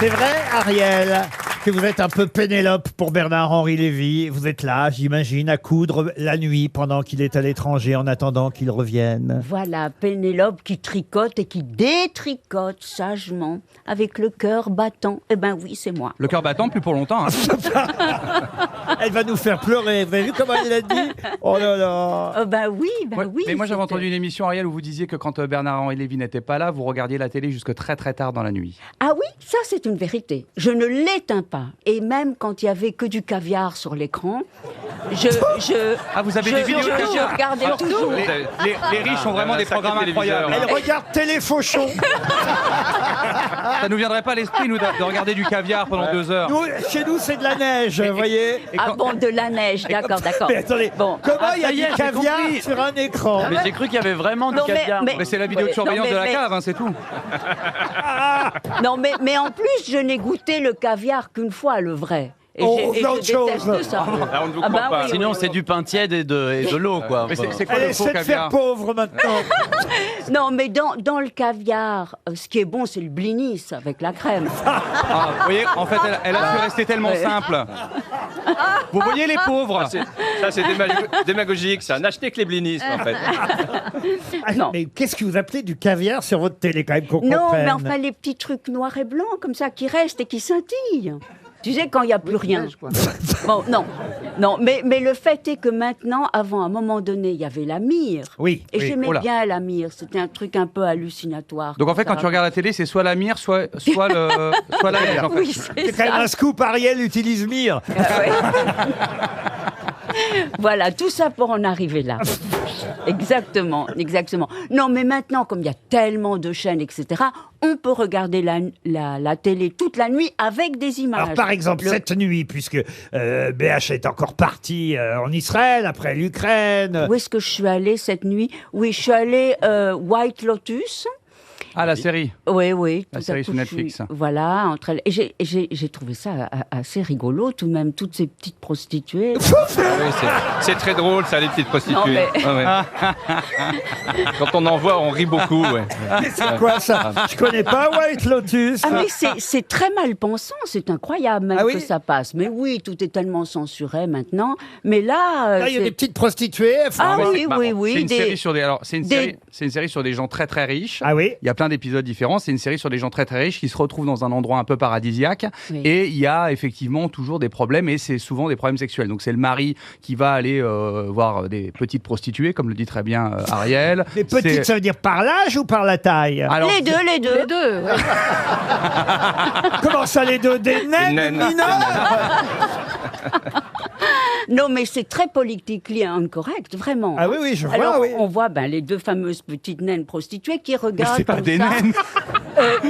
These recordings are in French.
C'est vrai, Ariel, que vous êtes un peu Pénélope pour Bernard-Henri Lévy. Vous êtes là, j'imagine, à coudre la nuit pendant qu'il est à l'étranger en attendant qu'il revienne. Voilà, Pénélope qui tricote et qui détricote sagement avec le cœur battant. Eh ben oui, c'est moi. Le cœur battant, plus pour longtemps. Hein. Elle va nous faire pleurer. Vous avez vu comment elle l'a dit? Oh là là. Ben oui, Ouais, oui. mais moi j'avais c'était- entendu une émission, Ariel, où vous disiez que quand Bernard-Henri Lévy n'était pas là, vous regardiez la télé jusque très très tard dans la nuit. Ah oui, ça c'est une vérité. Je ne l'éteins pas. Et même quand il y avait que du caviar sur l'écran, Ah, vous avez des vidéos de je caviar. regardais toujours. Les riches ont vraiment des programmes incroyables. Elle regarde Téléfauchon. Ça nous viendrait pas à l'esprit, nous, de regarder du caviar pendant 2 heures. Nous, chez nous, c'est de la neige, vous voyez. Ah bon, de la neige, d'accord. Mais attendez, Bon. comment il y a ça y est, du j'ai caviar compris. sur un écran? Mais j'ai cru qu'il y avait vraiment du Non, mais- caviar. mais- Mais c'est la vidéo de Ouais, surveillance non, de la mais- cave, hein, c'est tout. Non, mais en plus, je n'ai goûté le caviar qu'une fois, le vrai. Et Oh, j'ai- et plein de je déteste choses. ça. Là, on ne vous Ah croit bah pas. oui, Sinon, oui, c'est oui. du pain tiède et de l'eau, quoi. Mais c'est quoi Elle le faux essaie de faire caviar? pauvre maintenant. Non, mais dans le caviar, ce qui est bon, c'est le blinis avec la crème. Ah, vous voyez, en fait, elle a su rester tellement Ouais. simple. Vous voyez les pauvres. Ça, c'est démagogique. Ça, n'achetez que les blinistes, en fait. Ah, Non. Mais qu'est-ce que vous appelez du caviar sur votre télé, quand même, qu'on Non, comprenne? mais enfin, les petits trucs noirs et blancs, comme ça, qui restent et qui scintillent. Tu sais, quand il n'y a plus rien. Bon, non, mais le fait est que maintenant, avant, à un moment donné, il y avait la myrrhe. Oui, Et oui. j'aimais Oh là. bien la myrrhe. C'était un truc un peu hallucinatoire. Donc en fait, Ça quand tu regardes la télé, c'est soit la myrrhe, soit la neige. En fait. Oui, C'est c'est quand même ça. un scoop, Ariel utilise Mire. Ah ouais. Voilà, tout ça pour en arriver là. Exactement. Non, mais maintenant, comme il y a tellement de chaînes, etc., on peut regarder la télé toute la nuit avec des images. Alors, par exemple, cette nuit, puisque BH est encore parti en Israël, après l'Ukraine. Où est-ce que je suis allée cette nuit? Oui, je suis allée White Lotus. Ah, la série. Oui. La tout à série coup, sur je suis- Netflix. Voilà, entre elles. Et j'ai trouvé ça assez rigolo, tout de même, toutes ces petites prostituées. Ah oui, c'est très drôle, ça, les petites prostituées. Non, mais- Ah ouais. Quand on en voit, on rit beaucoup. Ouais. Mais c'est quoi ça? Je connais pas White Lotus. Ah mais c'est très mal pensant, c'est incroyable même Ah oui que ça passe. Mais oui, tout est tellement censuré maintenant. Mais là, Là, il y a c'est- des petites prostituées. ah enfin, oui, oui, C'est une série des- sur des. Alors, c'est une des- série sur des gens très très riches. Ah oui. Il y a plein d'épisodes différents. C'est une série sur des gens très très riches qui se retrouvent dans un endroit un peu paradisiaque. Oui. Et il y a effectivement toujours des problèmes, et c'est souvent des problèmes sexuels. Donc c'est le mari qui va aller voir des petites prostituées, comme le dit très bien Ariel. Les petites, C'est- ça veut dire par l'âge ou par la taille? Alors, les deux. Les deux. Ouais. Comment ça, les deux? Des naines naines. mineures? Non, mais c'est très politiquement incorrect, vraiment. Ah oui, oui, je vois, Alors, oui. on voit les deux fameuses petites naines prostituées qui mais regardent c'est pas comme des ça. naines.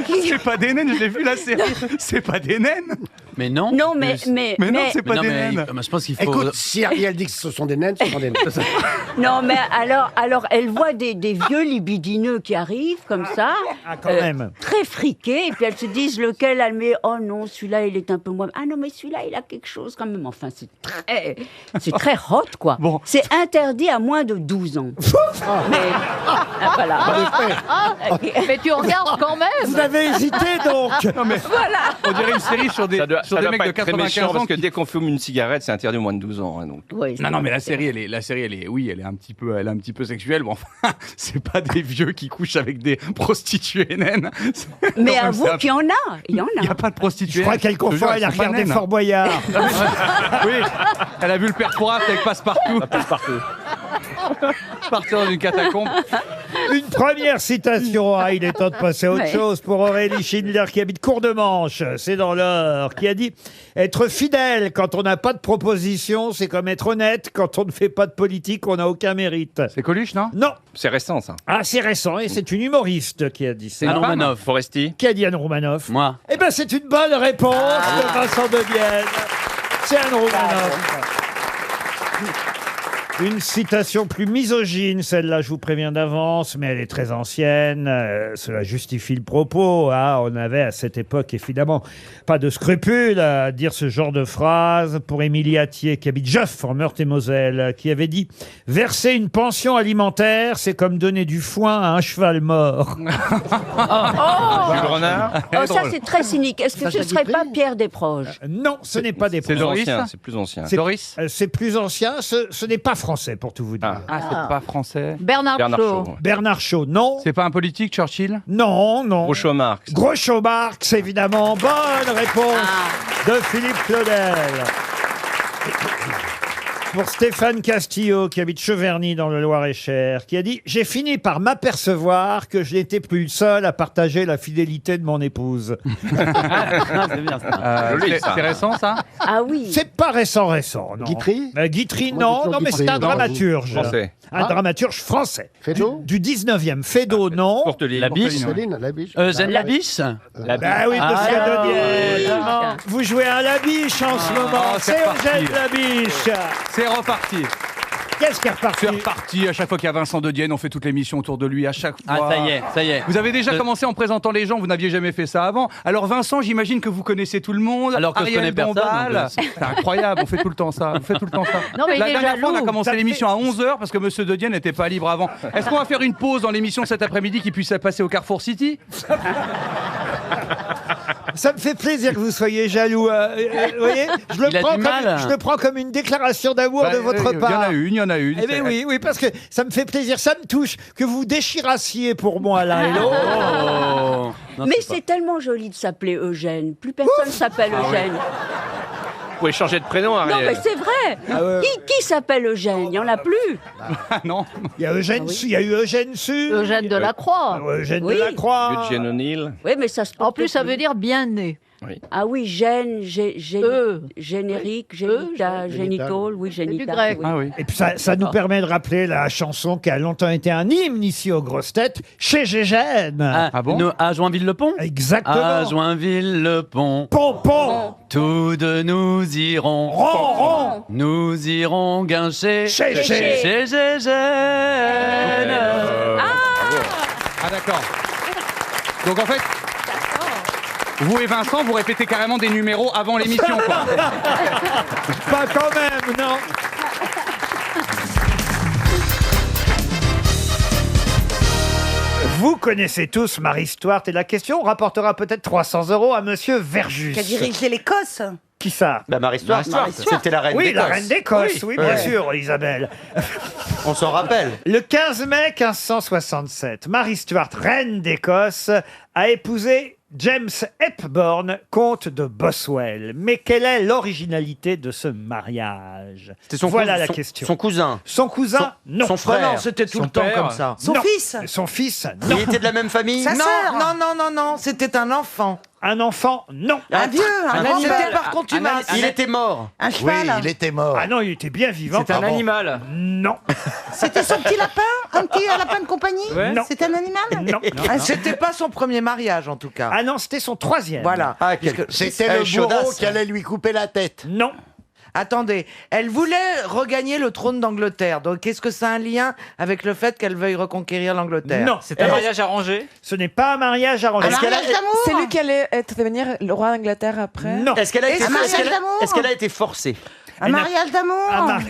Qui- C'est pas des naines. J'ai vu la série. C'est pas des naines. Mais non. Non, mais Mais non, c'est Mais pas non, des mais naines. je pense qu'il faut. Écoute, si Ariel dit que ce sont des naines, ce sont des naines. non, mais alors, elle voit des vieux libidineux qui arrivent comme ça, Ah, quand même. très friqués, et puis elles se disent lequel elle met. Oh non, celui-là, il est un peu moins. Ah non, mais celui-là, il a quelque chose quand même. Enfin, c'est très hot, quoi. Bon. C'est interdit à moins de 12 ans. Mais voilà. Mais tu regardes quand même. Vous avez hésité, donc. Non, mais on dirait une série sur des, Ça doit, sur ça des doit mecs pas de être très 95 méchant, ans. parce que qui- dès qu'on fume une cigarette, c'est interdit aux moins de 12 ans. Hein, donc. Oui, Non, mais la série, elle est un petit peu sexuelle. Bon, enfin, c'est pas des vieux qui couchent avec des prostituées naines. Mais Quand même, avoue c'est un- qu'il y en a. Il y en Il n'y a a. pas de prostituées. Je crois qu'elle te jure, confond, elle a elles sont pas regardé naines. Fort Boyard. Oui, elle a vu le père Fouras avec Passepartout. Partout. Partir dans une catacombe. Une première citation. Ah, il est temps de passer à autre Ouais. chose pour Aurélie Schindler qui habite Cour-de-Manche, c'est dans l'Eure, qui a dit « Être fidèle quand on n'a pas de proposition, c'est comme être honnête. Quand on ne fait pas de politique, on n'a aucun mérite. C'est Coluche, non » Non. C'est récent, ça. Ah, c'est récent et c'est une humoriste qui a dit ça. une Anne femme Romanoff. Foresti. Qui a dit Anne Romanoff? Moi. Eh ben, c'est une bonne réponse de Vincent Debienne. C'est Anne Romanoff. Une citation plus misogyne, celle-là, je vous préviens d'avance, mais elle est très ancienne. Cela justifie le propos. Hein. On avait à cette époque, évidemment, pas de scrupules à dire ce genre de phrase. Pour Émilie Attier, qui habite Joff, en Meurthe-et-Moselle, qui avait dit « Verser une pension alimentaire, c'est comme donner du foin à un cheval mort. » Jules Renard. Oh, ça, c'est très cynique. Est-ce que ce ne serait pas Pierre Desproges? Non, ce n'est pas des C'est Plus Doris. ancien, c'est plus ancien. C'est- Doris. C'est plus ancien, ce n'est pas français, pour tout vous dire. Ah, c'est pas français. Bernard Bernard Shaw. Shaw. ouais. Bernard Shaw, non. C'est pas un politique, Churchill? Non, non. Groucho Marx. Groucho Marx, évidemment. Bonne réponse de Philippe Claudel. Pour Stéphane Castillo, qui habite Cheverny dans le Loir-et-Cher, qui a dit « J'ai fini par m'apercevoir que je n'étais plus le seul à partager la fidélité de mon épouse. Joli, ça. C'est récent, ça? Ah oui. » C'est pas récent, non. Guitry Guitry, Moi, non, j'ai toujours non, mais Guitry, c'est un non. dramaturge. Français. Un dramaturge français. Fédot Du 19e. Fédot, non. Courteline. La biche. Céline, la biche. Zen Labiche. Bah oui, monsieur Ah, Dodier. oui. Vous jouez à Labiche en ce moment. c'est C'est reparti. Eugène Labiche. C'est reparti. Qu'est-ce qui est reparti? C'est reparti. À chaque fois qu'il y a Vincent de Dienne, on fait toute l'émission autour de lui. À chaque fois. Ah, ça y est. Vous avez déjà commencé en présentant les gens, vous n'aviez jamais fait ça avant. Alors Vincent, j'imagine que vous connaissez tout le monde. Alors que je Ariel connais personne, Dombal. en plus. C'est incroyable, on fait tout le temps ça. On fait tout le temps ça. Non, mais il La est dernière fois, on a jaloux. commencé Ça l'émission à 11h parce que Monsieur De Dienne n'était pas libre avant. Est-ce qu'on va faire une pause dans l'émission cet après-midi qui puisse passer au Carrefour City? Ça me fait plaisir que vous soyez jaloux. Vous voyez, je Il a du mal. je le prends comme une déclaration d'amour de votre Il y en part. a une, il y en a une. Eh bien oui, oui, parce que ça me fait plaisir, ça me touche que vous déchirassiez pour moi l'un et l'autre. Oh. Non, Mais c'est pas- c'est tellement joli de s'appeler Eugène. Plus personne s'appelle Eugène. Vous pouvez changer de prénom, Non, mais Ariel. c'est vrai. ouais. Qui s'appelle Eugène? Il n'y en a plus. Ah non. Il y a Eugène Su, il y a eu Eugène Su. Eugène Delacroix. Eugène Oui. Delacroix. Eugène O'Neill. Oui, mais ça se En porte plus, ça plus. veut dire bien né. Ah oui, gène, générique, génital, génitol, oui, C'est du génital. grec. oui. Ah oui. Et puis ça nous permet de rappeler la chanson qui a longtemps été un hymne ici aux grosses têtes, chez Gégène. Ah bon À Joinville-le-Pont. Exactement. À Joinville-le-Pont. Pompon, Tous deux nous irons. rond, rond, Nous irons guincher. chez Chez Gégène. Ah d'accord. Donc en fait, vous et Vincent, vous répétez carrément des numéros avant l'émission, quoi. Pas quand même, non. Vous connaissez tous Marie Stuart et la question rapportera peut-être 300 € à Monsieur Verjus. Qui a dirigé l'Écosse. Qui ça? Bah Marie Stuart, c'était la reine Oui, d'Écosse. la reine d'Écosse, oui, bien Ouais. sûr, Isabelle. On s'en rappelle. Le 15 mai 1567, Marie Stuart, reine d'Écosse, a épousé James Hepburn, comte de Boswell. Mais quelle est l'originalité de ce mariage? Voilà la question. Son cousin. Son cousin, non. Son frère. Non, c'était tout Son le temps père. comme ça. Son Non. fils. Son fils, non. Il était de la même famille. Sa Non, sœur. non, non, non, non, c'était un enfant. Un enfant, non. Un vieux, un Non, animal. c'était par contumace. Il était mort. Un cheval. était mort. Ah non, il était bien vivant. C'est un animal. Non. C'était son petit lapin. Un petit lapin de compagnie. Non. C'était un animal. Non. Ah, c'était pas son premier mariage, en tout cas. Ah non, c'était son troisième. Voilà. C'était le le bourreau bourreau qui allait lui couper la tête. Non. Attendez, elle voulait regagner le trône d'Angleterre. Donc, est-ce que ça a un lien avec le fait qu'elle veuille reconquérir l'Angleterre? Non. C'est un mariage arrangé. Ce n'est pas un mariage arrangé. Un mariage d'amour. C'est lui qui allait devenir le roi d'Angleterre après. Non. Est-ce qu'elle a été, Un mariage d'amour. est-ce qu'elle a été forcée? Un mariage d'amour. Un mari-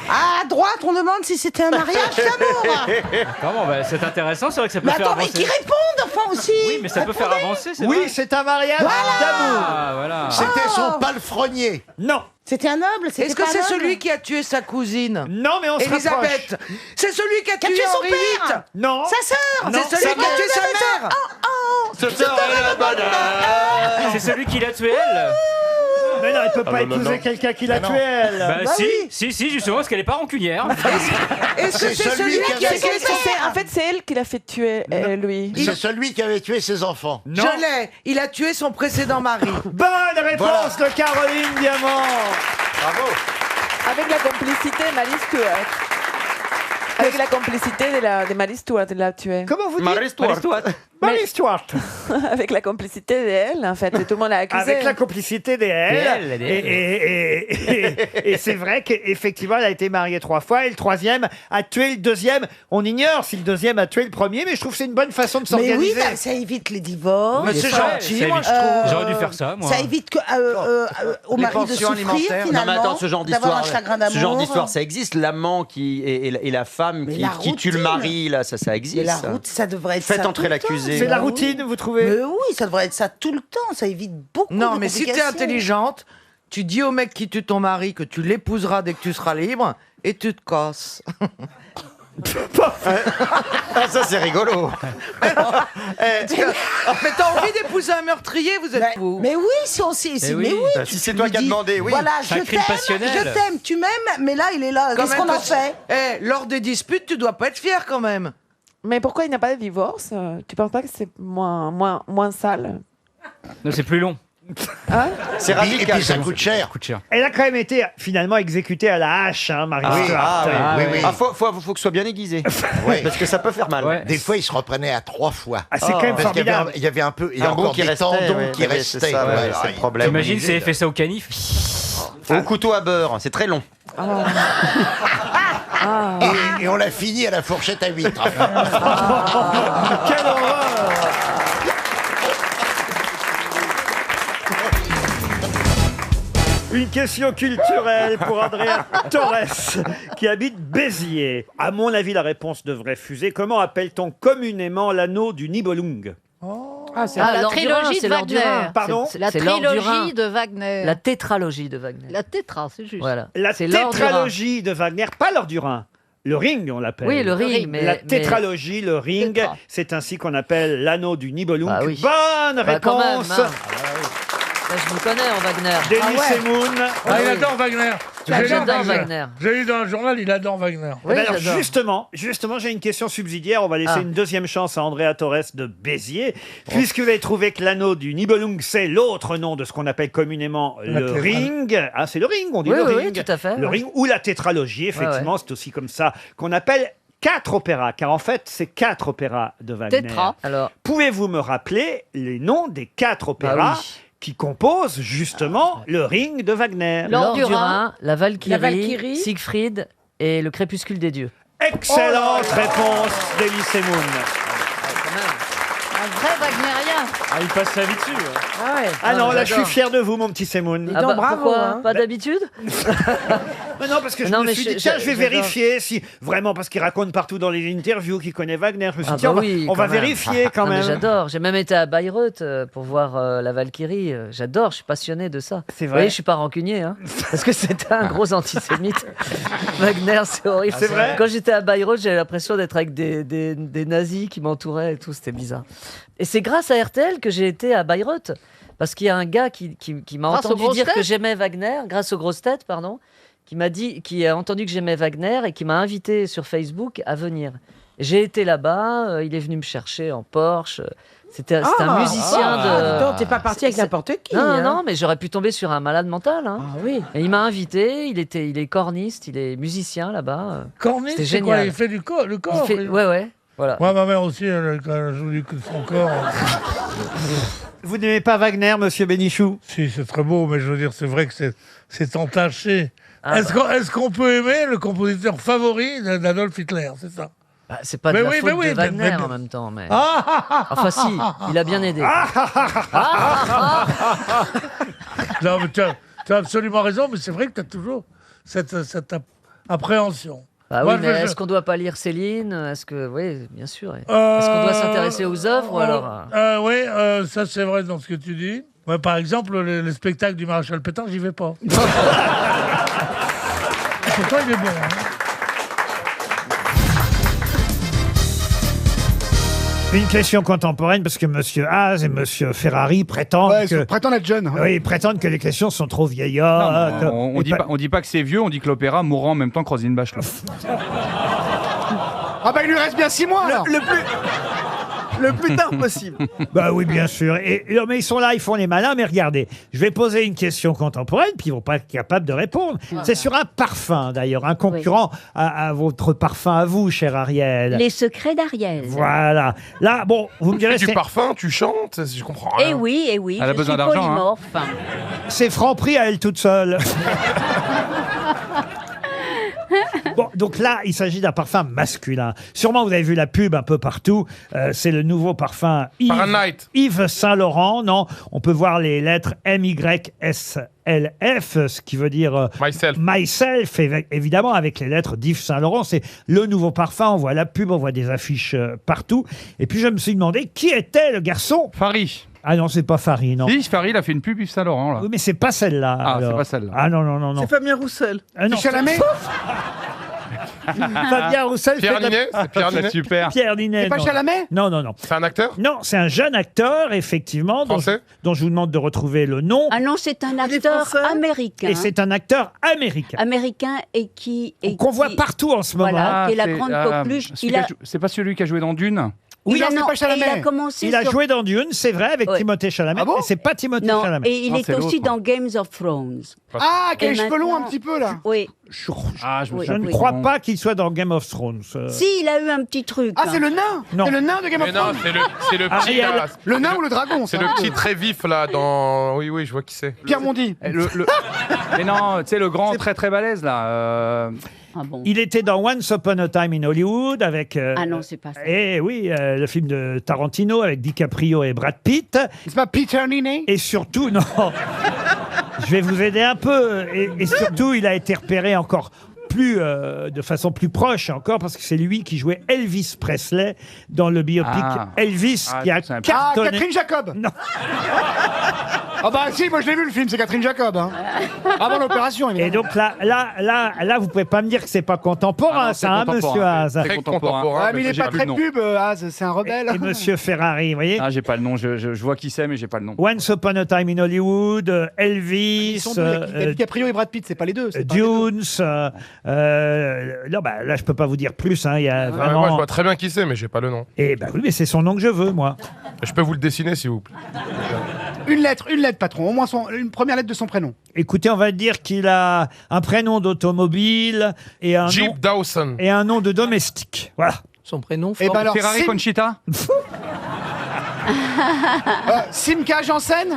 À droite, on demande si c'était un mariage d'amour. Comment c'est intéressant, c'est vrai que ça peut Mais faire attends, mais avancer. qui répondent, enfin aussi. Oui, mais ça peut faire avancer, c'est Oui, vrai. c'est un mariage d'amour. Ah, voilà. C'était son palefrenier. Non. C'était un noble. Est-ce que c'est celui qui a tué sa cousine? Non, mais on se rapproche. Elisabeth. C'est celui qui a tué son Henri père. VIII. Non. Sa sœur. Non. C'est celui qui a tué sa mère. Ce serait le bonheur. C'est celui qui l'a tué elle. Mais non, elle peut pas non, épouser non. quelqu'un qui l'a tué, elle. Bah, si, justement, parce qu'elle est pas rancunière. Est-ce que C'est c'est celui celui qui qui a avait- tué sa En fait, c'est elle qui l'a fait tuer, lui. C'est celui qui avait tué ses enfants. Non. Je l'ai. Il a tué son précédent mari. Bonne réponse de Caroline Diamant. Bravo. Avec la complicité de Marie Stuart. Avec la complicité de Marie Stuart, elle l'a tué. Comment vous dites? Marie Stuart. Marie Stuart. Avec la complicité d'elle, en fait, et tout le monde l'a accusé. Avec la complicité d'elle. Et c'est vrai qu'effectivement, elle a été mariée 3 fois et le 3e a tué le 2e. On ignore si le 2e a tué le 1er, mais je trouve que c'est une bonne façon de Mais oui, s'organiser. ça évite les divorces. Mais c'est gentil, moi, je trouve. J'aurais dû faire ça, moi. Ça évite que, au Les mari de pensions souffrir, alimentaires. finalement, Non mais attends, ce genre d'avoir d'histoire, un chagrin d'amour. ce genre d'histoire, ça existe. L'amant et la femme Mais qui la tue le routine. mari, là, ça Mais existe. la route, ça devrait être Faites ça entrer tout le temps. l'accusé. C'est la Bah routine, vous trouvez? Mais oui, ça devrait être ça tout le temps. Ça évite beaucoup Non, de mais si t'es complications. intelligente, tu dis au mec qui tue ton mari que tu l'épouseras dès que tu seras libre et tu te casses. Ah, ça c'est rigolo. Mais t'as envie d'épouser un meurtrier, vous êtes fou. Mais oui, si on sait, Eh mais oui. oui. Bah, si c'est toi lui qui as dis, demandé, oui. Voilà, C'est un je crime passionnel. tu m'aimes, mais là, il est là. Quand Qu'est-ce même, qu'on en parce- fait Lors des disputes, tu dois pas être fier quand même. Mais pourquoi il n'y a pas de divorce? Tu penses pas que c'est moins sale? Non, c'est plus long. C'est Et radical. puis ça coûte cher. Ça coûte cher. Elle a quand même été finalement exécutée à la hache, hein, Marie Oui, Stuart. oui, oui. Ah, faut que ce soit bien aiguisé. Ouais. Parce que ça peut faire mal. Ouais. Des fois, il se reprenait à 3 fois. Ah, c'est quand même Parce qu'il y avait formidable. il y avait un peu, il y a Un bout encore qui des restait, tendons ouais. qui Ouais, restaient. c'est ça, ouais, Voilà. c'est le problème. T'imagines, c'est fait ça au canif. Au couteau à beurre, c'est très long. Et on l'a fini à la fourchette à huîtres. Quelle horreur! Une question culturelle pour Andrea Torres, qui habite Béziers. À mon avis, la réponse devrait fuser. Comment appelle-t-on communément l'anneau du Nibelung? c'est Ah, la Lord trilogie Durin, de Wagner. Pardon? C'est la C'est Lord Durin. trilogie de Wagner. La tétralogie de Wagner. La tétra, c'est juste. Voilà. La C'est Lord Durin. tétralogie de Wagner, pas Lord Durin. Le Ring, on l'appelle. Oui, le ring, ring. mais... La mais- tétralogie, le ring, Tétra. c'est ainsi qu'on appelle l'anneau du Nibelung. Bah oui. Bonne Bah, quand même, réponse hein. Là, je me connais en Wagner. d'Elie Semoun. Ah, il adore Wagner. J'adore Wagner. J'ai lu dans un journal, il adore Wagner. Eh ben Oui, alors j'adore. justement, j'ai une question subsidiaire. On va laisser Ah. une deuxième chance à Andrea Torres de Béziers. Puisque vous avez trouvé que l'anneau du Nibelung, c'est l'autre nom de ce qu'on appelle communément le ring. Ah, c'est le ring, on dit Oui, le oui, ring. oui, tout à fait. Le ouais. ring ou la tétralogie, effectivement, c'est aussi comme ça qu'on appelle 4 opéras. Car en fait, c'est 4 opéras de Wagner. Tétra. Alors, Pouvez-vous me rappeler les noms des 4 opéras bah oui. qui composent justement le ring de Wagner? Lord Lord Durin, Durin, la Valkyrie, la Valkyrie. Siegfried et le crépuscule des dieux. Excellente réponse d'Elie Semoun. Un vrai Wagnerien. Ah, il passe sa vie dessus. Ah ouais. Ah non, là je suis j'adore. fier de vous, mon petit Semoun. Ah bah, bravo, pourquoi hein. Pas d'habitude Mais non, parce que je Non, me mais suis je- dit, tiens, je vais j'adore. vérifier si vraiment, parce qu'il raconte partout dans les interviews qu'il connaît Wagner. Je me suis Ah dit, tiens, bah on va- oui, on va quand même. vérifier quand Non, mais même. j'adore. J'ai même été à Bayreuth pour voir la Valkyrie. J'adore, je suis passionné de ça. C'est Vous vrai. voyez, je suis pas rancunier, hein, parce que c'était un gros antisémite. Wagner, c'est horrible. C'est vrai. Quand j'étais à Bayreuth, j'avais l'impression d'être avec des nazis qui m'entouraient et tout. C'était bizarre. Et c'est grâce à RTL que j'ai été à Bayreuth. Parce qu'il y a un gars qui m'a Grâce aux entendu grosses dire que têtes j'aimais Wagner, grâce aux grosses têtes, pardon, qui a entendu que j'aimais Wagner et qui m'a invité sur Facebook à venir. J'ai été là-bas, il est venu me chercher en Porsche. C'était un musicien de. Donc, t'es pas parti avec n'importe qui. Non, hein. non, mais j'aurais pu tomber sur un malade mental. Hein. Ah oui. Et il m'a invité, il est corniste, il est musicien là-bas. Corniste, C'était c'est quoi? génial. Il fait le corps. Il fait- lui. Ouais, voilà. Moi, ma mère aussi, elle joue de son corps. Vous n'aimez pas Wagner, monsieur Bénichou? Si, c'est très beau, mais je veux dire, c'est vrai que c'est entaché. Ah, Est-ce qu'on peut aimer le compositeur favori d'Adolf Hitler? C'est ça. Bah, c'est pas Mais de la oui, faute mais oui, de Wagner mais- en même temps, mais. Ah Enfin, si, il a bien aidé. Non, mais tu as absolument raison, mais c'est vrai que tu as toujours cette appréhension. Bah Moi, oui, je mais veux- est-ce qu'on doit pas lire Céline? Est-ce que, oui, bien sûr. Est-ce qu'on doit s'intéresser aux œuvres ou alors Oui, ça c'est vrai dans ce que tu dis. Ouais, par exemple, le spectacle du Maréchal Pétain, j'y vais pas. Pourtant, il est bon. Hein. Une question contemporaine, parce que monsieur Haas et monsieur Ferrari prétendent que... prétendent être jeune. Oui, ils prétendent que les questions sont trop vieillottes. Non, on Et dit on dit pas que c'est vieux, on dit que l'opéra mourra en même temps que Roselyne Bachelot. Ah bah il lui reste bien 6 mois alors. Le plus tard possible. Bah oui, bien sûr. Non, mais ils sont là, ils font les malins. Mais regardez, je vais poser une question contemporaine, puis ils vont pas être capables de répondre. C'est sur un parfum, d'ailleurs, un concurrent à votre parfum à vous, cher Ariel. Les secrets d'Ariel. Voilà. Là, bon, vous me direz... Tu fais du c'est- parfum, tu chantes, je comprends rien. Eh oui, eh oui. Elle a je besoin suis d'argent, hein. polymorphe. C'est Franprix à elle toute seule. Bon, donc là, il s'agit d'un parfum masculin. Sûrement, vous avez vu la pub un peu partout. C'est le nouveau parfum Yves Saint Laurent. Non, on peut voir les lettres MYSLF, ce qui veut dire myself, évidemment, avec les lettres d'Yves Saint Laurent. C'est le nouveau parfum. On voit la pub, on voit des affiches partout. Et puis, je me suis demandé qui était le garçon. Farid. Ah non, c'est pas Farid, non. Si, Farid, il a fait une pub Yves Saint Laurent, là. Oui, mais c'est pas celle-là. Ah, alors. c'est pas celle-là. Ah non, non, non, non. C'est Fabien Roussel. Ah, non. Chalamet. Fabien Roussel. Pierre fait de la- Ninet, c'est Pierre Ninet. Super. Pierre Ninet. C'est pas non. Chalamet. Non, non, non. C'est un acteur? Non, c'est un jeune acteur, effectivement, dont je vous demande de retrouver le nom. Ah non, c'est un acteur américain. Et c'est un acteur américain. Américain et qui... Qu'on voit partout en ce moment. Voilà, qui est la grande coqueluche. C'est pas celui qui a joué dans Dune? Oui, il a, non, c'est non, pas et Chalamet. il a commencé Il a sur- joué dans Dune, c'est vrai, avec Ouais. Timothée Chalamet, mais c'est pas Timothée Non, Chalamet. et il est aussi dans Games of Thrones. Ah, qui a Et les cheveux longs un maintenant- petit peu là. Oui. Ah, Je ne crois pas qu'il soit dans Game of Thrones. Si, il a eu un petit truc. Ah, hein. c'est le nain. Non. C'est le nain de Game of Mais non, Thrones. c'est le petit Ariel. là. Le nain ou le dragon. C'est ça, le hein. petit très vif là dans. Oui, oui, je vois qui c'est. Pierre Mondi. Mais non, tu sais, le grand très très balèze, là. Ah bon. Il était dans Once Upon a Time in Hollywood avec. Ah non, c'est pas ça. Et oui, le film de Tarantino avec DiCaprio et Brad Pitt. C'est pas Peter Ninet. Et surtout, non. Je vais vous aider un peu. Et surtout, il a été repéré encore plus, de façon plus proche encore, parce que c'est lui qui jouait Elvis Presley dans le biopic Ah. Elvis, Ah, qui a c'est un- Ah, cartonné. Catherine Jacob. Non. Ah bah si, moi je l'ai vu le film, c'est Catherine Jacob. Hein. Avant l'opération, Et évidemment. donc là, vous pouvez pas me dire que c'est pas contemporain, Ah non, ça, hein, c'est monsieur contemporain. Az. Très contemporain. Ah, mais il est j'ai pas plus très le nom. pub, Az, c'est un rebelle. Et monsieur Ferrari, vous voyez. Ah, j'ai pas le nom, je vois qui c'est, mais j'ai pas le nom. Once Upon a Time in Hollywood, Elvis, Ils sont deux, il y a DiCaprio et Brad Pitt, c'est pas les deux. c'est pas les deux. Dunes. Non, bah, là, je peux pas vous dire plus. Hein, il y a Ouais, vraiment. moi, je vois très bien qui c'est, mais j'ai pas le nom. Et bah oui, mais c'est son nom que je veux, moi. Je peux vous le dessiner, s'il vous plaît. Une lettre, patron. Au moins une première lettre de son prénom. Écoutez, on va dire qu'il a un prénom d'automobile et un Jeep nom, Dawson. et un nom de domestique. Voilà. Son prénom, Et bah alors, Ferrari Conchita? Simca Janssen.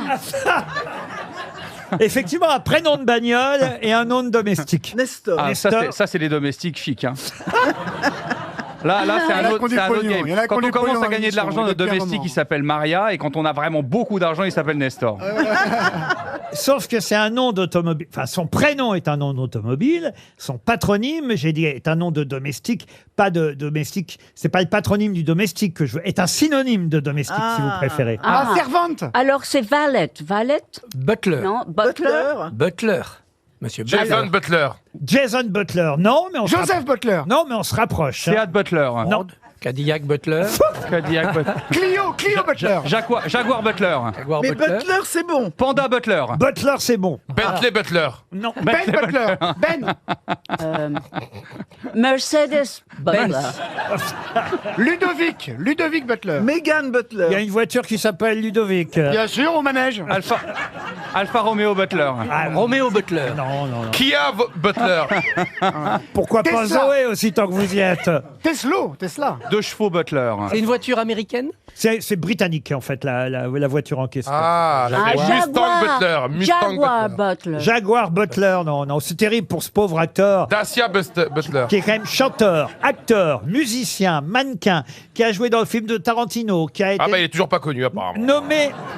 Effectivement, un prénom de bagnole et un nom de domestique. Nestor. Ah, Nestor. ça, c'est les domestiques chics. Hein. Là, c'est Il y en un a autre, qui ont du c'est un autre pognon, game. il y en a qui Quand ont on du commence pognon à gagner de dans l'argent, l'émission, notre depuis un domestique, moment. il s'appelle Maria. Et quand on a vraiment beaucoup d'argent, il s'appelle Nestor. Sauf que c'est un nom d'automobile. Enfin, son prénom est un nom d'automobile. Son patronyme, j'ai dit, est un nom de domestique. Pas de domestique. C'est pas le patronyme du domestique que je veux. Est un synonyme de domestique, si vous préférez. Ah, servante. Alors, c'est Valette. Valette? Butler. Non, Butler. Butler. Monsieur Jason Butler. Jason Butler, non, mais on se Joseph Butler. Non, mais on se rapproche. hein. Seat Butler. Non. Cadillac Butler. Cadillac Butler. Clio Butler. Jaguar Butler. Jaguar Mais Butler. Butler, c'est bon. Panda Butler. Butler, c'est bon. Bentley Butler. Non. Ben Butler. Ben. Mercedes Butler. Ludovic Butler. Megan Butler. Il y a une voiture qui s'appelle Ludovic. Bien sûr, au manège. Alfa Romeo Butler. Ah, Roméo Butler. non, non, non. Kia Butler. Pourquoi pas Tesla. Zoé aussi tant que vous y êtes? Tesla. 2 chevaux Butler. C'est une voiture américaine. C'est britannique, en fait, la voiture en question. Ah, Mustang Butler. Mustang Jaguar Butler. Butler. Jaguar Butler, non, non, c'est terrible pour ce pauvre acteur. Dacia Butler. Qui est quand même chanteur, acteur, musicien, mannequin, qui a joué dans le film de Tarantino, qui a été Ah bah il est toujours pas connu apparemment.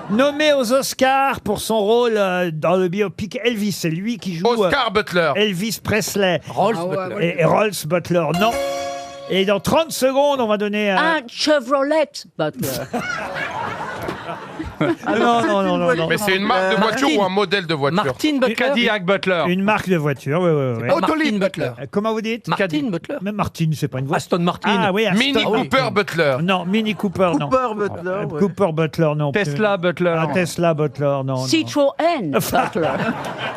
nommé aux Oscars pour son rôle dans le biopic Elvis. C'est lui qui joue Oscar Butler. Elvis Presley. Rolls Ah ouais, Butler. Et Rolls Butler, non. Et dans 30 secondes, on va donner Un Chevrolet Butler. Non. Mais c'est une marque de voiture ou un modèle de voiture? Martin Butler. Cadillac Butler. Une marque de voiture, oui. Martin Butler. Comment vous dites? Martin Butler. Même Martin, c'est pas une voiture. Aston Martin. Ah oui, Aston. Mini Cooper Butler. Non, Mini Cooper, non. Cooper Butler. ouais. Cooper Butler, non. Tesla Butler. Ah, Tesla Butler, non. Citroën Butler.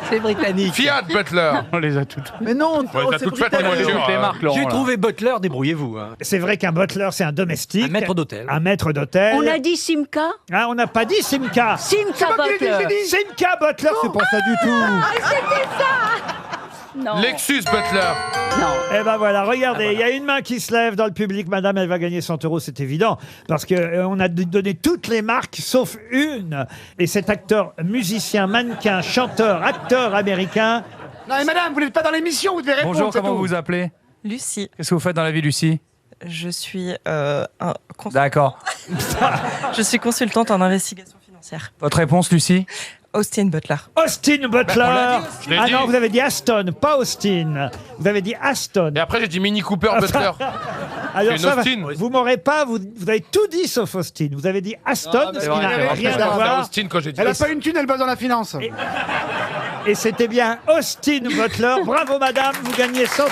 C'est britannique. Fiat Butler. On les a toutes. Mais non, On les a c'est toutes faites en britannique. voiture. Toutes les marques, Laurent. J'ai là. trouvé Butler, débrouillez-vous. hein. C'est vrai qu'un butler, c'est un domestique. Un maître d'hôtel. Un maître d'hôtel. On a dit Simca Ah, on n'a pas dit Simca. Simca Butler. Simca Butler, c'est pas ça du tout. Non. Lexus Butler. Non. Eh ben voilà, regardez, il y a une main qui se lève dans le public. Madame, elle va gagner 100 €, c'est évident. Parce qu'on a donné toutes les marques sauf une. Et cet acteur, musicien, mannequin, chanteur, acteur américain. Non, mais madame, vous n'êtes pas dans l'émission, vous devez répondre. Bonjour, c'est comment tout. vous vous appelez? Lucie, Qu'est-ce que vous faites dans la vie, Lucie? je suis, D'accord. je suis consultante en investigation financière. Votre réponse, Lucie? Austin Butler. Austin Butler. Je l'ai Ah dit. non, vous avez dit Aston, pas Austin. Vous avez dit Aston. Et après, j'ai dit Mini Cooper Butler. Alors une ça, Austin. vous m'aurez pas, vous avez tout dit sauf Austin. Vous avez dit Aston, ce qui n'a rien à C'est voir. Austin quand j'ai dit Elle a ça. pas une thune, elle bosse dans la finance. Et c'était bien Austin Butler. Bravo madame, vous gagnez 100 €.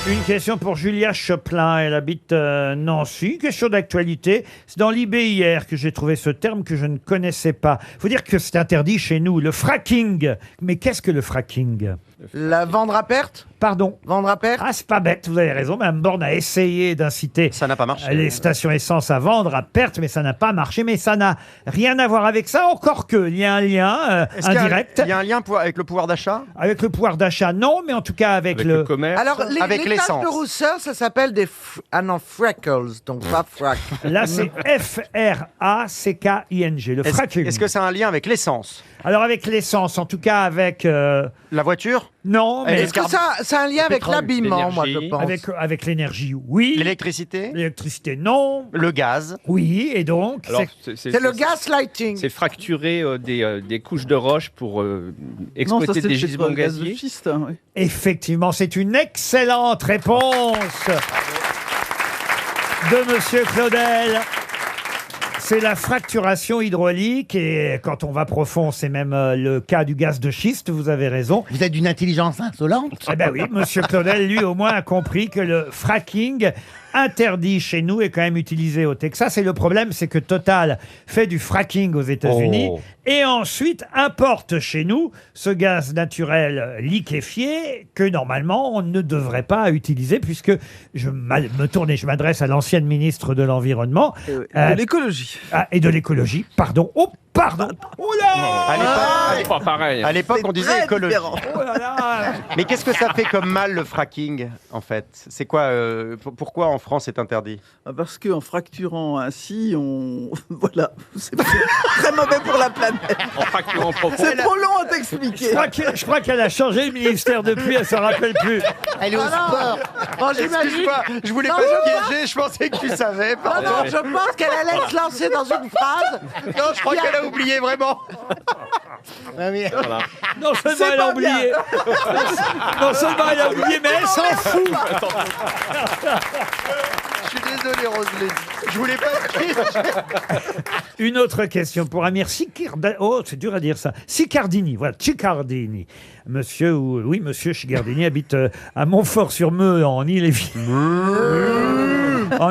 Une question pour Julia Choplin, elle habite Nancy. Question d'actualité. C'est dans l'IB hier que j'ai trouvé ce terme que je ne connaissais pas. Faut dire que c'est interdit chez nous, le fracking. Mais qu'est-ce que le fracking? La vendre à perte? Pardon? Vendre à perte? Ah, c'est pas bête, vous avez raison. Mme Borne a essayé d'inciter Ça n'a pas marché. les stations essence à vendre à perte, mais ça n'a pas marché. Mais ça n'a rien à voir avec ça, encore que il y a un lien Est-ce qu'il y a- indirect. Il y a un lien avec le pouvoir d'achat? Avec le pouvoir d'achat, non, mais en tout cas avec, le commerce. Alors, les Avec taches l'essence. de rousseur, ça s'appelle des... freckles, donc pas frack. Là, c'est F-R-A-C-K-I-N-G, le fracking. Est-ce que ça a un lien avec l'essence? Alors, avec l'essence, en tout cas avec... La voiture? Non, mais Est-ce que ça a un lien avec pétrole, l'habillement, moi, je l'énergie. pense? avec l'énergie, oui. L'électricité? L'électricité, non. Le gaz? Oui, et donc... Alors, C'est le gaslighting. C'est fracturer des couches de roche pour exploiter des gisements gaziers. Effectivement, c'est une excellente réponse de Monsieur Claudel. C'est la fracturation hydraulique et quand on va profond, c'est même le cas du gaz de schiste, vous avez raison. Vous êtes d'une intelligence insolente. Eh ben oui, Monsieur Claudel, lui, au moins, a compris que le fracking, interdit chez nous, est quand même utilisé au Texas. Et le problème, c'est que Total fait du fracking aux États-Unis et ensuite importe chez nous ce gaz naturel liquéfié que normalement on ne devrait pas utiliser, puisque je me tourne et je m'adresse à l'ancienne ministre de l'Environnement. De l'écologie. Et de l'écologie, pardon. Oh, pardon. Oh là Pas pareil. À l'époque, on disait très écologie. différent. Oh là là. Mais qu'est-ce que ça fait comme mal, le fracking, en fait? C'est quoi pourquoi en France c'est interdit? Parce qu'en fracturant ainsi, on... voilà, c'est très mauvais pour la planète. En fracturant profond. C'est trop long à t'expliquer. Je crois qu'elle a changé le ministère depuis, elle s'en rappelle plus. Elle est au sport. Bon, j'imagine... Excuse-moi, je voulais Non, pas non, te piéger, je pensais que tu savais. Non, Pardon. non, je pense qu'elle allait se lancer dans une phrase. Non, je crois qu'elle a oublié vraiment. Voilà. Non seulement C'est elle a pas oublié, non seulement elle a oublié, mais elle s'en fout. Je suis désolé, Roselyne. Je voulais pas te piéger. Une autre question pour Amir Sicardini. Oh, c'est dur à dire ça. Sicardini, voilà, Cicardini. Monsieur Sicardini habite à Montfort-sur-Meux, en en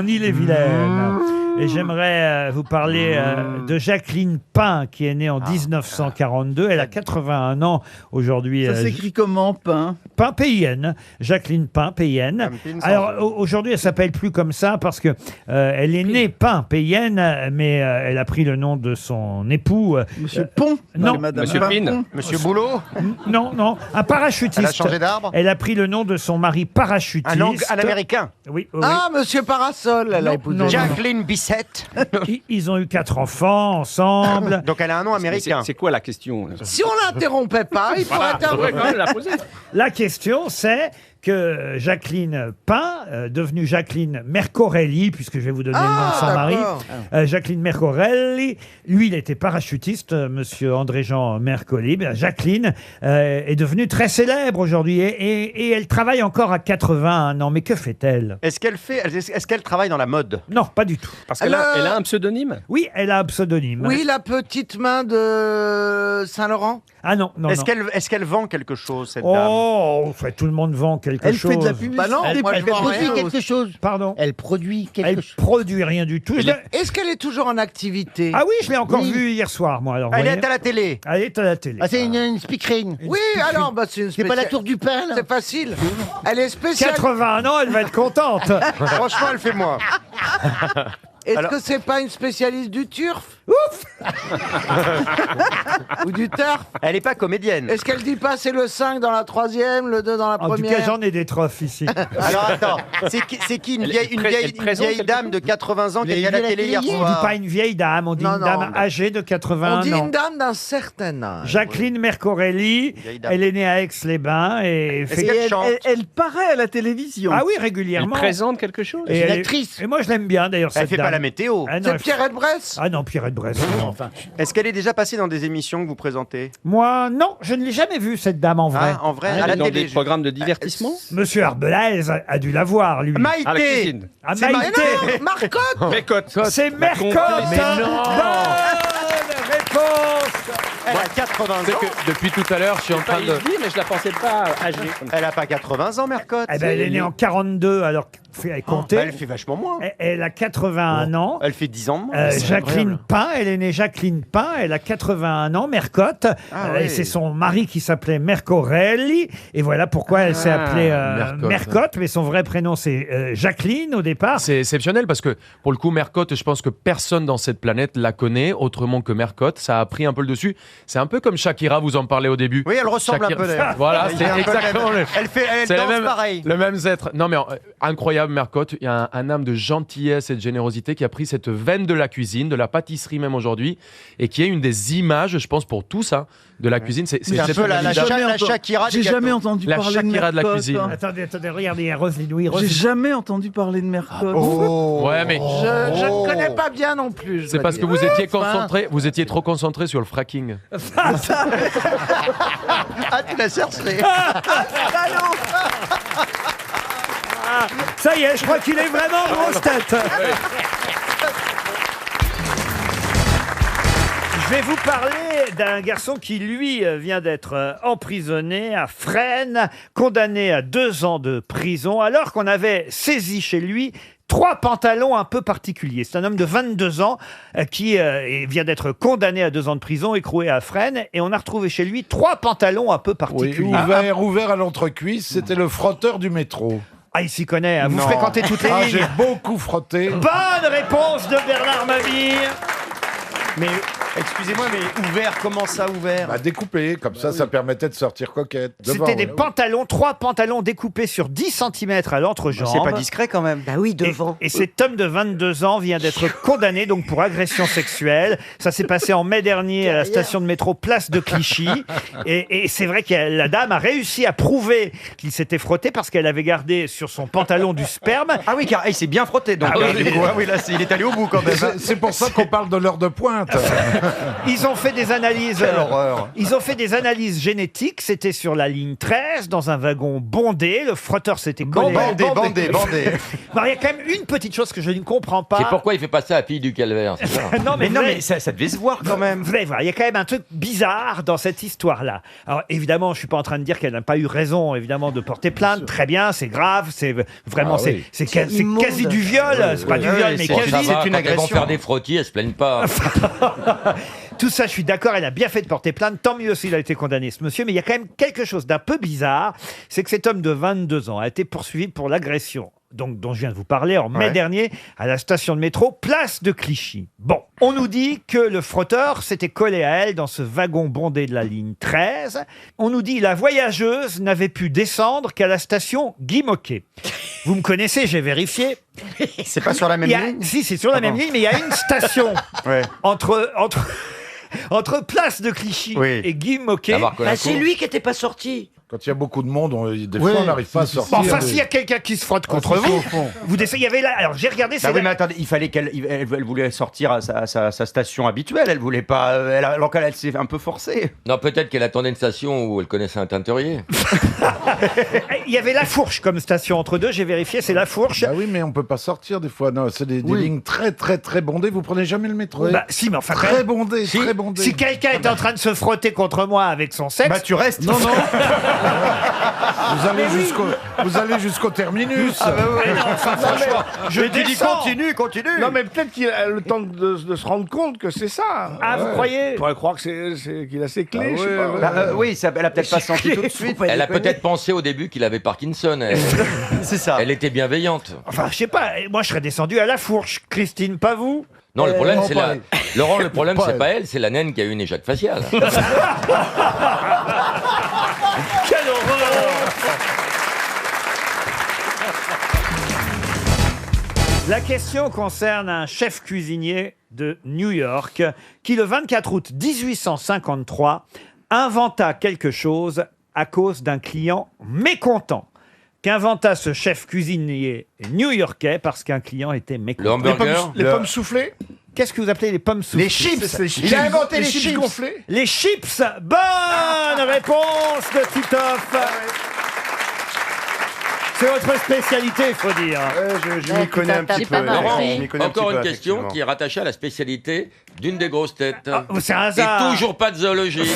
Ille-et-Vilaine. Et j'aimerais vous parler de Jacqueline Pain, qui est née en 1942. Elle a 81 ans aujourd'hui. Ça s'écrit comment, pain? Pain, P-I-N. Jacqueline Pain, P-I-N. Alors aujourd'hui, elle s'appelle plus comme ça parce que elle est née Pain, P-I-N, mais elle a pris le nom de son époux. Monsieur Pont? Non. Madame Monsieur Pin. Monsieur Boulot? Non, un parachutiste. Elle a changé d'arbre? Elle a pris le nom de son mari parachutiste. Un américain? Oui, oui. Ah, Monsieur Parasol, elle a Non, épousé. non, Jacqueline Bisset. Ils ont eu 4 enfants ensemble. Donc elle a un nom américain. C'est quoi la question? Si on l'interrompait pas, il pourrait On devrait quand même la poser. La question, c'est que Jacqueline Pain, devenue Jacqueline Mercorelli, puisque je vais vous donner le nom de son mari, Jacqueline Mercorelli, lui, il était parachutiste, monsieur André-Jean Mercoli. Bien, Jacqueline est devenue très célèbre aujourd'hui et elle travaille encore à 81 ans. Mais que fait-elle? Est-ce qu'elle travaille dans la mode? Non, pas du tout. Parce qu'elle elle a un pseudomime? Oui, elle a un pseudonyme. Oui, la petite main de Saint-Laurent. Ah non, non, non. Est-ce qu'elle vend quelque chose, cette dame? Oh, enfin, tout le monde vend quelque chose. Elle fait de la publicité. Bah non, Elle, moi, elle je vends produit rien. quelque chose. Pardon? Elle produit quelque Elle chose. produit rien du tout. Est-ce qu'elle est toujours en activité? Ah oui, je l'ai encore Oui. vue hier soir, moi. Alors, Elle vous voyez. est à la télé. Elle est à la télé. Ah, c'est une speakerine. Oui, alors, bah, c'est une C'est pas la tour du pain, là? C'est facile. Elle est spéciale. 81 ans, elle va être contente. Franchement, elle fait moi. Est-ce Alors- que c'est pas une spécialiste du turf? Ou du turf? Elle n'est pas comédienne. Est-ce qu'elle dit pas c'est le 5 dans la troisième, le 2 dans la En tout première? cas, j'en ai des trophes ici. Alors attends, c'est qui une vieille dame de 80 ans qui est à la télé hier On dit soir? pas une vieille dame, on dit Non, une non, dame non. âgée de 81 On dit ans. une dame d'un certain âge. Jacqueline Mercorelli, Vieille dame. elle est née à Aix-les-Bains et Est-ce fait... qu'elle chante? Elle paraît à la télévision. Ah oui, Elle régulièrement. présente quelque chose? Et C'est une elle est- actrice. Et moi, je l'aime bien d'ailleurs, Elle cette fait dame. pas la météo. Ah non, C'est elle- Pierrette Bresse? Ah non, Pierrette Bresse. non. Enfin, Est-ce qu'elle est déjà passée dans des émissions que vous présentez? Moi, non, je ne l'ai jamais vue, cette dame, en vrai. Ah, en vrai, Elle à la est dans télé. des programmes de divertissement? Monsieur Arbelaise a dû la voir, lui. À la Maïté. cuisine. Ah, c'est Maïté. Mais non, Marcotte. Mécotte. C'est Mercotte. Mais non. Bonne réponse. Elle a 80 C'est ans. que depuis tout à l'heure, je suis en train de. Mais je la pensais pas âgée. Elle a pas 80 ans, Mercotte. Eh ben, elle est née en 42, alors elle comptait. Bah, elle fait vachement moins. Elle a 81 ans. Elle fait 10 ans de moins. Jacqueline Pain, elle est née Jacqueline Pain, elle a 81 ans, Mercotte. Ah Et oui. c'est son mari qui s'appelait Mercorelli. Et voilà pourquoi elle s'est appelée Mercotte. Mercotte. Mais son vrai prénom, c'est Jacqueline au départ. C'est exceptionnel parce que pour le coup, Mercotte, je pense que personne dans cette planète la connaît autrement que Mercotte. Ça a pris un peu le dessus. C'est un peu comme Shakira, vous en parlez au début. Oui, elle ressemble un peu d'ailleurs. Voilà, Elle c'est est un peu exactement le le. même. Elle C'est danse le même, pareil. le même être. Non mais incroyable Mercotte, il y a un âme de gentillesse et de générosité qui a pris cette veine de la cuisine, de la pâtisserie même aujourd'hui, et qui est une des images, je pense pour tous, hein, de la cuisine. C'est un peu la Shakira J'ai des jamais gâteaux. entendu La parler de Shakira de la Mercotte. cuisine. Attendez, regardez, il y a Roselyne. Oui, J'ai Roselyne. jamais entendu parler de Mercotte. Ouais, mais Je ne connais pas bien non plus. je c'est dois parce que dire. vous étiez concentré, vous étiez trop concentré sur le fracking. Ah, tu l'as cherché. Ça y est, je crois qu'il est vraiment grosse tête. Je vais vous parler d'un garçon qui, lui, vient d'être emprisonné à Fresnes, condamné à 2 ans de prison, alors qu'on avait saisi chez lui 3 pantalons un peu particuliers. C'est un homme de 22 ans qui vient d'être condamné à 2 ans de prison, écroué à Fresnes, et on a retrouvé chez lui 3 pantalons un peu Oui, particuliers. ouvert à l'entrecuisse, c'était le frotteur du métro. Ah, il s'y connaît, hein. Vous Non. fréquentez toutes les Ah, lignes. j'ai beaucoup frotté. Bonne réponse de Bernard Mabille. Mais excusez-moi, mais ouvert, comment ça ouvert? Bah, découpé, comme ça permettait de sortir coquette. Devant, C'était des ouais. pantalons, 3 pantalons découpés sur 10 cm à l'entrejambe. C'est pas discret quand même. Bah oui, devant. Et cet homme de 22 ans vient d'être condamné donc pour agression sexuelle. Ça s'est passé en mai dernier à la station de métro Place de Clichy. Et c'est vrai que la dame a réussi à prouver qu'il s'était frotté parce qu'elle avait gardé sur son pantalon du sperme. Ah oui, car il s'est bien frotté. Donc, Ah oui. du coup, ah oui, là, il est allé au bout quand même. C'est pour ça qu'on parle de l'heure de pointe. Ils ont fait des analyses. Quelle horreur. Ils ont fait des analyses génétiques. C'était sur la ligne 13, dans un wagon bondé. Le frotteur s'était collé. Bandé. Alors, il y a quand même une petite chose que je ne comprends pas. C'est pourquoi il fait pas ça à Fille du Calvaire, c'est ça? Non, mais, Mais non, vous mais allez- ça devait se voir quand même. vous allez voir, il y a quand même un truc bizarre dans cette histoire-là. Alors, évidemment, je suis pas en train de dire qu'elle n'a pas eu raison, évidemment, de porter plainte. Très bien, c'est grave, c'est vraiment, Ah oui. c'est quasi du viol. C'est pas du viol, mais Bon, quasi. ça va, c'est une quand elles vont agression. faire des frottis, elles se plaignent pas. Tout ça, je suis d'accord, elle a bien fait de porter plainte. Tant mieux s'il a été condamné, ce monsieur. Mais il y a quand même quelque chose d'un peu bizarre. C'est que cet homme de 22 ans a été poursuivi pour l'agression, donc dont je viens de vous parler, en mai Ouais. dernier, à la station de métro Place de Clichy. Bon, on nous dit que le frotteur s'était collé à elle dans ce wagon bondé de la ligne 13. On nous dit la voyageuse n'avait pu descendre qu'à la station Guy Moquet. Vous me connaissez, j'ai vérifié. C'est pas sur la même Il y a- ligne? Si, c'est sur la même ligne, mais il y a une station Ouais. entre Place de Clichy Oui. et Guy Moquet. D'avoir Bah, c'est lui qui était pas sorti. Quand il y a beaucoup de monde, des Oui, fois, on n'arrive pas à sortir. Enfin, s'il y a quelqu'un qui se frotte contre vous, vous décidez, il y avait là. Alors, j'ai regardé. Bah oui, mais attendez, il fallait elle voulait sortir à sa station habituelle. Elle voulait pas. Alors qu'elle s'est un peu forcée. Non, peut-être qu'elle attendait une station où elle connaissait un teinterier. Il y avait La Fourche comme station entre deux. J'ai vérifié, c'est La Fourche. Bah oui, mais on peut pas sortir des fois. Non, c'est des lignes très, très, très bondées. Vous prenez jamais le métro. Bah, si, mais enfin, très bondé, si, très bondé. Si quelqu'un est en train de se frotter contre moi avec son sexe, bah tu restes. Non, non. Vous allez jusqu'au terminus. Ah bah oui. Enfin, franchement, je dis descends. continue. Non, mais peut-être qu'il a le temps de se rendre compte que c'est ça. Ah, vous croyez? On pourrait croire que qu'il a ses clés, Ah je sais ouais, pas. oui, elle a peut-être pas senti tout de suite. Elle a peut-être pensé au début qu'il avait Parkinson. C'est ça. Elle était bienveillante. Enfin, je sais pas. Moi, je serais descendu à La Fourche. Christine, pas vous? Non, le problème, non, c'est pas la... elle. Laurent, le problème, Pas c'est elle. pas elle, c'est la naine qui a eu une éjac faciale. Quelle horreur! La question concerne un chef cuisinier de New York qui, le 24 août 1853, inventa quelque chose à cause d'un client mécontent. Qu'inventa ce chef cuisinier new-yorkais parce qu'un client était mécontent? Le hamburger. Les pommes soufflées. Qu'est-ce que vous appelez les pommes soufflées? Les chips. Il a inventé les chips gonflés. Les chips. Bonne réponse de Titoff. C'est votre spécialité, il faut dire. Je m'y connais un petit peu. Laurent, Je m'y connais un encore petit une peu, question effectivement. qui est rattachée à la spécialité d'une des grosses têtes. C'est un hasard. Et toujours pas de zoologie.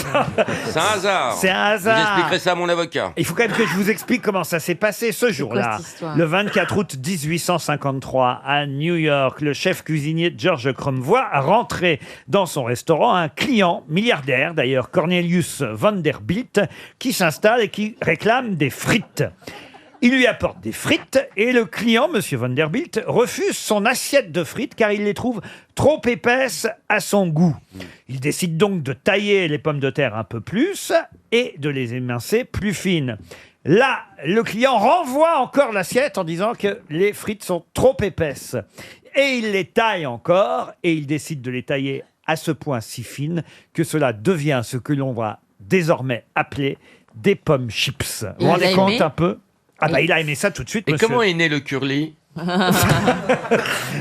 C'est un hasard. C'est un hasard. Vous expliquerez ça à mon avocat. Il faut quand même que je vous explique comment ça s'est passé ce jour-là. cette histoire Le 24 août 1853, à New York, le chef cuisinier George Crumb voit rentrer dans son restaurant un client, milliardaire d'ailleurs, Cornelius Vanderbilt, qui s'installe et qui réclame des frites. Il lui apporte des frites et le client, Monsieur Vanderbilt, refuse son assiette de frites car il les trouve trop épaisses à son goût. Il décide donc de tailler les pommes de terre un peu plus et de les émincer plus fines. Là, le client renvoie encore l'assiette en disant que les frites sont trop épaisses. Et il les taille encore et il décide de les tailler à ce point si fines que cela devient ce que l'on va désormais appeler des pommes chips. Vous vous rendez compte un peu? Ah bah il a aimé ça tout de suite, Et monsieur. comment est né le curly?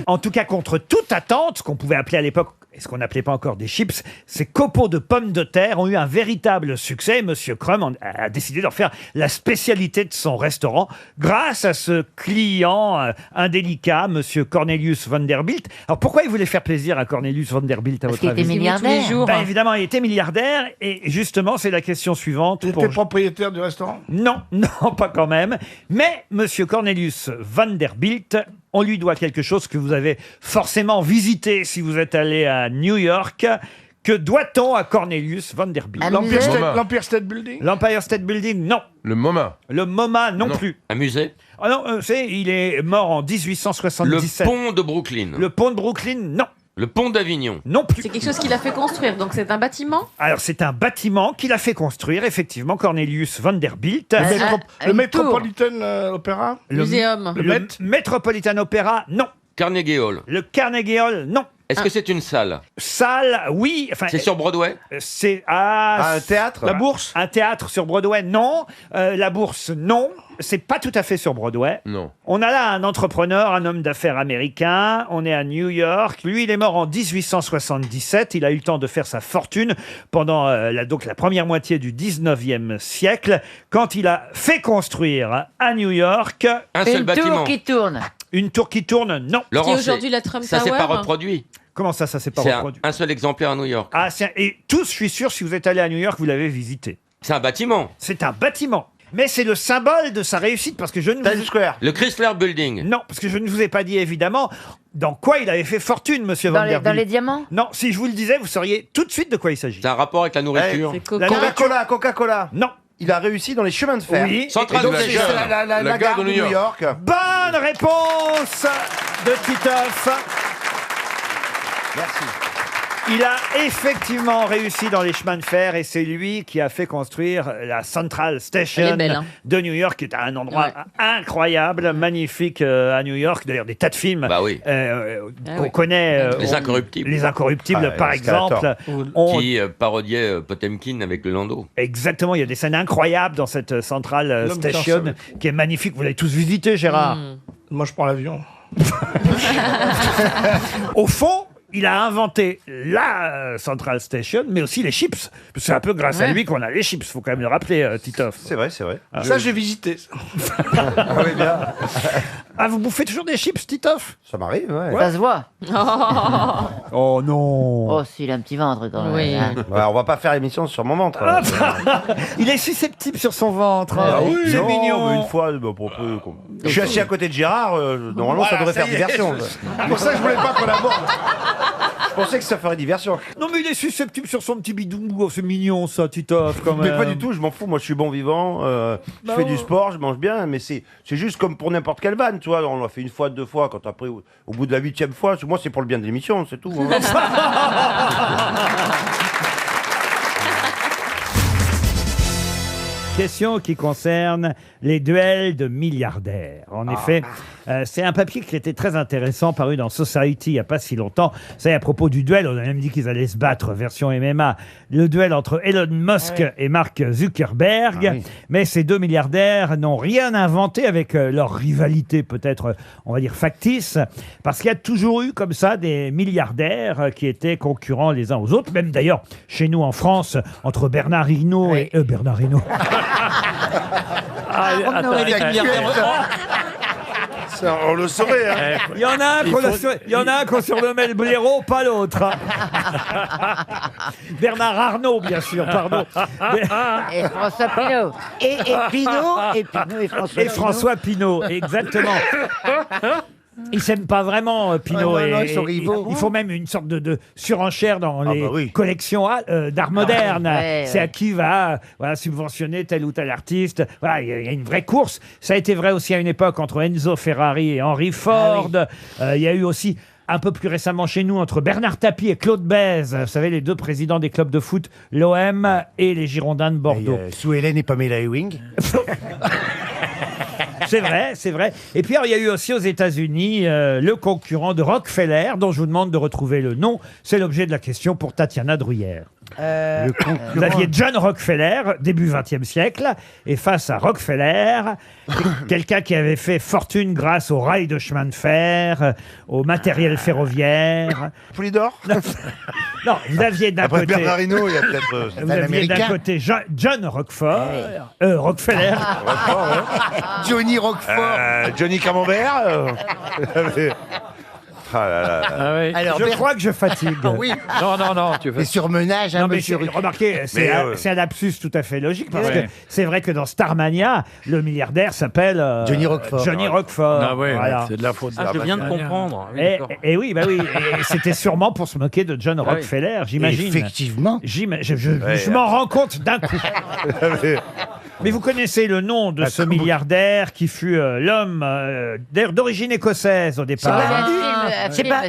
En tout cas, contre toute attente, ce qu'on pouvait appeler à l'époque, et ce qu'on n'appelait pas encore des chips, ces copeaux de pommes de terre ont eu un véritable succès. Monsieur Crumb a décidé d'en faire la spécialité de son restaurant grâce à ce client indélicat, Monsieur Cornelius Vanderbilt. Alors pourquoi il voulait faire plaisir à Cornelius Vanderbilt, à votre qu'il avis? était milliardaire. Tous les jours. Ben, évidemment, il était milliardaire et justement, c'est la question suivante. Tu étais propriétaire du restaurant? Non, non, pas quand même. Mais Monsieur Cornelius Vanderbilt, on lui doit quelque chose que vous avez forcément visité si vous êtes allé à New York. Que doit-on à Cornelius Vanderbilt? L'Empire State Building? L'Empire State Building, non. Le MoMA. Le MoMA, non plus. Un musée? Ah non, il est mort en 1877. Le pont de Brooklyn? Le pont de Brooklyn, non. Le pont d'Avignon? Non plus. C'est quelque chose qu'il a fait construire, donc c'est un bâtiment. Alors, c'est un bâtiment qu'il a fait construire, effectivement, Cornelius Vanderbilt. Le Metropolitan Opera? Le Metropolitan Opera, non. Carnegie Hall? Le Carnegie Hall, non. Est-ce que c'est une salle? Salle, oui. Enfin, c'est sur Broadway? C'est un théâtre? La Bourse? Un théâtre sur Broadway, non. La Bourse, non. C'est pas tout à fait sur Broadway. Non. On a là un entrepreneur, un homme d'affaires américain. On est à New York. Lui, il est mort en 1877. Il a eu le temps de faire sa fortune pendant donc la première moitié du 19e siècle, quand il a fait construire à New York Un seul bâtiment? Une tour qui tourne. Une tour qui tourne, non. Laurent, Qui est aujourd'hui la Trump ça s'est Tower. pas reproduit? Comment ça s'est pas C'est reproduit? un seul exemplaire à New York. Ah, et tous, je suis sûr, si vous êtes allé à New York, vous l'avez visité. C'est un bâtiment? C'est un bâtiment. Mais c'est le symbole de sa réussite, parce que je ne vous... Square. Le Chrysler Building? Non, parce que je ne vous ai pas dit, évidemment, dans quoi il avait fait fortune, monsieur Dans Vanderbilt. dans les diamants. Non, si je vous le disais, vous sauriez tout de suite de quoi il s'agit. C'est un rapport avec la nourriture? La nourriture- Coca-Cola. Non. Il a réussi dans les chemins de fer. Oui. Central Et donc, de la c'est gare. la gare de New York. Bonne réponse de Titoff. Merci. Il a effectivement réussi dans les chemins de fer et c'est lui qui a fait construire la Central Station Elle est belle, hein. de New York, qui est un endroit incroyable, magnifique à New York. D'ailleurs, des tas de films qu'on connaît. Les Incorruptibles. Les Incorruptibles, par exemple. Qui parodiait Potemkin avec le landau. Exactement, il y a des scènes incroyables dans cette Central L'homme qui en Station somme. qui est magnifique. Vous l'avez tous visité, Gérard. Moi, je prends l'avion. Au fond, il a inventé la Central Station, mais aussi les chips. C'est un peu grâce à lui qu'on a les chips, faut quand même le rappeler, Titoff. C'est vrai, c'est vrai. Ça, j'ai visité. oui, bien. Ah, vous bouffez toujours des chips, Titoff? Ça m'arrive, ouais. Ça se voit. Oh non. Oh, s'il a un petit ventre quand même. Oui. hein. Ouais, on va pas faire émission sur mon ventre. Il est susceptible sur son ventre. Ah oui, c'est non, mignon. mais une fois, pour peu. Je suis assis à côté de Gérard, normalement ça devrait faire diversion. C'est pour ça que je voulais pas qu'on l'aborde. Je pensais que ça ferait diversion. Non, mais il est susceptible sur son petit bidou. Oh, c'est mignon, ça, Titoff, quand même. Mais pas du tout, je m'en fous. Moi, je suis bon vivant. Je fais du sport, je mange bien. Mais c'est juste comme pour n'importe quelle vanne, tu vois. On l'a fait une fois, deux fois. Quand après, au bout de la 8e fois, moi, c'est pour le bien de l'émission, c'est tout. Hein. Question qui concerne les duels de milliardaires. En effet, c'est un papier qui était très intéressant, paru dans Society il n'y a pas si longtemps. C'est à propos du duel, on a même dit qu'ils allaient se battre, version MMA, le duel entre Elon Musk et Mark Zuckerberg. Mais ces deux milliardaires n'ont rien inventé avec leur rivalité, peut-être, on va dire, factice, parce qu'il y a toujours eu comme ça des milliardaires qui étaient concurrents les uns aux autres, même d'ailleurs chez nous en France, entre Bernard Hinault et... Bernard Hinault. Ça, on le saurait, hein. Il y en a un qu'on surnommait le blaireau, pas l'autre. hein. Bernard Arnault, bien sûr, pardon. Et François Pinault. Et Pinault et François Pinault, exactement. Ils s'aiment pas vraiment, Pinault. non, ils sont rivaux. Ils font même une sorte de surenchère dans les collections d'art moderne. C'est à qui va subventionner tel ou tel artiste. Voilà, il y a une vraie course. Ça a été vrai aussi à une époque entre Enzo Ferrari et Henry Ford. Il y a eu aussi un peu plus récemment chez nous, entre Bernard Tapie et Claude Bèze, vous savez, les deux présidents des clubs de foot, l'OM et les Girondins de Bordeaux. Sous Hélène et Pamela Ewing. C'est vrai, c'est vrai. Et puis, alors, il y a eu aussi aux États-Unis le concurrent de Rockefeller, dont je vous demande de retrouver le nom. C'est l'objet de la question pour Tatiana Druyère. Vous aviez John Rockefeller, début XXe siècle, et face à Rockefeller, quelqu'un qui avait fait fortune grâce aux rails de chemin de fer, au matériel ferroviaire. Polydor. Non, vous aviez d'un Après côté... Bernard Hinault, il y a peut-être... Vous aviez d'un côté John Rockefeller. Johnny Roquefort. Johnny Camembert. Ah là là. Ah oui. Alors, Je crois que je fatigue. oui. Non, tu Et fais. surmenage, hein, Non, mais monsieur. remarquez, c'est un lapsus tout à fait logique, parce que c'est vrai que dans Starmania, le milliardaire s'appelle Johnny Roquefort. Johnny Roquefort. Ah ouais, Voilà. c'est de la faute. Ah, je viens de comprendre. Oui, Et, d'accord. et oui, bah oui, et c'était sûrement pour se moquer de John Rockefeller, j'imagine. Effectivement. Je m'en rends compte d'un coup. Mais vous connaissez le nom de ce milliardaire qui fut l'homme d'ailleurs d'origine écossaise au départ. C'est pas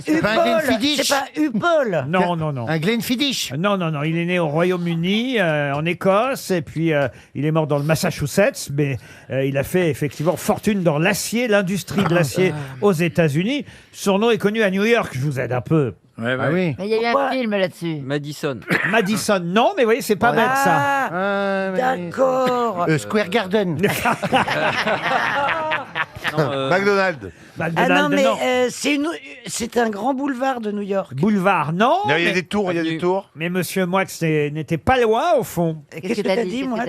Upol. Non, non, non. Un Glenfiddich. Non, non, non. Il est né au Royaume-Uni, en Écosse, et puis il est mort dans le Massachusetts, mais il a fait effectivement fortune dans l'acier, l'industrie de l'acier aux États-Unis. Son nom est connu à New York. Je vous aide un peu. Ouais, Ah oui. Mais il y a eu un film là-dessus. Madison. Madison, non, mais vous voyez, c'est pas bête ça. D'accord. Square Garden. McDonald's. McDonald's, non. C'est un grand boulevard de New York. Boulevard, non. Il y a mais- des tours, il y a des tours. Mais Monsieur Moix n'était pas loin, au fond. Qu'est-ce que t'as dit, moi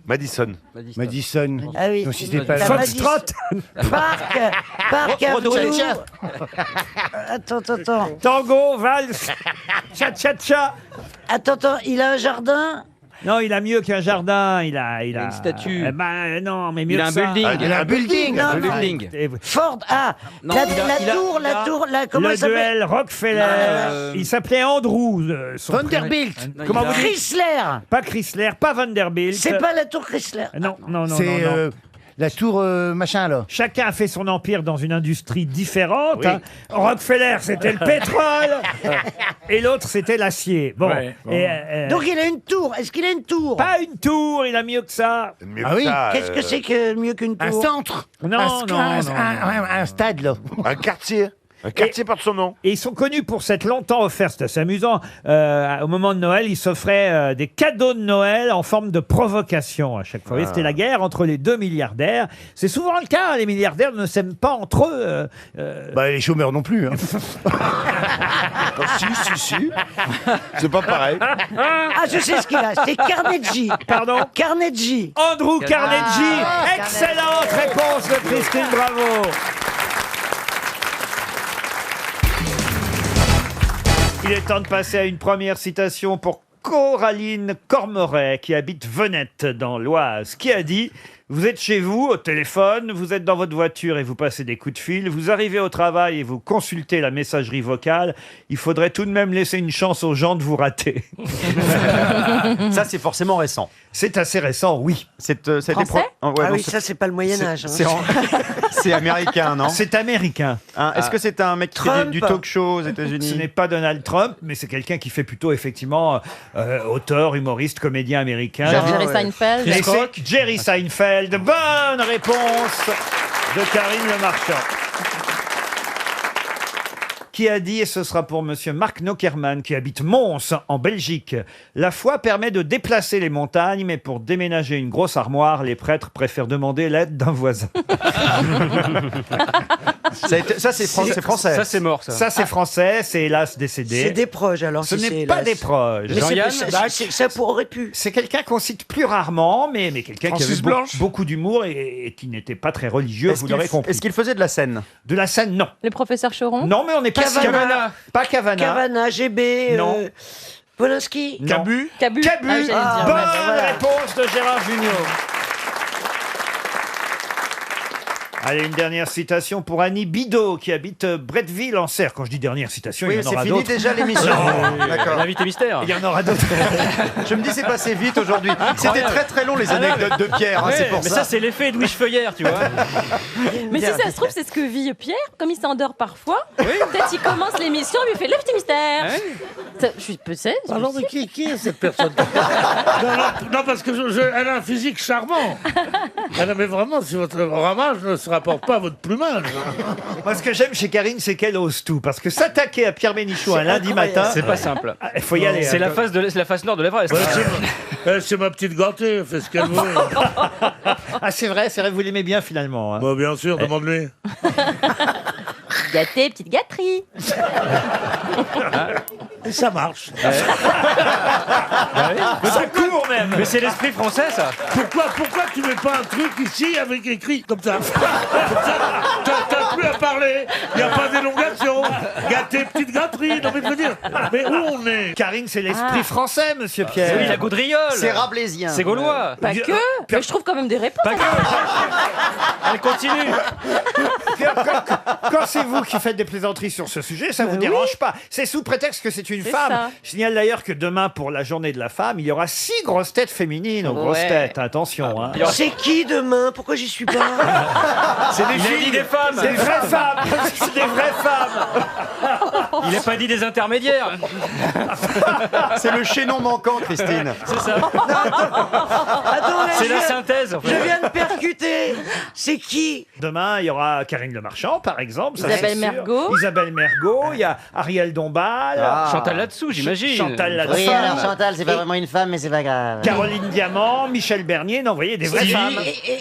Madison. Madison. Ah oui. Non, si c'était pas La Foxtrot. Parc Avenue. Attends. Tango, valse, cha-cha-cha. Attends, il a un jardin. Non, il a mieux qu'un jardin. Il a une statue. Non, mais mieux Il a que un ça. building. Il a un building. Non, Un non. building. Ford. Ah, Non, la il a- tour, comment Le il s'appelle duel Rockefeller. Il s'appelait Andrews. son Vanderbilt. Non, Comment il a- vous dites Chrysler. Pas Chrysler, pas Vanderbilt. C'est pas la tour Chrysler. Non. C'est La tour machin là. Chacun a fait son empire dans une industrie différente. Oui. Hein. Rockefeller, c'était le pétrole. Et l'autre, c'était l'acier. Bon. Ouais, bon. Donc il a une tour. Est-ce qu'il a une tour? Pas une tour, il a mieux que ça. Ah oui. Qu'est-ce que c'est que mieux qu'une tour? Un centre. Non, un stade là. Un quartier. Un quartier porte son nom. Et ils sont connus pour s'être longtemps offerts, c'est assez amusant, au moment de Noël, ils s'offraient des cadeaux de Noël en forme de provocation à chaque fois. Et c'était la guerre entre les deux milliardaires. C'est souvent le cas, hein, les milliardaires ne s'aiment pas entre eux. Bah, les chômeurs non plus. Hein. Si. C'est pas pareil. Ah, je sais ce qu'il a. C'est Carnegie. Pardon? Carnegie. Andrew Carnegie. Excellente réponse de Christine Bravo. Il est temps de passer à une première citation pour Coraline Cormeret, qui habite Venette, dans l'Oise, qui a dit « Vous êtes chez vous, au téléphone, vous êtes dans votre voiture et vous passez des coups de fil, vous arrivez au travail et vous consultez la messagerie vocale, il faudrait tout de même laisser une chance aux gens de vous rater. » Ça, c'est forcément récent. C'est assez récent, oui. Français Ça, c'est pas le Moyen-Âge. C'est américain, non? C'est américain. Est-ce que c'est un mec qui fait du talk show aux États-Unis? Ce n'est pas Donald Trump, mais c'est quelqu'un qui fait plutôt, effectivement, auteur, humoriste, comédien américain. Jerry Seinfeld. Et c'est Jerry Seinfeld. Bonne réponse de Karine Le Marchand. Qui a dit, et ce sera pour monsieur Marc Nockerman, qui habite Mons, en Belgique, « La foi permet de déplacer les montagnes, mais pour déménager une grosse armoire, les prêtres préfèrent demander l'aide d'un voisin. » Ça, c'est français. Ça, c'est mort, ça. Ça, c'est français, c'est hélas décédé. C'est des proches, alors. Ce si n'est c'est pas hélas. des proches. Mais Jean-Yann ça aurait pu. C'est quelqu'un qu'on cite plus rarement, mais quelqu'un qui Francis avait Blanche beaucoup d'humour et qui n'était pas très religieux, vous l'aurez compris. Est-ce qu'il faisait de la scène? De la scène, non. Le professeur Choron. Non, mais on n'est pas Cavana. Pas Cavana. Cavana, GB. Non. Polanski. Non. Cabu. Cabu. Cabu. Ah, j'allais dire. Bonne voilà. réponse de Gérard Junior. Allez, une dernière citation pour Annie Bidot, qui habite Bretteville en Serre. Quand je dis dernière citation, Oui, il y en c'est aura fini d'autres. déjà l'émission. D'accord. L'invité mystère. Il y en aura d'autres. Je me dis, c'est passé vite aujourd'hui. C'était très très long les anecdotes de Pierre, hein, c'est pour mais ça. ça, c'est l'effet Edwige Feuillère, tu vois. Mais si ça se trouve, c'est ce que vit Pierre, comme il s'endort parfois. Peut-être il commence l'émission, il lui fait l'invité mystère. Je sais. Alors, mais qui est cette personne? non, parce que elle a un physique charmant. Mais vraiment, si votre ramage ne se rapporte pas à votre plumage. Moi, ce que j'aime chez Karine, c'est qu'elle ose tout. Parce que s'attaquer à Pierre Bénichou un lundi matin, C'est pas simple. il faut y aller. C'est hein, la face nord de l'Everest. C'est ma petite gâtée, elle fait ce qu'elle veut. Ah, c'est vrai, vous l'aimez bien finalement. Hein. Bon, bien sûr, demande-lui. Gâté, petite gâterie. Et ça marche. Ça court même. Mais c'est l'esprit français, ça. Pourquoi tu mets pas un truc ici avec écrit comme ça? T'as plus à parler, il n'y a pas d'élongation. Gâté, petite gâterie, non mais je veux dire, mais où on est? Karine, c'est l'esprit français, monsieur Pierre. Oui, la gaudriole. C'est rabelaisien. C'est gaulois. Pas que. Mais je trouve quand même des réponses. Pas que. Elle continue. Quand c'est vous qui faites des plaisanteries sur ce sujet, ça vous dérange pas. C'est sous prétexte que c'est une C'est femme. ça. Je signale d'ailleurs que demain, pour la journée de la femme, il y aura 6 grosses têtes féminines aux grosses Ouais. têtes. Attention. Hein. C'est qui demain? Pourquoi j'y suis pas? C'est des Il a dit filles. des femmes. C'est des vraies femmes. C'est des vraies femmes. Il n'a pas dit des intermédiaires. C'est le chaînon manquant, Christine. C'est ça. Attends, là, C'est la synthèse. En je fait. viens de percuter. C'est qui? Demain, il y aura Karine Le Marchand, par exemple. ça, Isabelle c'est sûr. Mergo. Isabelle Mergo. Il y a Ariel Dombal. Chantal là-dessous, j'imagine. Chantal là-dessous. Oui, alors Chantal, c'est pas vraiment une femme, mais c'est pas grave. Caroline Diamant, Michel Bernier. Non, vous voyez, des vraies femmes.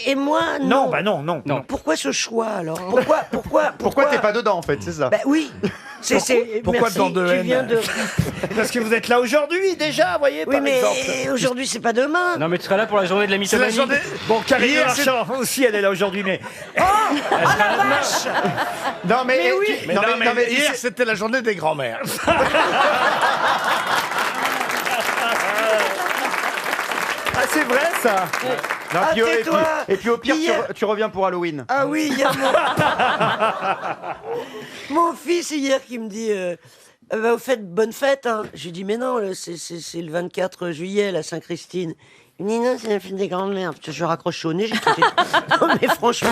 Et moi, Non, bah non, non. Pourquoi ce choix alors? Pourquoi t'es pas dedans en fait, c'est ça? Bah oui. Pourquoi merci, dans deux tu N? viens de. Parce que vous êtes là aujourd'hui, déjà, vous voyez, Oui, par mais exemple. aujourd'hui c'est pas demain. Non, mais tu seras là pour la journée de la C'est la mythomanie. journée. Bon, Karine Hier, Le Marchand aussi, elle est là aujourd'hui, mais... Oh, ah la vache. Non mais, oui. non, mais Hier, c'était la journée des grands-mères. Ah, c'est vrai, ça. Non, Ah, puis, tais-toi. et puis au pire, Hier. tu reviens pour Halloween. Ah oui, il y a mon fils hier qui me dit bah, au fait, bonne fête. Hein. Je lui dis mais non, c'est le 24 juillet, la Saint-Christine. Nina, c'est un film des grandes-mères. Parce que je raccroche au nez, j'ai quitté. Non, mais franchement.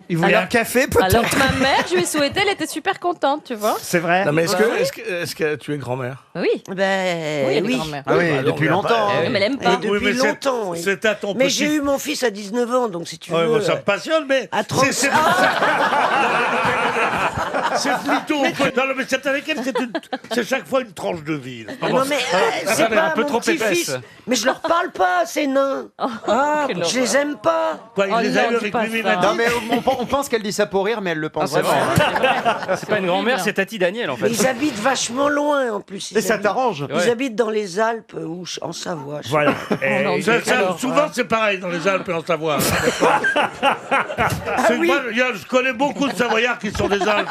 Il voulait un café, peut-être? Alors que ma mère, je lui ai souhaité, elle était super contente, tu vois. C'est vrai? Non, mais Ouais. est-ce que tu es grand-mère? Oui. Ben, Oui, elle est oui. grand-mère. Ah oui, bah, depuis donc, longtemps. Oui, mais elle aime pas. Et depuis longtemps, oui. C'est à ton Mais petit... j'ai eu mon fils à 19 ans, donc si tu Ouais, veux... moi, ça me passionne, mais... À 30 c'est plutôt... Non, mais c'est avec elle, c'est chaque fois une tranche de vie. là. Non mais c'est elle est pas un peu mon trop petit-fils. épaisse. Mais je leur parle pas, ces nains. Je les aime pas. Quoi, il Oh les non, a eu dis avec pas Mimi ça. Mati. Non, mais on pense qu'elle dit ça pour rire, mais elle le pense c'est vraiment. C'est pas une grand-mère, c'est Tati Daniel en Mais fait. ils habitent vachement loin en plus. Et ça t'arrange. Ils habitent dans les Alpes ou en Savoie. je sais Voilà. pas. Souvent, c'est pareil dans les Alpes et en Savoie. C'est que moi, je connais beaucoup de Savoyards qui sont des Alpes.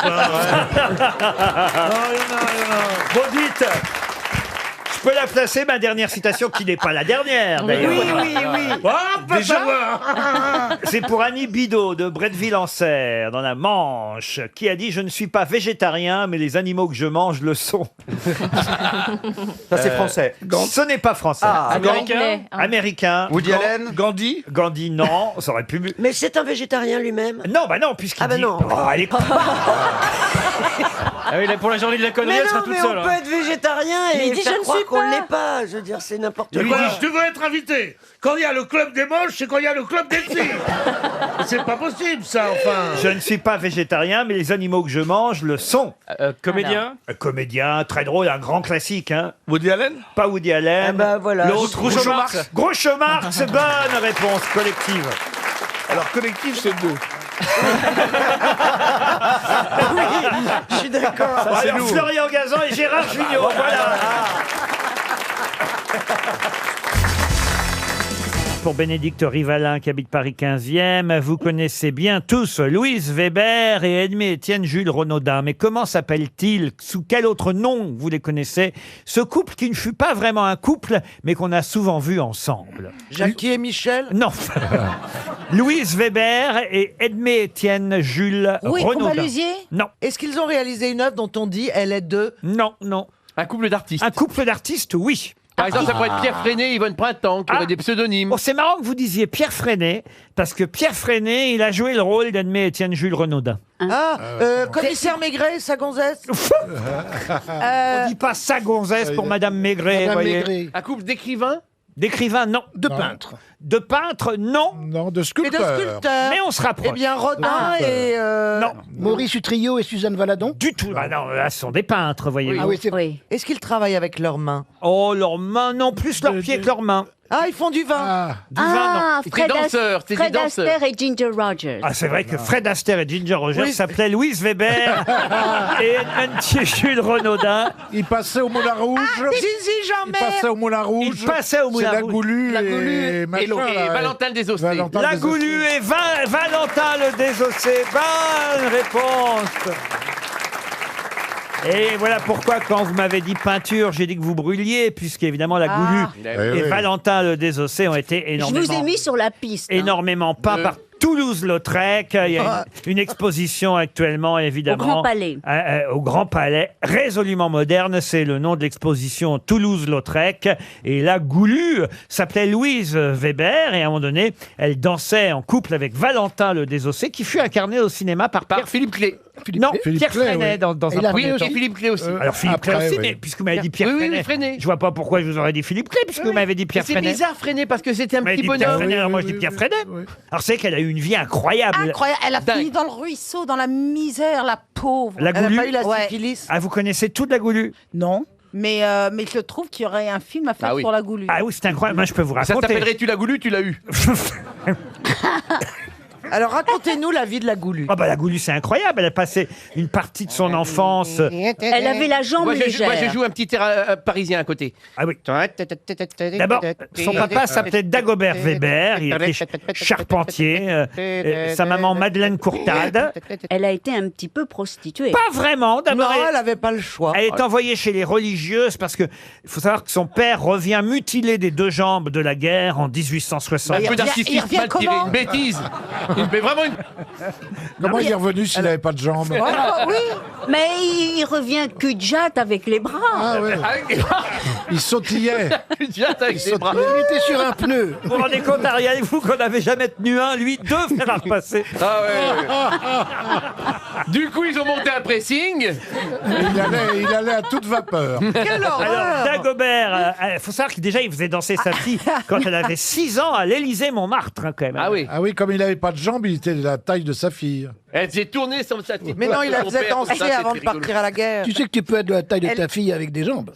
Bon, dites, je peux la placer, ma dernière citation, qui n'est pas la dernière, d'ailleurs. Oui. Pas savoir. C'est pour Annie Bidot de Bretteville-en-Serre, dans la Manche, qui a dit « Je ne suis pas végétarien, mais les animaux que je mange le sont. » Ça, c'est français. Ce n'est pas français. Américain. Américain. Woody Allen. Gandhi. Gandhi, non. Ça aurait pu... Mais c'est un végétarien lui-même. Non, bah non, puisqu'il Ah bah dit... non. Oh, elle est... Ah oui, là, pour la journée de la connerie, Mais elle sera non, toute mais seule. on peut être végétarien Mais et il dit, faire je ne croire suis qu'on pas. l'est pas. Je veux dire, c'est n'importe Tu quoi. veux être invité. Quand il y a le club des moches, c'est quand il y a le club des filles. C'est pas possible, ça, enfin. Je ne suis pas végétarien, mais les animaux que je mange le sont. Comédien. Un comédien, très drôle, un grand classique. Hein. Woody Allen. Pas Woody Allen. Ah bah voilà. L'autre, Groucho Marx. Groucho Marx, bonne réponse collective. Alors, collectif, c'est deux. Je suis d'accord. Alors, Florian Gazan et Gérard Jugnot, voilà. Pour Bénédicte Rivalin qui habite Paris 15e, vous connaissez bien tous Louise Weber et Edmé-Étienne Jules Renaudin. Mais comment s'appelle-t-il? Sous quel autre nom vous les connaissez? Ce couple qui ne fut pas vraiment un couple, mais qu'on a souvent vu ensemble. Jackie et Michel. Non. Louise Weber et Edmé-Étienne Jules Oui, Renaudin. Combalusier. Non. Est-ce qu'ils ont réalisé une œuvre dont on dit elle est de... Non, non. Un couple d'artistes. Un couple d'artistes, oui. Par exemple, ça pourrait être Pierre Freinet, Yvonne Printemps, qui auraient des pseudonymes. Bon, c'est marrant que vous disiez Pierre Freinet, parce que Pierre Freinet, il a joué le rôle d'Edmé-Étienne Jules Renaudin. Commissaire Maigret, sa gonzesse. On dit pas ça gonzesse pour Madame Maigret, Madame voyez. Maigret. Un couple d'écrivains. D'écrivain, non. De peintre. De peintre, non. Non, de Et de sculpteur. sculpteur. Mais on se rapproche. Eh bien, Rodin et... Non, Maurice Utrillo et Suzanne Valadon. du tout. Ah non, là, ce sont des peintres, voyez-vous. Ah oui, c'est Oui. Est-ce qu'ils travaillent avec leurs mains? Oh, leurs mains, non, plus leurs pieds que leurs mains. Ah, ils font du vin. Ah, Du vin, non. Fred, danseurs, c'est des Fred danseurs. Astaire et Ginger Rogers. Ah, c'est vrai que Fred Astaire et Ginger Rogers Oui. s'appelaient Louise Weber et Edmond Jules Renaudin. il passait au Moulin Rouge. Zizi Il Jean-Mer. passait au Moulin Rouge. Il passait au Moulin C'est la Rouge. Goulue La et Goulue machin, et là, Valentin le Désossé. Valentin La le Désossé. Goulue et Valentin le Désossé. Bonne réponse. Et voilà pourquoi, quand vous m'avez dit peinture, j'ai dit que vous brûliez, puisqu'évidemment la Goulue et oui. Valentin le Désossé ont été Je énormément, vous ai mis sur la piste. hein. énormément peints par Toulouse-Lautrec. Il y a une exposition actuellement, évidemment. Au Grand Palais. Au Grand Palais, résolument moderne. C'est le nom de l'exposition Toulouse-Lautrec. Et la Goulue s'appelait Louise Weber. Et à un moment donné, elle dansait en couple avec Valentin le Désossé, qui fut incarné au cinéma par Pierre... Philippe Clé. Non, Philippe Pierre Clé, Freinet oui. dans Et un la- Oui, premier aussi temps. Philippe Clé aussi. Alors Philippe Clé Après, aussi, oui. mais puisque vous m'avez dit Pierre Oui, oui, Freinet, Freinet. je vois pas pourquoi je vous aurais dit Philippe Clé, puisque vous m'avez dit Pierre C'est Freinet. bizarre Freinet parce que c'était un Vous m'avez petit dit Pierre bonhomme. Freinet, alors moi je oui, dis Pierre oui, Freinet. oui. Alors c'est qu'elle a eu une vie incroyable. Incroyable. Elle a Dingue. fini dans le ruisseau, dans la misère, la pauvre. La Elle n'a Goulue. pas eu la Ouais. syphilis. Ah, vous connaissez toute la Goulue? Non. Mais je trouve qu'il y aurait un film à faire Ah oui. sur la Goulue. Ah oui, c'est incroyable. Moi, je peux vous Ça raconter. t'appellerait Tu l'as goulu, tu l'as eu. Alors, racontez-nous la vie de la Goulue. Ah bah la Goulue, c'est incroyable. Elle a passé une partie de son enfance. Elle avait la jambe Moi, je légère. joue un petit parisien à côté. Ah oui. D'abord, son papa s'appelait Dagobert Weber. Il était charpentier. Sa maman, Madeleine Courtade. Elle a été un petit peu prostituée. Pas vraiment. Non, D'abord, elle n'avait pas le choix. elle est envoyée chez les religieuses parce que il faut savoir que son père revient mutilé des deux jambes de la guerre en 1860. Un peu il d'artistique revient mal tiré, comment une bêtise. Mais vraiment une... Comment il est revenu s'il n'avait pas de jambes? Mais il revient cul de jatte avec les bras. Ah ouais. Il sautillait. Jatt avec ses bras. Il était sur un pneu. Vous vous rendez compte, Ariel, vous, qu'on n'avait jamais tenu un, lui, deux fer à repasser. Ah ouais. Du coup, ils ont monté un pressing. Il allait à toute vapeur. Alors, Dagobert, il faut savoir qu'il déjà, il faisait danser sa fille quand elle avait 6 ans à l'Élysée-Montmartre, hein, quand même. Ah oui. Ah oui, comme il n'avait pas de jambes, il était de la taille de sa fille. Elle s'est tournée sur sa tête. Mais non, il la faisait danser avant de partir à la guerre. Tu sais que tu peux être de la taille de ta fille avec des jambes.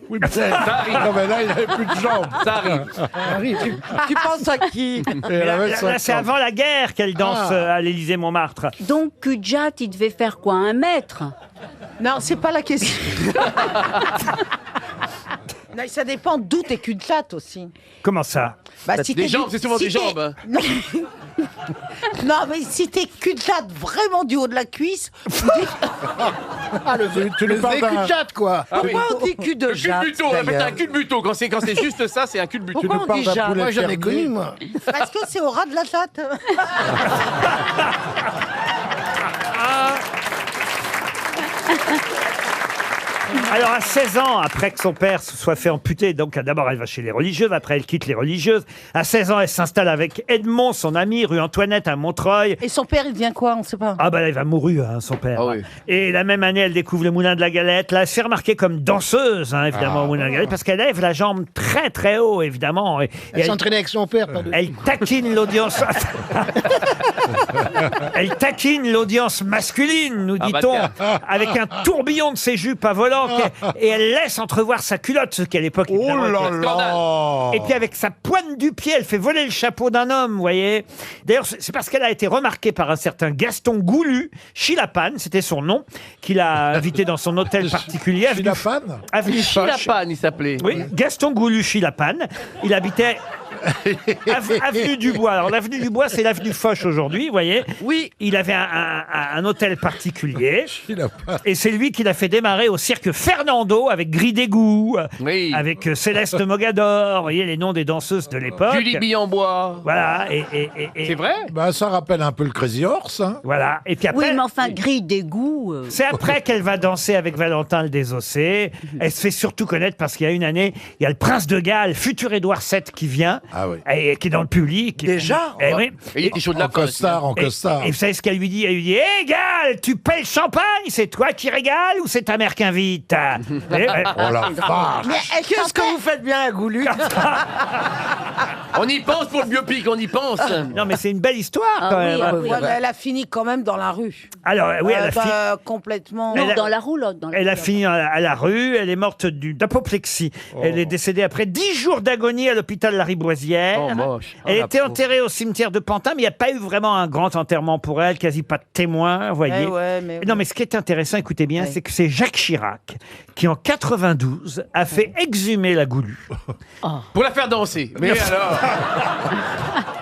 Oui, mais non, mais là, il n'avait plus de jambes. Ça arrive. Tu penses à qui? Là, c'est avant la guerre qu'elle danse à l'Élysée-Montmartre. Donc, Jatt, il devait faire quoi, 1 mètre? Non, c'est pas la question. Non, ça dépend d'où t'es cul-de-jatte aussi. Comment ça? Bah, si Des t'es jambes, c'est souvent des jambes. Hein. Non, mais si t'es cul-de-jatte vraiment du haut de la cuisse. Ah, tu le parles vrai d'un- cul-de-jatte, quoi. Ah oui. Pourquoi on dit cul de Le cul jatte de buto, on appelle ça un d'ailleurs? cul de buto. Quand c'est juste ça, c'est un cul de buto. Pourquoi on parles dit d'un jatte? poulet Moi, j'en ai fermier. connu, moi. Parce que c'est au ras de la jatte. Alors, à 16 ans, après que son père se soit fait amputer, donc d'abord elle va chez les religieuses, après elle quitte les religieuses. À 16 ans, elle s'installe avec Edmond, son ami, rue Antoinette à Montreuil. Et son père, il devient quoi? On sait pas. Ah bah là, il va mourir, hein, son père. Ah oui. Et la même année, elle découvre le Moulin de la Galette. Là, elle se fait remarquer comme danseuse, hein, évidemment, au Moulin de la Galette, parce qu'elle lève la jambe très très haut, évidemment. Et Elle s'entraînait avec son père. Pardon. elle taquine l'audience. Elle taquine l'audience masculine, nous Ah bah dit-on, tiens. avec un tourbillon de ses jupes à volant, et elle laisse entrevoir sa culotte, ce qu'à l'époque. Oh évidemment, là était- là. Et puis avec sa pointe du pied, elle fait voler le chapeau d'un homme, vous voyez. D'ailleurs, c'est parce qu'elle a été remarquée par un certain Gaston Goulu, Chilapane, c'était son nom, qu'il a invité dans son hôtel particulier. Chilapane Avenue Foch. Chilapane, il s'appelait. Oui, Gaston Goulu Chilapane. Il habitait avenue du Bois. Alors l'avenue du Bois, c'est l'avenue Foch aujourd'hui, vous voyez. Oui. Il avait un hôtel particulier. Chilapane. Et c'est lui qui l'a fait démarrer au cirque Fernando avec Gris d'égout, Oui. avec Céleste Mogador, vous voyez les noms des danseuses de l'époque. Julie Billambois. Voilà. C'est vrai? Bah, ça rappelle un peu le Crazy Horse. Hein. Voilà. Et puis après, Oui, mais enfin, grille d'égout. c'est après qu'elle va danser avec Valentin le Désossé. Elle se fait surtout connaître parce qu'il y a une année, il y a le prince de Galles, futur Édouard VII, qui vient, Ah oui. et qui est dans le public. Déjà Eh oui. Et il était chaud de En la poste. costard, en Et, costard. et vous savez ce qu'elle lui dit? Elle lui dit: hé, Galles, tu paies le champagne? C'est toi qui régales ou c'est ta mère qui invite? Oh la vache. Mais qu'est-ce que vous faites bien à Goulu? On y pense pour le biopic, on y pense. Non, mais c'est une belle histoire Ah quand oui, même. ah oui. Ouais, mais elle a fini quand même dans la rue. Alors, oui, elle a fini. Complètement. Non, Elle a- dans la roulotte. Dans la Elle a roulotte. fini à la rue, elle est morte d'apoplexie. Elle est décédée après 10 jours d'agonie à l'hôpital Lariboisière. Oh, moche. Oh, Elle la était pauvre. enterrée au cimetière de Pantin, mais il n'y a pas eu vraiment un grand enterrement pour elle, quasi pas de témoins, vous voyez. Eh ouais, mais Non, mais ce qui est intéressant, écoutez bien, Ouais. c'est que c'est Jacques Chirac qui, en 92, a fait exhumer la Goulue. Pour la faire danser. Mais alors?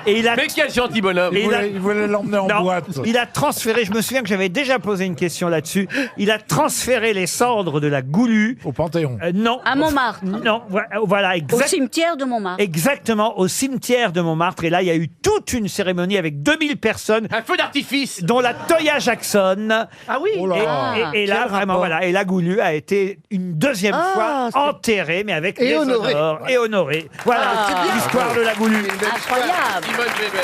Et il a... Mais quel gentil bonhomme. Et Il voulait l'emmener en Non, boîte. il a transféré, je me souviens que j'avais déjà posé une question là-dessus, il a transféré les cendres de la Goulue. Au Panthéon. Non. À Montmartre. Non, voilà, Au cimetière de Montmartre. exactement, au cimetière de Montmartre. Et là, il y a eu toute une cérémonie avec 2000 personnes, Un feu d'artifice. dont la Toya Jackson. Ah oui. Oh là. Et là, Quel vraiment, rapport? voilà. Et la Goulue a été une deuxième Ah, fois enterrée, mais avec Et les honorée. honneurs. Et honorée. Voilà Ah, c'est bien. l'histoire de la Goulue. Incroyable. Simone Weber.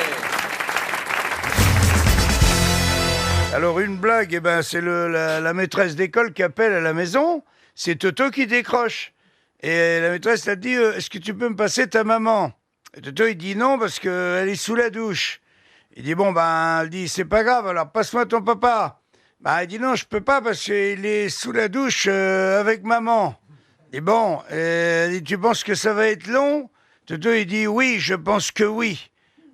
Alors une blague, eh ben, c'est la maîtresse d'école qui appelle à la maison, c'est Toto qui décroche. Et la maîtresse a dit est-ce que tu peux me passer ta maman? Et Toto il dit non parce qu'elle est sous la douche. Il dit bon ben, elle dit c'est pas grave, alors passe-moi ton papa. Ben, il dit non, je peux pas parce qu'il est sous la douche avec maman. Et bon, elle dit tu penses que ça va être long? Toto il dit oui, je pense que oui.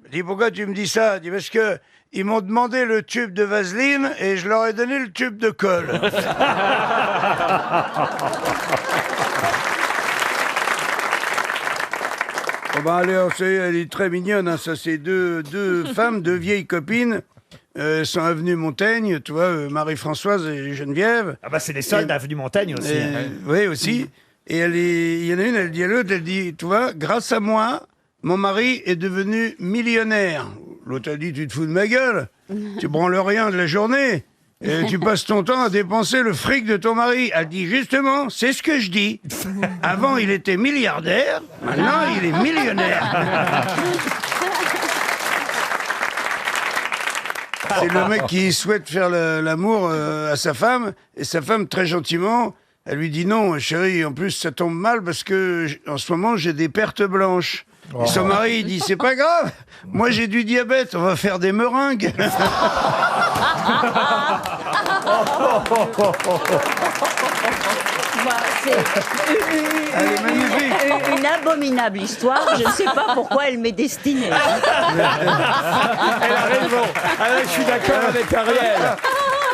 Il dit pourquoi tu me dis ça? Il dit parce que ils m'ont demandé le tube de vaseline et je leur ai donné le tube de colle. Oh ben allez, elle est très mignonne, hein, ça c'est deux femmes, deux vieilles copines. Sont avenues Montaigne, tu vois, Marie-Françoise et Geneviève. Ah bah c'est les soldes avenue Montaigne aussi. hein. Oui, aussi. Et il y en a une, elle dit à l'autre, elle dit, tu vois, grâce à moi, mon mari est devenu millionnaire. L'autre a dit, tu te fous de ma gueule, tu branles rien de la journée. Et tu passes ton temps à dépenser le fric de ton mari. Elle dit justement, c'est ce que je dis. Avant, il était milliardaire, maintenant, il est millionnaire. C'est le mec qui souhaite faire l'amour à sa femme, et sa femme, très gentiment, elle lui dit non, chérie, en plus, ça tombe mal parce que en ce moment, j'ai des pertes blanches. Et son mari, il dit, c'est pas grave, moi j'ai du diabète, on va faire des meringues. Elle est magnifique. Une abominable histoire. Je ne sais pas pourquoi elle m'est destinée. Elle a raison. Ah ouais, je suis d'accord avec Ariel.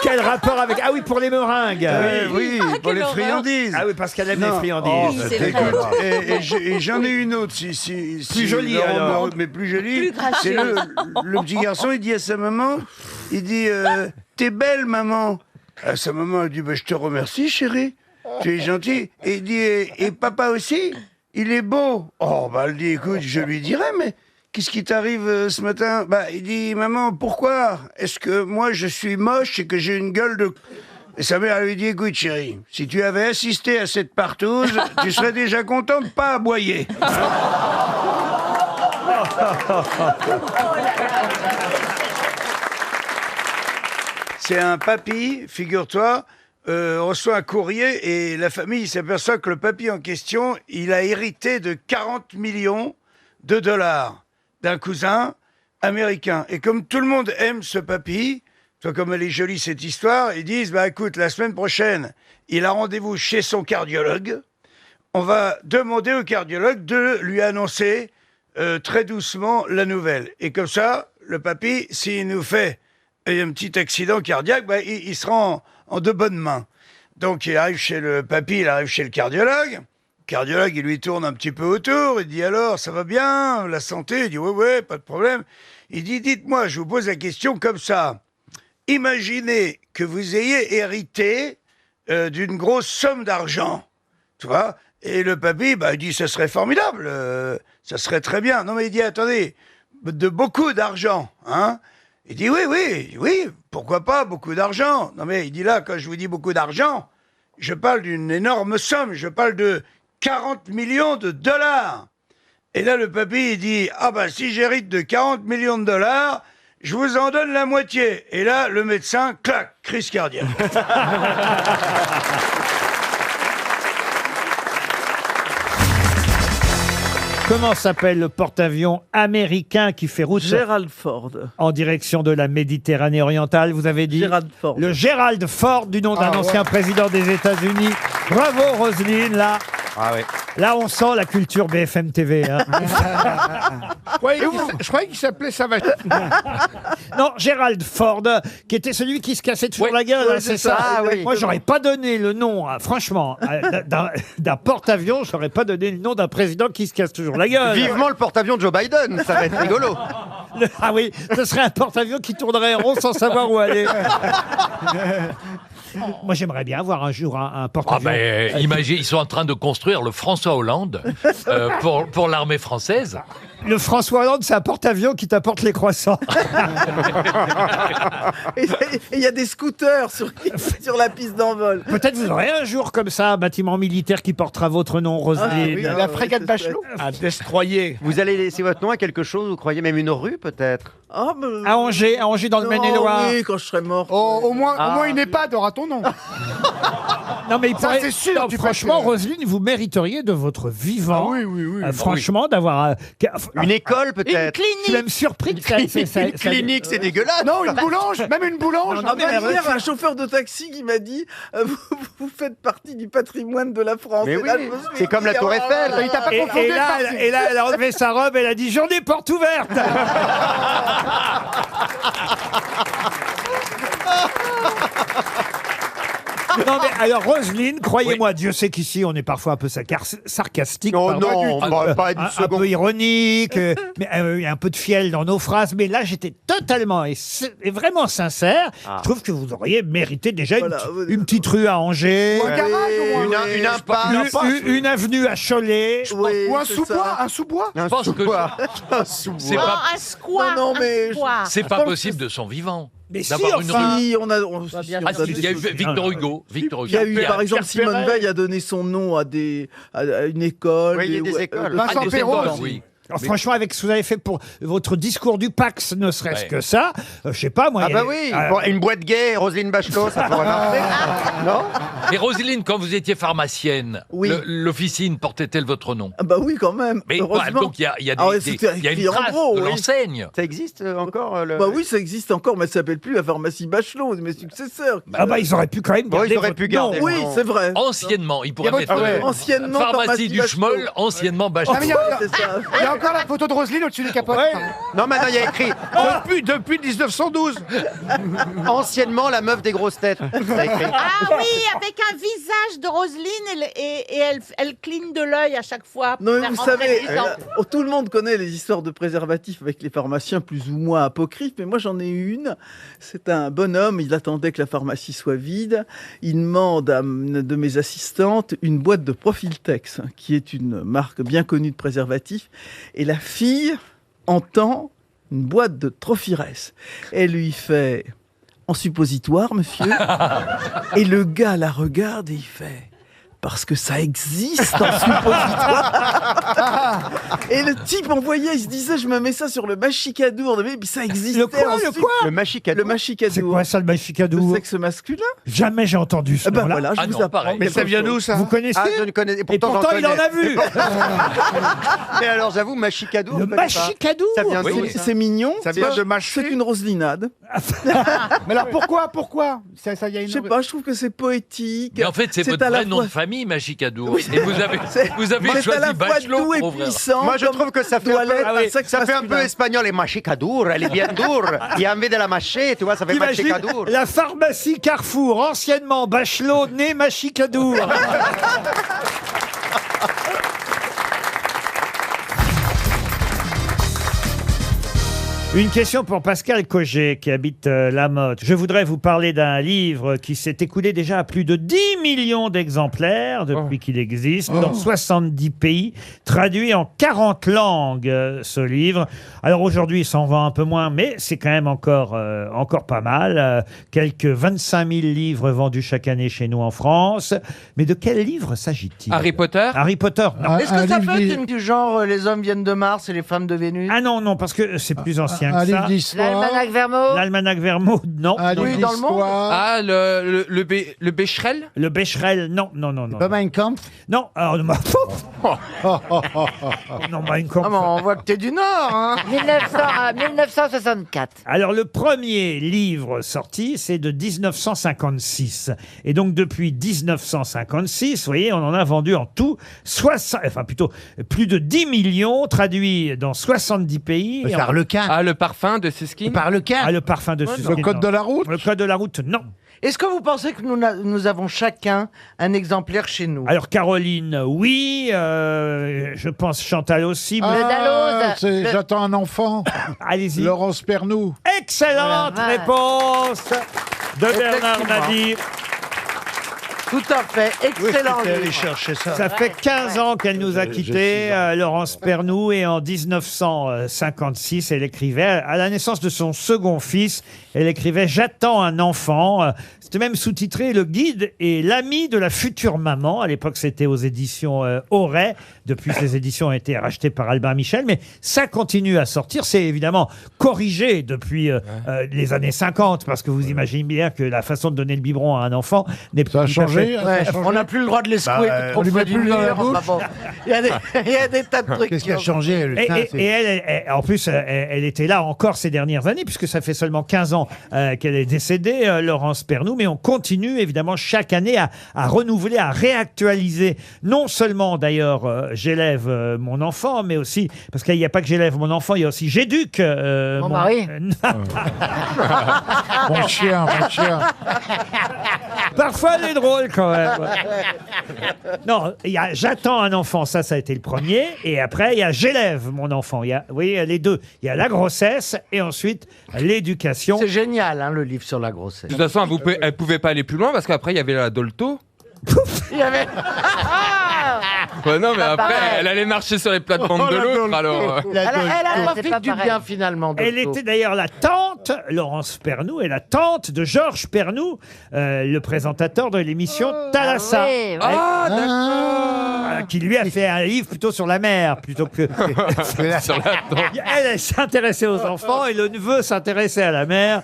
Quel rapport avec... Ah oui, pour les meringues. Oui, pour les friandises. Ah oui, parce qu'elle aime les friandises. Oh, et j'en ai une autre. Plus jolie, alors. Mais plus jolie. Plus gracieuse. C'est le petit garçon, il dit à sa maman, il dit, t'es belle, maman. À sa maman, elle dit, bah, je te remercie, chérie. Tu es gentil. Et il dit, et papa aussi, il est beau. Oh, bah, elle dit, écoute, je lui dirai, mais qu'est-ce qui t'arrive ce matin? Bah, il dit, maman, pourquoi? Est-ce que moi, je suis moche et que j'ai une gueule de... Et sa mère lui dit, écoute, chérie, si tu avais assisté à cette partouze, tu serais déjà content de pas aboyer. C'est un papy, figure-toi, reçoit un courrier et la famille s'aperçoit que le papy en question, il a hérité de 40 millions de dollars d'un cousin américain. Et comme tout le monde aime ce papy, toi comme elle est jolie cette histoire, ils disent, bah écoute, la semaine prochaine, il a rendez-vous chez son cardiologue. On va demander au cardiologue de lui annoncer très doucement la nouvelle. Et comme ça, le papy, s'il nous fait un petit accident cardiaque, bah, il sera en de bonnes mains. Donc il arrive chez le papy, il arrive chez le cardiologue. Le cardiologue, il lui tourne un petit peu autour. Il dit alors, ça va bien, la santé? Il dit ouais, pas de problème. Il dit, dites-moi, je vous pose la question comme ça. Imaginez que vous ayez hérité d'une grosse somme d'argent, tu vois. Et le papy, bah, il dit, ça serait formidable, ça serait très bien. Non mais il dit, attendez, de beaucoup d'argent, hein? Il dit oui, pourquoi pas, beaucoup d'argent. Non mais il dit là, quand je vous dis beaucoup d'argent, je parle d'une énorme somme, je parle de 40 millions de dollars. Et là le papy il dit, ah bah si j'hérite de 40 millions de dollars, je vous en donne la moitié. Et là le médecin, clac, crise cardiaque. Comment s'appelle le porte-avions américain qui fait route Gerald Ford. en direction de la Méditerranée orientale, vous avez dit? Gerald Ford. Le Gerald Ford, du nom d'un ancien président des États-Unis. Bravo Roselyne, là. Ah ouais. Là, on sent la culture BFM TV. Hein. Je croyais qu'il s'appelait Savage. Non, Gerald Ford, qui était celui qui se cassait toujours la gueule, hein, c'est ça. Ah, oui. Moi, j'aurais pas donné le nom, franchement, d'un porte-avions, j'aurais pas donné le nom d'un président qui se casse toujours la gueule. Vivement le porte-avions de Joe Biden, ça va être rigolo. Ah oui, ce serait un porte-avions qui tournerait en rond sans savoir où aller. Moi, j'aimerais bien avoir un jour un porte-avions. Imagine, ils sont en train de construire le François Hollande pour l'armée française. Le François Hollande, c'est un porte-avions qui t'apporte les croissants. Et il y a des scooters sur la piste d'envol. Peut-être vous aurez un jour comme ça un bâtiment militaire qui portera votre nom, Roselyne. Oui, la frégate Bachelot. Un destroyer. Vous allez laisser votre nom à quelque chose, vous croyez même une rue peut-être? À Angers dans le Maine-et-Loire. Oui, quand je serai mort. Au moins une EHPAD aura ton nom. Non mais il ça, pourrait... c'est sûr. Non, franchement, Roselyne, vous mériteriez de votre vivant. Ah oui. Franchement, d'avoir une école peut-être. Une clinique. Je suis même surpris que ça. Une clinique, c'est dégueulasse. Non, une boulange, même une boulange. Non, mais hier, un chauffeur de taxi qui m'a dit vous faites partie du patrimoine de la France. Mais et oui, là, je me suis c'est comme la Tour Eiffel. Il t'a pas confondu Et là, elle a enlevé sa robe, elle a dit journée porte ouverte. Non mais alors Roselyne, croyez-moi, Dieu sait qu'ici on est parfois un peu sarcastique, Oh non, pas une un seconde. peu ironique, mais il y a un peu de fiel dans nos phrases. Mais là, j'étais totalement et vraiment sincère. Ah. Je trouve que vous auriez mérité déjà Voilà, une petite rue à Angers, Ou un garage, au moins. Une impasse. une avenue à Cholet. Oui, Ou un c'est sous-bois. ça. Un sous-bois. Un pense que sous-bois. Un C'est sous-bois. pas, Un squat. Non, mais un squat. c'est pas possible de son vivant. Mais si, D'avoir une enfin. Si, on a, Ah, si, il y a eu Victor Hugo. Victor Hugo. Il y a eu, par exemple, Pierre Simone Perret. Veil a donné son nom à une école. Oui, il y a des écoles. Vincent des Perrault écoles, aussi. oui. Alors, franchement, avec ce que vous avez fait pour votre discours du Pax, ne serait-ce Ouais. que ça, je sais pas, moi. Ah il y a- bah oui, bon, une boîte gay, Roselyne Bachelot, ça pourrait marcher. Non? Et Roselyne, quand vous étiez pharmacienne, Oui. l'officine portait-elle votre nom? Ah bah oui, quand même. Mais Heureusement. donc il y a Ah ouais, des- c'était il y a une écrit en trace gros, de oui. l'enseigne. Ça existe encore le... Bah oui, ça existe encore, mais ça s'appelle plus la pharmacie Bachelot, mes successeurs. Ah bah, ils auraient pu quand même Bon, garder ils auraient votre pu nom. garder. Oui, c'est vrai. Anciennement, il pourrait Il y a mettre votre- ah ouais. Anciennement, pharmacie du Bachelot. Schmoll, anciennement Bachelot. Ah, mais C'est ça. il y a encore la photo de Roselyne au-dessus des capotes. Non, maintenant il y a écrit Depuis 1912. anciennement la meuf des grosses têtes. Ça a écrit. Ah oui, avec un visage de Roselyne et elle cligne de l'œil à chaque fois. pour Non, mais faire vous rentrer savez, les gens. tout le monde connaît les histoires de préservatifs avec les pharmaciens plus ou moins apocryphes, mais moi j'en ai une. C'est un bonhomme, il attendait que la pharmacie soit vide. Il demande à une de mes assistantes une boîte de Profiltex, qui est une marque bien connue de préservatifs. Et la fille entend une boîte de Trophires. Elle lui fait en suppositoire, monsieur. Et le gars la regarde et il fait parce que ça existe en suppositoire. Et le type envoyait, il se disait, je me mets ça sur le machicadour. Mais ça existait. Le quoi, en le su- quoi Le machicadour. Le machicadour. C'est quoi ça, le machicadour? Le sexe masculin. Jamais j'ai entendu ce Eh ben nom-là. voilà, je Ah vous non, apprends. pareil. Mais ça vient d'où ça? Vous connaissez? Ah, je ne connais. Et pourtant, j'en il en connais. a vu. Mais alors, j'avoue, Machicadour. Le je connais pas. machicadour. Ça vient Oui, d'où, oui. ça C'est mignon. Ça vient de mâcher. C'est une roselinade. Mais alors pourquoi ça y a une... Je sais pas, je trouve que c'est poétique. Mais en fait, c'est votre à la vrai nom fois- de famille, Machicadour. Oui. Et vous avez C'est à choisi la fois Bachelot doux et pour ouvrir. puissant. Moi, je comme trouve que ça fait un doit peu, l'être un sexe ça fait un peu masculin. espagnol. Et Machicadour, elle est bien dure. Il y a envie de la mâcher, tu vois, ça fait T'imagines Machicadour. la pharmacie Carrefour, anciennement Bachelot, né Machicadour. Une question pour Pascal Cogé qui habite La Motte. Je voudrais vous parler d'un livre qui s'est écoulé déjà à plus de 10 millions d'exemplaires depuis qu'il existe dans 70 pays, traduit en 40 langues ce livre. Alors aujourd'hui il s'en vend un peu moins, mais c'est quand même encore pas mal. Quelques 25 000 livres vendus chaque année chez nous en France. Mais de quel livre s'agit-il? Harry Potter. Harry Potter, non. Est-ce que ça peut être du genre les hommes viennent de Mars et les femmes de Vénus? Ah non, non, parce que c'est plus ancien un que ça. livre d'histoire. L'Almanach Vermeau. L'Almanach Vermeau, non. Un non, livre non. dans le monde. Ah, le Becherel? Le Becherel, non, non, non, non. Pas Mein Kampf. Non, alors, non, Mein Kampf. Ah, mais on voit que t'es du Nord, hein. 1964. Alors, le premier livre sorti, c'est de 1956. Et donc, depuis 1956, vous voyez, on en a vendu en tout plus de 10 millions, traduits dans 70 pays. C'est Harlequin. Ah, le parfum de Siskin? Harlequin. Ah, le parfum de Susskind, Le code non. de la route. Le code de la route, non. Est-ce que vous pensez que nous avons chacun un exemplaire chez nous? Alors, Caroline, oui. Je pense Chantal aussi. mais- Ah, j'attends un enfant. Allez-y. Laurence Pernou. Excellente réponse de Bernard Effectivement. Mabie. Tout à fait, excellent. livre. chercher ça. Ça fait 15 ans qu'elle nous a quittés, Laurence Pernou, et en 1956, elle écrivait, à la naissance de son second fils, elle écrivait « J'attends un enfant ». C'était même sous-titré « Le guide et l'ami de la future maman ». À l'époque, c'était aux éditions Auray. Depuis, ces éditions ont été rachetées par Albin Michel, mais ça continue à sortir. C'est évidemment corrigé depuis les années 50, parce que vous imaginez bien que la façon de donner le biberon à un enfant n'est pas changé. Ouais, on n'a plus le droit de les secouer trop on lui près met du plus dans la mur. bouche. Enfin bon, il y a des tas de trucs. Qu'est-ce qui a changé le sein, Et en plus, elle était là encore ces dernières années, puisque ça fait seulement 15 ans qu'elle est décédée, Laurence Pernou, mais on continue évidemment chaque année à renouveler, à réactualiser, non seulement d'ailleurs J'élève mon enfant, mais aussi, parce qu'il n'y a pas que J'élève mon enfant, il y a aussi J'éduque Mon mari. Mon chien, mon chien. Parfois, elle est drôle quand même. Non, il y a J'attends un enfant, ça a été le premier. Et après, il y a J'élève mon enfant. Il y a, vous voyez, les deux. Il y a la grossesse et ensuite l'éducation. C'est génial, hein, le livre sur la grossesse. De toute façon, elle ne pouvait pas aller plus loin parce qu'après, il y avait la Dolto. Il y avait... Ouais, non, mais après, pareil. elle allait marcher sur les plates-bandes de l'autre, alors. Elle a pas c'est fait pas du pareil. bien finalement. Elle Dolto. était d'ailleurs la tante, Laurence Pernou, est la tante de Georges Pernou, le présentateur de l'émission Thalassa. oui, oui. Ah, d'accord. Qui lui a fait un livre plutôt sur la mer, plutôt que... Sur la dent. Elle s'intéressait aux enfants et le neveu s'intéressait à la mer.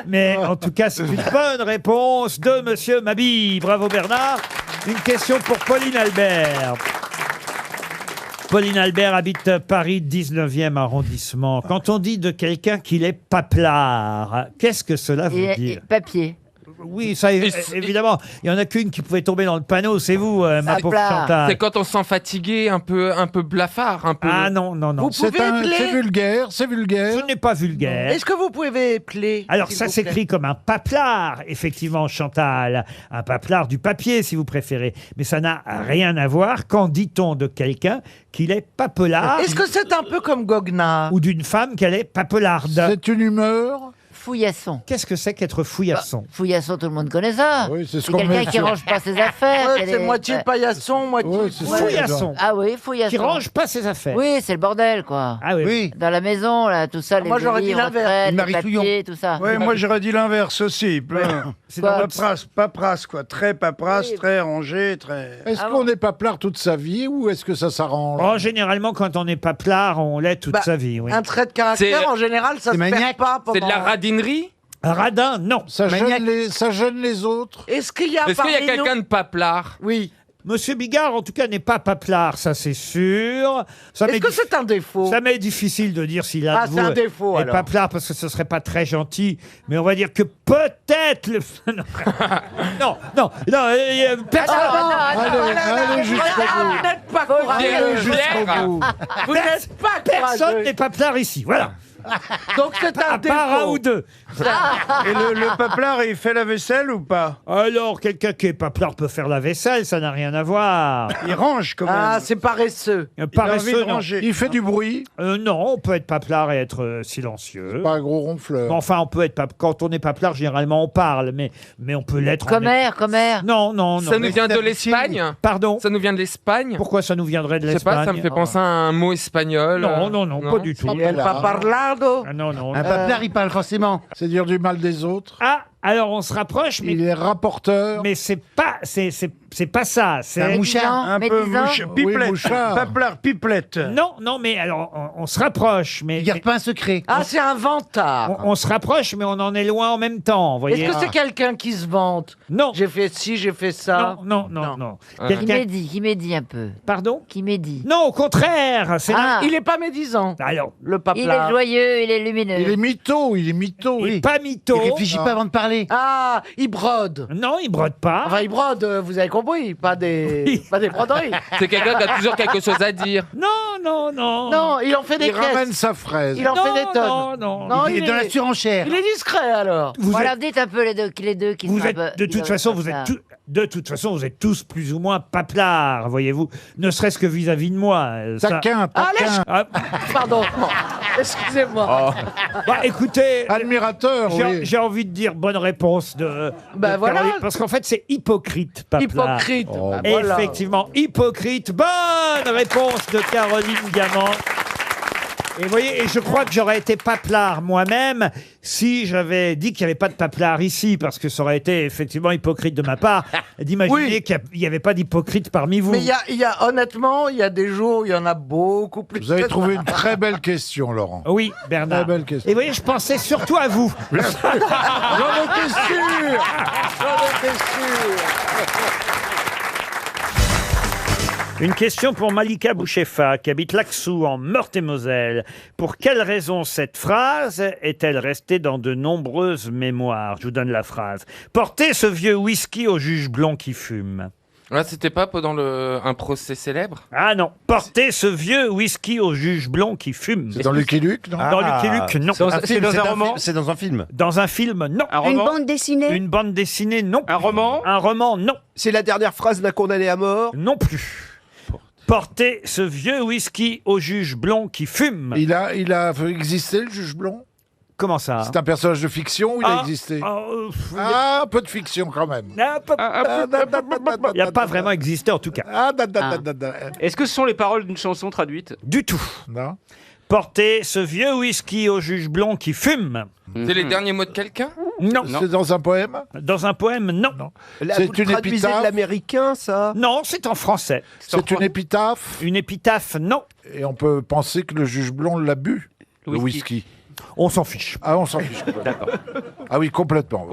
Mais en tout cas, c'est une bonne réponse de Monsieur Mabille. Bravo Bernard. Une question pour Pauline Albert. Pauline Albert habite Paris 19e arrondissement. Quand on dit de quelqu'un qu'il est paplard, qu'est-ce que cela veut dire? Papier. Oui, ça évidemment. Il y en a qu'une qui pouvait tomber dans le panneau, c'est vous, ma pauvre Chantal. C'est quand on se sent fatigué, un peu blafard, un peu. Ah non, non, non. Vous pouvez épeler. C'est vulgaire, c'est vulgaire. Ce n'est pas vulgaire. Est-ce que vous pouvez épeler? Alors s'il ça vous plaît s'écrit comme un paplard, effectivement, Chantal. Un paplard du papier, si vous préférez. Mais ça n'a rien à voir. Quand dit-on de quelqu'un qu'il est papelard? Est-ce que c'est un peu comme Goguenard? Ou d'une femme qu'elle est papelarde? C'est une humeur. Fouillasson. Qu'est-ce que c'est qu'être fouillasson? Fouillasson, tout le monde connaît ça. Oui, c'est ce C'est qu'on quelqu'un met qui sur- range pas ses affaires. Ouais, qu'elle c'est est- moitié paillasson, moitié... Ouais, c'est ça. Fouillasson. Ah oui, fouillasson. Qui range pas ses affaires. Oui, c'est le bordel, quoi. Ah oui. Dans la maison, là, tout ça, les Moi, j'aurais dit livres, l'inverse. retraites, Marie les papiers, tout ça. Oui, moi j'aurais dit l'inverse aussi. Plein. C'est Quoi dans votre- Paperasse, quoi. Très paperasse, Oui. très rangé, très. Est-ce Ah qu'on bon est paplard toute sa vie ou est-ce que ça s'arrange? Oh, généralement, quand on est paplard, on l'est toute Bah, sa vie. Oui. Un trait de caractère, C'est- en général, ça se perd maniaque. pas pendant... C'est de la radinerie. Radin, non. Ça gêne les autres? Est-ce qu'il y a Est-ce qu'il y a parmi nous- quelqu'un de paplard? Oui. Monsieur Bigard, en tout cas, n'est pas paplard, ça c'est sûr. Ça Est-ce m'est que dif- c'est un défaut? Ça m'est difficile de dire s'il a Ah, c'est un défaut, est alors. paplard parce que ce serait pas très gentil, mais on va dire que peut-être le. non, personne. Allez, jusqu'au bout. Vous n'êtes pas Allez courageux. jusqu'au bout. Vous n'êtes pas Personne courageux. n'est paplard ici, voilà. Donc c'est un À part un défaut. ou deux. Et le paplard, il fait la vaisselle ou pas? Alors, quelqu'un qui est paplard peut faire la vaisselle, ça n'a rien à voir. Il range quand même. Ah, c'est paresseux. Il a envie Paresseux, de non. ranger. Il fait du bruit. Non, on peut être paplard et être silencieux. Pas un gros ronfleur. Enfin, on peut être quand on est paplard, généralement on parle, mais on peut l'être. Commère. Non, non, non. Ça nous vient de l'Espagne? Pardon. Ça nous vient de l'Espagne? Pourquoi ça nous viendrait de Je sais l'Espagne? pas, ça me fait penser à un mot espagnol. Non, non, non, pas du tout. Et el paparlado. Ah, non, non. Un paplard, il parle forcément. C'est dire du mal des autres. Ah, alors on se rapproche, Il est rapporteur. mais c'est pas ça. C'est Un mouchard. Un peu médisant. pipelette. mouchard. Paplard, pipelette. Non, mais alors on se rapproche, mais Il garde pas un secret. Ah, c'est un vantard. on se rapproche, mais on en est loin en même temps. Vous voyez? Est-ce que c'est quelqu'un qui se vante? Non. J'ai fait ci, j'ai fait ça. Non. Qui Quelqu'un. médit un peu. Pardon? Qui médit. Non, au contraire. C'est Ah. Il est pas médisant, Alors, le Il paplard. est joyeux, il est lumineux. Il est mytho, il est mytho. il est pas mytho. Il réfléchit pas avant de parler. Ah, il brode. Non, il brode pas. Enfin, il brode, vous avez compris, pas des broderies. C'est quelqu'un qui a toujours quelque chose à dire. Non. Non, il en fait des Il ramène caisses. sa fraise. Il en fait des tonnes. Non. Il est dans la surenchère. Il est discret alors. Vous Voilà, êtes, dites un peu les deux qui vous sont un êtes- peu- de qui toute sont façon, comme vous ça. êtes de toute façon, vous êtes tous plus ou moins paplards, voyez-vous. Ne serait-ce que vis-à-vis de moi. Ça- Taquin. Ah, Pardon. Excusez-moi. bah, écoutez, Admirateur, oui. j'ai envie de dire bonne réponse de Voilà. Caroline, parce qu'en fait, c'est hypocrite, paplard. Hypocrite. Oh. Bah, voilà. Effectivement, hypocrite. Bonne réponse de Caroline Diamant. Et vous voyez, et je crois que j'aurais été paplard moi-même si j'avais dit qu'il n'y avait pas de paplard ici, parce que ça aurait été effectivement hypocrite de ma part d'imaginer Oui. qu'il n'y avait pas d'hypocrite parmi vous. Mais honnêtement, il y a des jours où il y en a beaucoup plus. Vous avez trouvé une très belle question, Laurent. Oui, Bernard. Très belle question. Et vous voyez, je pensais surtout à vous. J'en étais sûr. J'en étais sûr. Une question pour Malika Bouchefa, qui habite Laxou, en Meurthe-et-Moselle. Pour quelle raison cette phrase est-elle restée dans de nombreuses mémoires? Je vous donne la phrase. Portez ce vieux whisky au juge blond qui fume. Là, c'était pas pendant un procès célèbre? Ah non, portez ce vieux whisky au juge blond qui fume. C'est dans Lucky Luke, non? Dans Lucky Luke, non. C'est dans un roman? C'est dans un film? Dans un film, non. Un roman? Une bande dessinée. Une bande dessinée, non. Un roman? Un roman, non. C'est la dernière phrase d'un condamné à mort? Non plus. Portez ce vieux whisky au juge blond qui fume. Il a existé, le juge blond? Comment ça? C'est un personnage de fiction ou il a Ah, existé ah, un peu de fiction quand même. Il n'a pas vraiment existé en tout cas. Est-ce que ce sont les paroles d'une chanson traduite? Du tout. Non. Portez ce vieux whisky au juge blond qui fume. C'est les derniers mots de quelqu'un? Non. C'est dans un poème? Dans un poème, non. C'est une épitaphe? L'américain, ça? Non, c'est en français. C'est une épitaphe? Une épitaphe, non. Et on peut penser que le juge blond l'a bu, le whisky. On s'en fiche. Ah, on s'en fiche. D'accord. Ah oui, complètement.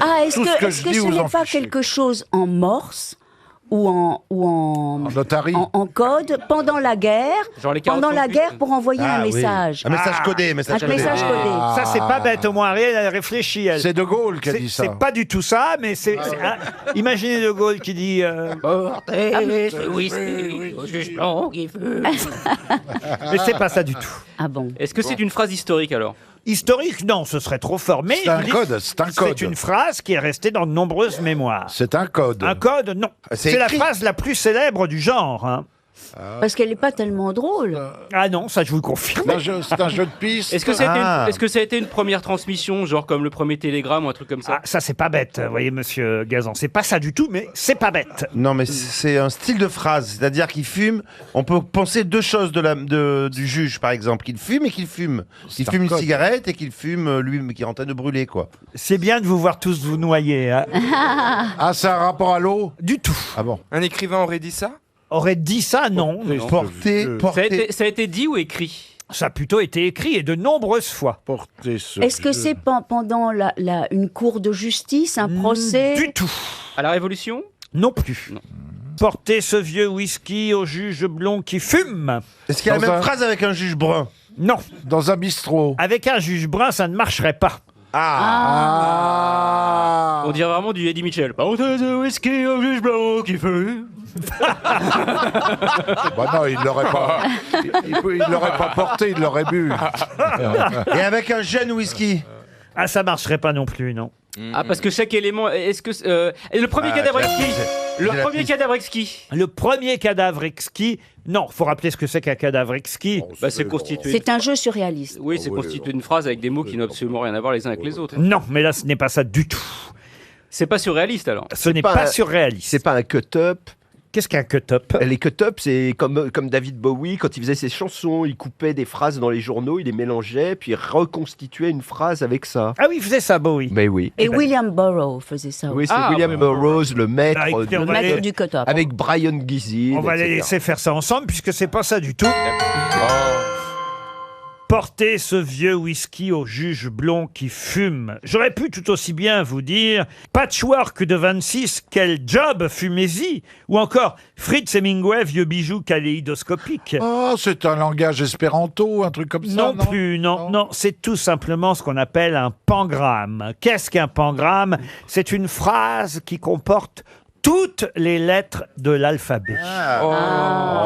Ah, est-ce Tout ce que, que est-ce je que dis, ce vous n'est en pas fichez. quelque chose en morse ou en notarie, en code pendant la guerre, Genre les pendant la 48. guerre pour envoyer Ah un oui. message. Un message codé, Un message codé. Ça, c'est pas bête. Au moins, Ariel, elle réfléchit. Elle. c'est De Gaulle qui a dit ça. C'est pas du tout ça, mais c'est. Imaginez De Gaulle qui dit. Portez ce whisky au juge blanc qui fume. Mais c'est pas ça du tout. Ah bon? Est-ce que c'est une phrase historique alors? Historique, non, ce serait trop fort. Mais C'est un je vous dis, code, c'est un code. C'est une phrase qui est restée dans de nombreuses mémoires. C'est un code. Un code, non. C'est C'est la écrit. phrase la plus célèbre du genre. Hein. Parce qu'elle n'est pas tellement drôle. Ah non, ça je vous le confirme. C'est un jeu de piste. Est-ce que, ça a été Ah. est-ce que ça a été une première transmission, genre comme le premier télégramme ou un truc comme ça? Ah, ça c'est pas bête, vous voyez monsieur Gazan. C'est pas ça du tout, mais c'est pas bête. Non, mais c'est un style de phrase. C'est-à-dire qu'il fume. On peut penser deux choses du juge, par exemple. Qu'il fume et qu'il fume. Qu'il un fume une code. cigarette et qu'il fume, lui, qui est en train de brûler, quoi. C'est bien de vous voir tous vous noyer. Hein. Ah, c'est un rapport à l'eau? Du tout. Ah bon. Un écrivain aurait dit ça? Aurait dit ça, non. Porter, Ça a été dit ou écrit? Ça a plutôt été écrit et de nombreuses fois. Porter ce Est-ce que vieux- c'est pendant une cour de justice, un procès? Du tout. À la Révolution? Non plus. Non. Portez ce vieux whisky au juge blond qui fume. Est-ce qu'il y a la Dans même un- phrase avec un juge brun? Non. Dans un bistrot. Avec un juge brun, ça ne marcherait pas. Ah. On dirait vraiment du Eddie Mitchell. Portez ce whisky au juge blanc qui fume. Bah non, il l'aurait pas. Il l'aurait pas porté, il l'aurait bu. Et avec un jeune whisky? Ah, ça marcherait pas non plus, non. Ah, parce que chaque élément. Est-ce que. Et le premier cadavre exquis? Le premier cadavre exquis? Le premier cadavre exquis, non, faut rappeler ce que c'est qu'un cadavre exquis. Bah, c'est constitué. C'est un jeu surréaliste. Oui, c'est constitué d'une phrase avec des mots qui n'ont absolument rien à voir les uns avec les autres. Non, mais là, ce n'est pas ça du tout. C'est pas surréaliste alors? Ce n'est pas pas un- surréaliste. C'est pas un cut-up. Qu'est-ce qu'un cut-up? Les cut-up, c'est comme David Bowie, quand il faisait ses chansons, il coupait des phrases dans les journaux, il les mélangeait, puis il reconstituait une phrase avec ça. Ah oui, il faisait ça, Bowie. Mais oui. Et William Burroughs faisait ça Oui, aussi. c'est William Burroughs, le maître, Ah, écoutez, on Le va maître aller- du cut-up. avec Brian Gizzy. On va les laisser faire ça ensemble puisque c'est pas ça du tout. Portez ce vieux whisky au juge blond qui fume. J'aurais pu tout aussi bien vous dire Patchwork de 26, quel job, fumez-y. Ou encore Fritz Hemingway, vieux bijou kaléidoscopique. Oh, c'est un langage espéranto, un truc comme ça. Non plus, non, c'est tout simplement ce qu'on appelle un pangramme. Qu'est-ce qu'un pangramme? C'est une phrase qui comporte toutes les lettres de l'alphabet.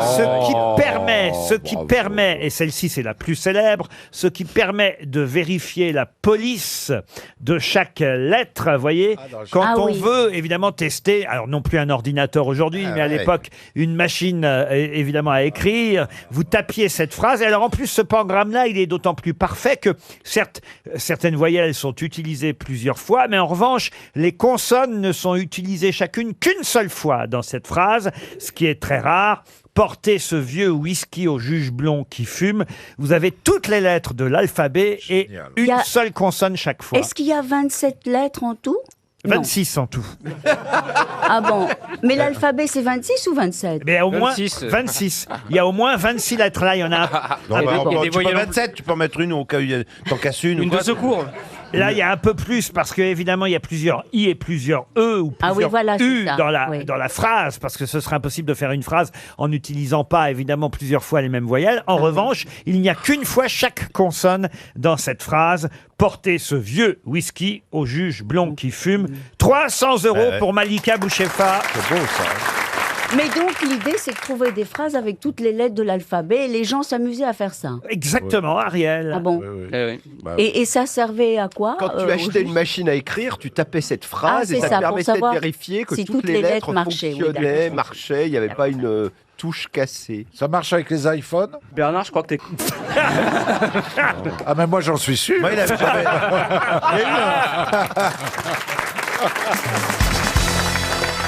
Ce qui permet, et celle-ci c'est la plus célèbre, ce qui permet de vérifier la police de chaque lettre, vous voyez, quand Ah on oui. veut évidemment tester, alors non plus un ordinateur aujourd'hui, mais à ouais. l'époque une machine évidemment à écrire, vous tapiez cette phrase, et alors en plus ce pangramme-là, il est d'autant plus parfait que certes, certaines voyelles sont utilisées plusieurs fois, mais en revanche, les consonnes ne sont utilisées chacune qu'une seule fois dans cette phrase, ce qui est très rare. Portez ce vieux whisky au juge blond qui fume. Vous avez toutes les lettres de l'alphabet et Il y une a- seule consonne chaque fois. Est-ce qu'il y a 27 lettres en tout? Non. 26 en tout. Ah bon? Mais l'alphabet, c'est 26 ou 27? Mais au moins 26. 26. Il y a au moins 26 lettres là, il y en a. Non, Et bah, des- et des tu peux voyelles en mettre 7, tu peux en mettre une au cas où t'en casses une. Une ou de quoi. secours. Là, il y a un peu plus parce que évidemment, il y a plusieurs i et plusieurs e ou Ah oui, plusieurs voilà, c'est u ça. dans la Oui. dans la phrase parce que ce serait impossible de faire une phrase en n'utilisant pas évidemment plusieurs fois les mêmes voyelles. En revanche, il n'y a qu'une fois chaque consonne dans cette phrase. Portez ce vieux whisky au juge blond qui fume. 300 € Ouais. pour Malika Bouchefa. C'est beau ça. Mais donc, l'idée, c'est de trouver des phrases avec toutes les lettres de l'alphabet et les gens s'amusaient à faire ça. Exactement, Ariel. Ah bon Bah, et ça servait à quoi Quand tu achetais une machine à écrire, tu tapais cette Ah, phrase c'est et ça ça, te pour permettait de savoir vérifier que si toutes les lettres marchaient. Oui, fonctionnaient, d'accord. marchaient, il n'y avait pas une touche cassée. Ça marche avec les iPhones? Bernard, je crois que t'es. Ah, mais moi, j'en suis sûr. Moi, il avait jamais-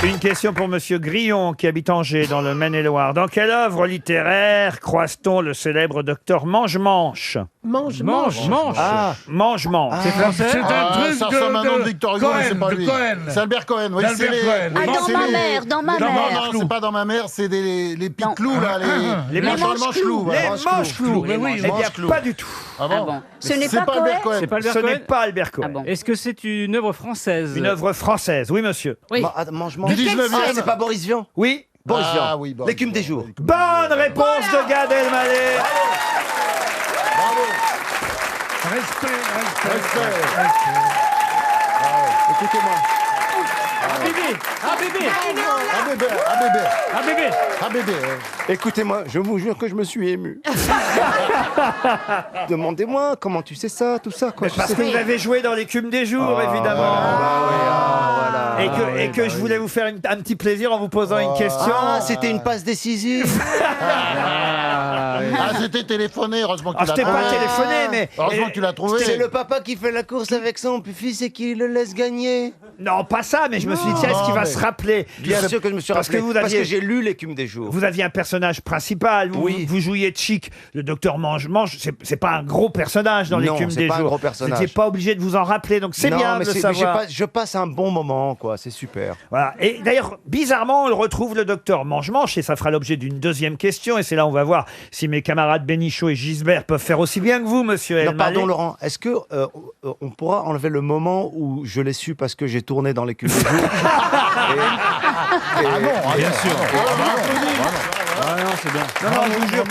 Une question pour Monsieur Grillon, qui habite Angers, dans le Maine-et-Loire. Dans quelle œuvre littéraire croise-t-on le célèbre docteur Mange-Manche? Mange-manche. Ah, Mange-Manche. C'est français. C'est un truc ça ressemble à un nom de de Victor Hugo, mais c'est pas Cohen, lui. de Cohen. C'est Albert Cohen, oui. D'Albert c'est les- Cohen. oui, Ah, c'est dans ma les- mère, dans ma Non, mère. non, c'est pas dans ma mère, c'est les pics-clous, là. Les manches-clous. Les manches-clous. Mais oui, Eh bien, pas du tout. Ah bon. Ce n'est C'est pas Albert Cohen C'est pas Albert Ce n'est Cohen pas Albert Cohen. Ah bon. Est-ce que c'est une œuvre française? Une œuvre française, oui, monsieur. Oui. Mange-mange. Du 19e. Ah, c'est pas Boris Vian. Oui. Boris Vian. Ah oui, bon. L'écume des jours. Bonne réponse de Gad Elmaleh. Respect. Écoutez-moi. Un bébé. Un bébé. Écoutez-moi, je vous jure que je me suis ému. Demandez-moi comment tu sais ça, tout ça. Quoi. Parce que vous avez joué dans l'écume des jours, évidemment. Et que je voulais vous faire un petit plaisir en vous posant une question. Ah, c'était une passe décisive. Ah, c'était téléphoné, heureusement que Ah, tu je t'ai l'as pas trouvé. téléphoné, mais... Heureusement que tu l'as trouvé. C'est le papa qui fait la course avec son fils et qui le laisse gagner. Non, pas ça, mais je me suis dit, tiens, est-ce qu'il va se rappeler? Bien sûr que je me suis Parce rappelé. que vous Parce aviez... que j'ai lu l'écume des jours. Vous aviez un personnage principal, vous jouiez Chic, le docteur Mange-Mange, c'est pas un gros personnage dans Non, l'écume c'est des pas un jours. gros personnage. Vous n'étiez pas obligé de vous en rappeler, donc c'est Non, bien mais de le mais savoir. je passe un bon moment, quoi. C'est super. Voilà. Et d'ailleurs, bizarrement, on retrouve le docteur Mange-Manche, et ça fera l'objet d'une deuxième question, et c'est là où on va voir si mes camarades Bénichou et Gisbert peuvent faire aussi bien que vous, monsieur Non, Elmaleh. pardon, Laurent. Est-ce que on pourra enlever le moment où je l'ai su parce que j'ai tourné dans l'écume des jours? Bien sûr. Ah non, c'est bien. Non, je vous jure,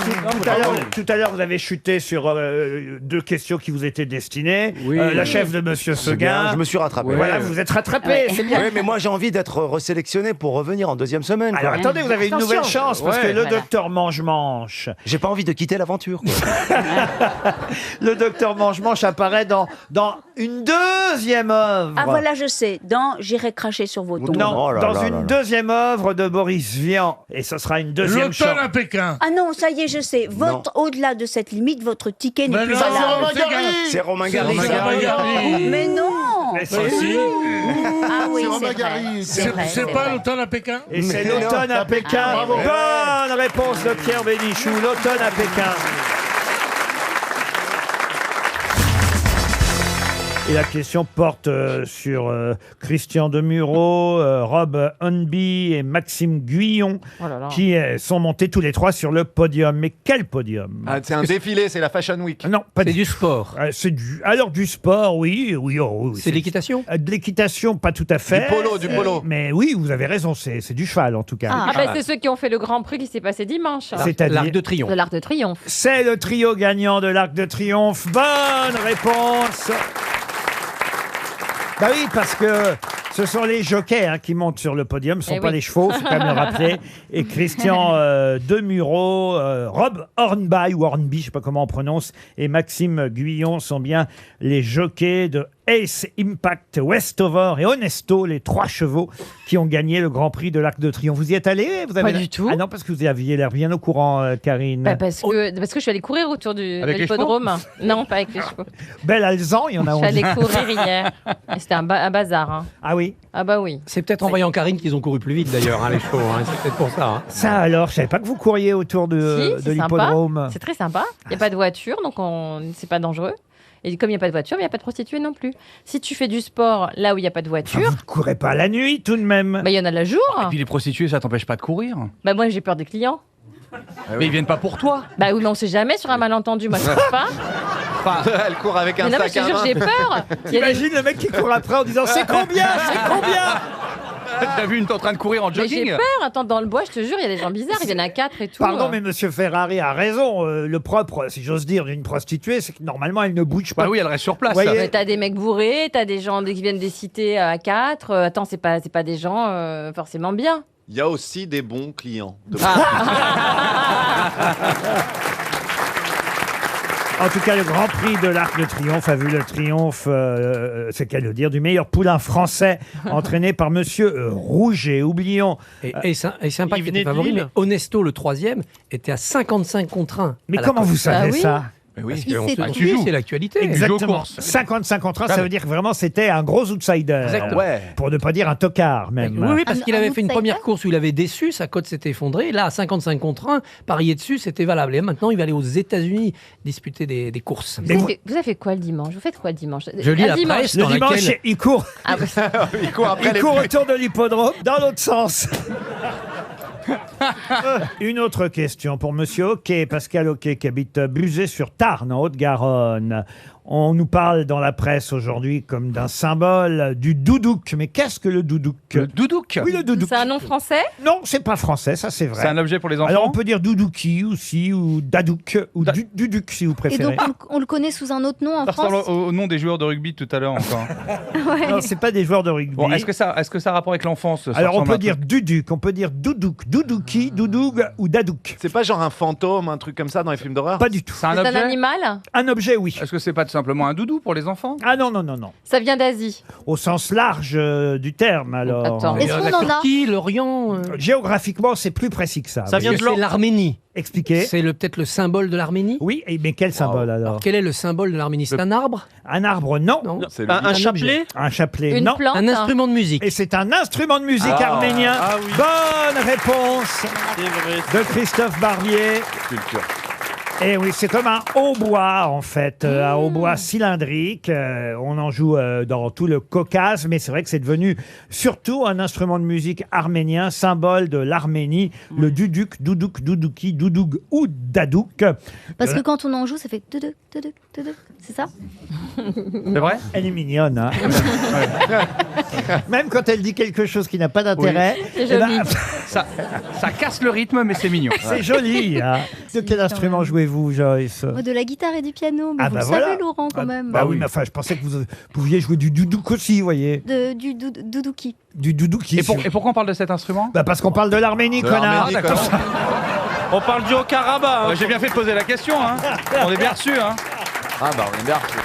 tout à l'heure, vous avez chuté sur deux questions qui vous étaient destinées. La chef de Monsieur C'est bien, Seguin. je me suis rattrapé. Voilà, vous vous êtes rattrapé, c'est bien. Oui, mais moi j'ai envie d'être resélectionné pour revenir en deuxième semaine. quoi. Alors attendez, vous avez une nouvelle chance, parce que le Voilà. docteur Mange-Manche, J'ai pas envie de quitter l'aventure. quoi. le docteur Mange-Manche apparaît dans une deuxième œuvre. Ah voilà, je sais. Dans J'irai cracher sur vos tombes. Non, Oh là dans là une là là. deuxième œuvre de Boris Vian. Et ce sera une deuxième chance. L'automne à Pékin. Ah non, ça y est, je sais. Au-delà de cette limite, votre ticket n'est Mais plus non, valable. C'est Romain Gary. Romain Gary. Mais non. Mais si. Ah oui, C'est Romain c'est vrai. Gary. C'est vrai, C'est c'est pas vrai. l'automne à Pékin? Et c'est Mais l'automne non. à Pékin. Ah, bravo. Bonne réponse de Pierre Bénichou. L'automne à Pékin. Et la question porte sur Christian Demureau, Rob Hunby et Maxime Guyon, qui sont montés tous les trois sur le podium. Mais quel podium? C'est un défilé, c'est la Fashion Week. Non, pas C'est du sport. C'est alors du sport, oui, C'est de l'équitation. de l'équitation, pas tout à fait. Du polo. Mais oui, vous avez raison, c'est du cheval en tout cas. Ah, bah, c'est ceux qui ont fait le Grand Prix qui s'est passé dimanche. C'est-à-dire L'Arc de Triomphe. De l'Arc de Triomphe. C'est le trio gagnant de l'Arc de Triomphe. Bonne réponse. Bah oui, parce que ce sont les jockeys qui montent sur le podium, ce ne sont Eh pas oui. les chevaux, faut quand même le rappeler. Et Christian Demureau, Rob Hornby, ou Hornby, je ne sais pas comment on prononce, et Maxime Guyon sont bien les jockeys de Ace, Impact, Westover et Honesto, les trois chevaux qui ont gagné le Grand Prix de l'Arc de Triomphe. Vous y êtes allé? Pas du tout. Ah non, parce que vous aviez l'air bien au courant, Karine. Bah, parce que je suis allée courir autour de Avec les l'hippodrome. Non, pas avec les chevaux. Belle Alzan, il y en a Je suis allée 11. courir hier. Et c'était un bazar. Hein. Ah oui? Ah bah oui. C'est peut-être en voyant Karine qu'ils ont couru plus vite d'ailleurs, les chevaux. C'est peut-être pour ça. hein. Ça alors, je savais pas que vous couriez autour Si, de c'est l'hippodrome. sympa. C'est très sympa. Il n'y a pas de voiture, donc c'est pas dangereux. Et comme il n'y a pas de voiture, il n'y a pas de prostituées non plus. Si tu fais du sport là où il n'y a pas de voiture, Vous ne courez pas la nuit tout de même. bah, il y en a la jour. Et puis les prostituées, ça t'empêche pas de courir. Bah moi j'ai peur des clients. Mais ils viennent pas pour toi. Bah oui, mais on sait jamais sur un malentendu. Moi je sais pas. Elle court avec un Mais non, mais sac je te à jure, main. j'ai peur. Il y a des- Imagine le mec qui court après en disant c'est combien? C'est combien? T'as vu une t'es en train de courir en Mais j'ai jogging? peur. Attends, dans le bois, je te jure, il y a des gens bizarres. Ils viennent à 4 et tout. Pardon, mais Monsieur Ferrari a raison. Le propre, si j'ose dire, d'une prostituée, c'est que normalement, elle ne bouge pas. Bah oui, elle reste sur place. Voyez- Mais t'as des mecs bourrés, t'as des gens qui viennent des cités à 4. Attends, c'est pas des gens forcément bien. Il y a aussi des bons clients. En tout cas, le Grand Prix de l'Arc de Triomphe a vu le triomphe, c'est qu'à le dire, du meilleur poulain français, entraîné par Monsieur Rouget. Oublions. Et sympa qu'il était favori, mais Onesto, le troisième, était à 55 contre 1. Mais comment vous savez ça? Parce Il qu'on sait se tout. suit, c'est l'actualité. Exactement. 55 contre 1, ça veut dire que vraiment c'était un gros outsider. Exactement. Ouais. Pour ne pas dire un tocard même. Oui, parce qu'il avait fait une première course où il avait déçu, sa cote s'était effondrée. Là, à 55 contre 1, parier dessus, c'était valable. Et maintenant, il va aller aux États-Unis disputer des courses. Vous avez fait quoi le dimanche? Vous faites quoi le dimanche? Je lis la presse Le dans dimanche, laquelle- il court. Il court après Il court autour de l'hippodrome dans l'autre sens. Une autre question pour Monsieur Hoquet, Pascal Hoquet, qui habite Buzet-sur-Tarn, en Haute-Garonne. On nous parle dans la presse aujourd'hui comme d'un symbole du doudouk. Mais qu'est-ce que le doudouk? Le doudouk? Oui, le doudouk. C'est un nom français? Non, c'est pas français, ça c'est vrai. C'est un objet pour les enfants? Alors on peut dire doudouki aussi, ou dadouk, ou duduc si vous Et préférez. donc, on le connaît sous un autre nom en Ça ressemble France. au nom des joueurs de rugby tout à l'heure encore. Ouais. Non, c'est pas des joueurs de rugby. Bon, est-ce que ça a rapport avec l'enfance? Ça Alors on ressemble à peut un dire truc duduc, on peut dire doudouk, doudouki, doudoug ou dadouk. C'est pas genre un fantôme, un truc comme ça dans les films d'horreur? Pas du tout. C'est un C'est un objet? animal? Un objet, oui. Est-ce que c'est pas tout simplement un doudou pour les enfants? Ah non, non, non, non. Ça vient d'Asie. Au sens large du terme, alors. Attends. Est-ce qu'on la en a? Turquie, l'Orient. Géographiquement, c'est plus précis que ça. Ça vient de l'Orient. C'est l'Arménie. Expliquez. C'est peut-être le symbole de l'Arménie. Oui, mais quel symbole alors? Alors, quel est le symbole de l'Arménie? C'est un arbre? Un arbre, non. C'est le Un lit. chapelet? Un chapelet, Une non. plante? Un instrument de musique. Et c'est un instrument de musique arménien. oui. Bonne réponse de Christophe Barbier. Culture. Et oui, c'est comme un hautbois en fait, un hautbois cylindrique. On en joue dans tout le Caucase, mais c'est vrai que c'est devenu surtout un instrument de musique arménien, symbole de l'Arménie, le duduk, doudouk, doudouki, doudoug ou dadouk. Parce que quand on en joue, ça fait tuduk, tuduk, tuduk. C'est ça? C'est vrai? Elle est mignonne, hein. Même quand elle dit quelque chose qui n'a pas d'intérêt. C'est eh ben, joli. Ça casse le rythme, mais c'est mignon. c'est joli. Hein. De quel instrument jouez-vous, Joyce? Moi, de la guitare et du piano. Mais Ah vous bah le voilà. savez, Laurent, quand même. Bah oui, mais enfin, je pensais que vous pouviez jouer du doudouk aussi, vous voyez. Du doudouki. Du doudouki. Et pourquoi on parle de cet instrument? Bah parce qu'on parle de l'Arménie, connard. l'Arménie, D'accord. On parle du Haut-Karabakh. J'ai bien fait de poser la question, hein. On est bien reçu, hein. Ah bah on est bien reçu.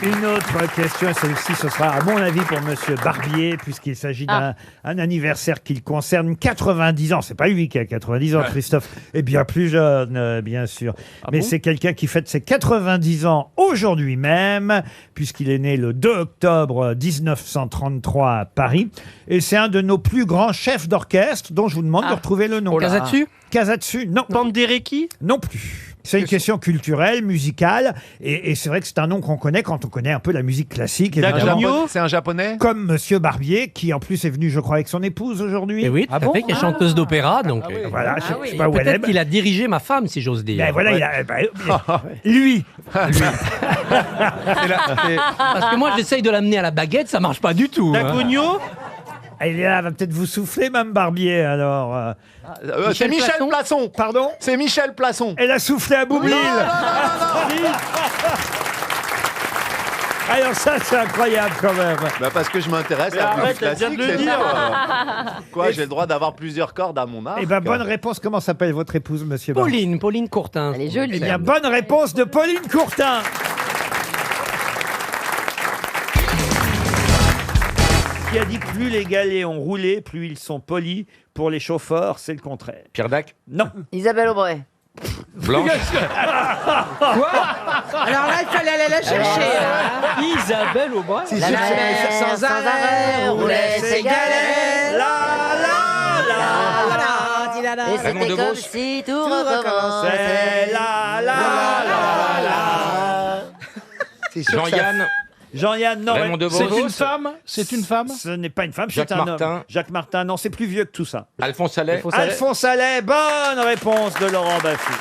Une autre question, et celle-ci, ce sera à mon avis pour Monsieur Barbier, puisqu'il s'agit d'un anniversaire qui le concerne, 90 ans. C'est pas lui qui a 90 ans, Christophe est bien plus jeune, bien sûr. Mais c'est quelqu'un qui fête ses 90 ans aujourd'hui même, puisqu'il est né le 2 octobre 1933 à Paris. Et c'est un de nos plus grands chefs d'orchestre, dont je vous demande de retrouver le nom. Casatsu? Casatsu, non. Bandereki? Non plus. C'est une question culturelle, musicale, et c'est vrai que c'est un nom qu'on connaît quand on connaît un peu la musique classique. évidemment. C'est un japonais? Comme Monsieur Barbier, qui en plus est venu, je crois, avec son épouse aujourd'hui. Et oui, tout à fait, qui est chanteuse d'opéra. Donc, Voilà, je sais pas où elle peut-être est. qu'il a dirigé ma femme, si j'ose dire. Ben voilà, il a, lui. Parce que moi, j'essaye de l'amener à la baguette, ça marche pas du tout. Dagogno? Elle est là, elle va peut-être vous souffler, Mme Barbier, alors. C'est Michel Plasson. Pardon? C'est Michel Plasson. Elle a soufflé à Boublil. Alors ça, c'est incroyable quand même. Bah parce que je m'intéresse à la musique classique, c'est ça. Quoi, j'ai le droit d'avoir plusieurs cordes à mon arc. Eh ben, bonne réponse. Comment s'appelle votre épouse, Monsieur Barbier? Pauline Courtin. Elle est jolie. Eh bien, bonne réponse de Pauline Courtin. Qui a dit que plus les galets ont roulé, plus ils sont polis. Pour les chauffeurs, c'est le contraire. Pierre Dac? Non. Isabelle Aubray. Blanche? Alors là, il fallait aller la chercher. Isabelle Aubray? La mer sans arrêt roulait ses galets. Et Raymond c'était Devos. comme si tout recommençait. Jean-Yann? Jean-Yann, non. Raymond Devos? C'est une femme? C'est une femme? Ce n'est pas une femme, Jacques c'est un Martin. homme. Jacques Martin, non, c'est plus vieux que tout ça. Alphonse Allais? Alphonse Allais, bonne réponse de Laurent Baffy.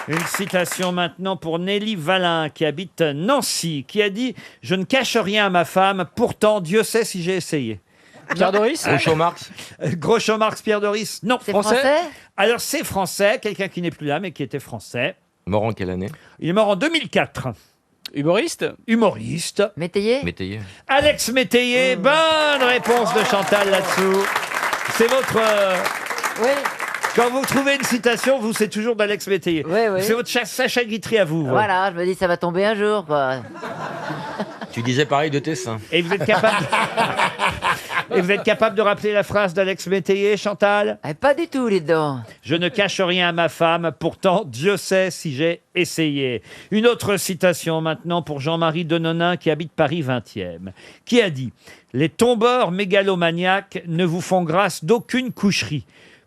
Une citation maintenant pour Nelly Valin, qui habite Nancy, qui a dit « Je ne cache rien à ma femme, pourtant Dieu sait si j'ai essayé ». Pierre Doris? Groucho Marx? Groucho Marx, Pierre Doris, non. C'est français? Alors c'est français, quelqu'un qui n'est plus là, mais qui était français. Mort en quelle année? Il est mort en 2004. Humoriste. Humoriste. Métayer. Métayer. Alex Métayer, bonne réponse de Chantal là-dessous. C'est votre... Oui. Quand vous trouvez une citation, vous, c'est toujours d'Alex Métayer. Oui, oui. C'est votre Sacha Guitry à vous. Voilà, je me dis, ça va tomber un jour, quoi. Tu disais pareil de tes seins. Et vous êtes capable... Et vous êtes capable de rappeler la phrase d'Alex Métayer, Chantal? Pas du tout, les dents. Je ne cache rien à ma femme, pourtant Dieu sait si j'ai essayé. Une autre citation maintenant pour Jean-Marie Denonin qui habite Paris 20e, qui a dit « Les tombeurs mégalomaniaques ne vous font grâce d'aucune coucherie.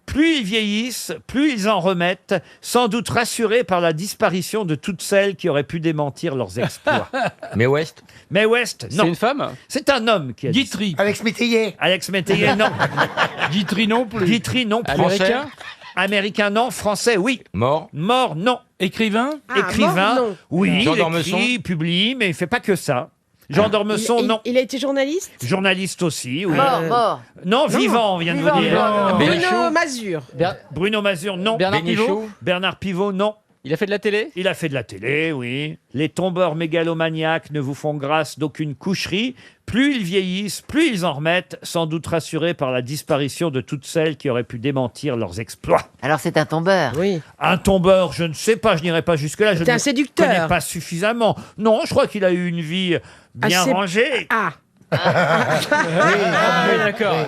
Plus ils vieillissent, plus ils en remettent, sans doute rassurés par la disparition de toutes celles qui auraient pu démentir leurs exploits. » Mais West. Mais West, non. C'est une femme? C'est un homme qui a dit Guitry. Alex Métayer. Alex Métayer, non. Guitry non plus. Guitry, non. Américain? Américain, non. Français, oui. Mort. Mort, non. Écrivain. Écrivain, mort, non. oui. Jean Il d'Ormesson. écrit, publie, mais il fait pas que ça. Jean d'Ormesson, non. Il a été journaliste? Journaliste aussi, oui. Mort. Non, vivant, on vient de vous dire. Non. Bruno Mazur. Bruno Mazur, non. Bernard Pivot. Bernard Pivot, non. Il a fait de la télé? Il a fait de la télé, oui. Les tombeurs mégalomaniaques ne vous font grâce d'aucune coucherie. Plus ils vieillissent, plus ils en remettent, sans doute rassurés par la disparition de toutes celles qui auraient pu démentir leurs exploits. Alors c'est un tombeur. Oui. Un tombeur, je ne sais pas, je n'irai pas jusque-là. Je C'était ne un séducteur. connais pas suffisamment. Non, je crois qu'il a eu une vie bien Assez- rangée. Ah. Oui, d'accord.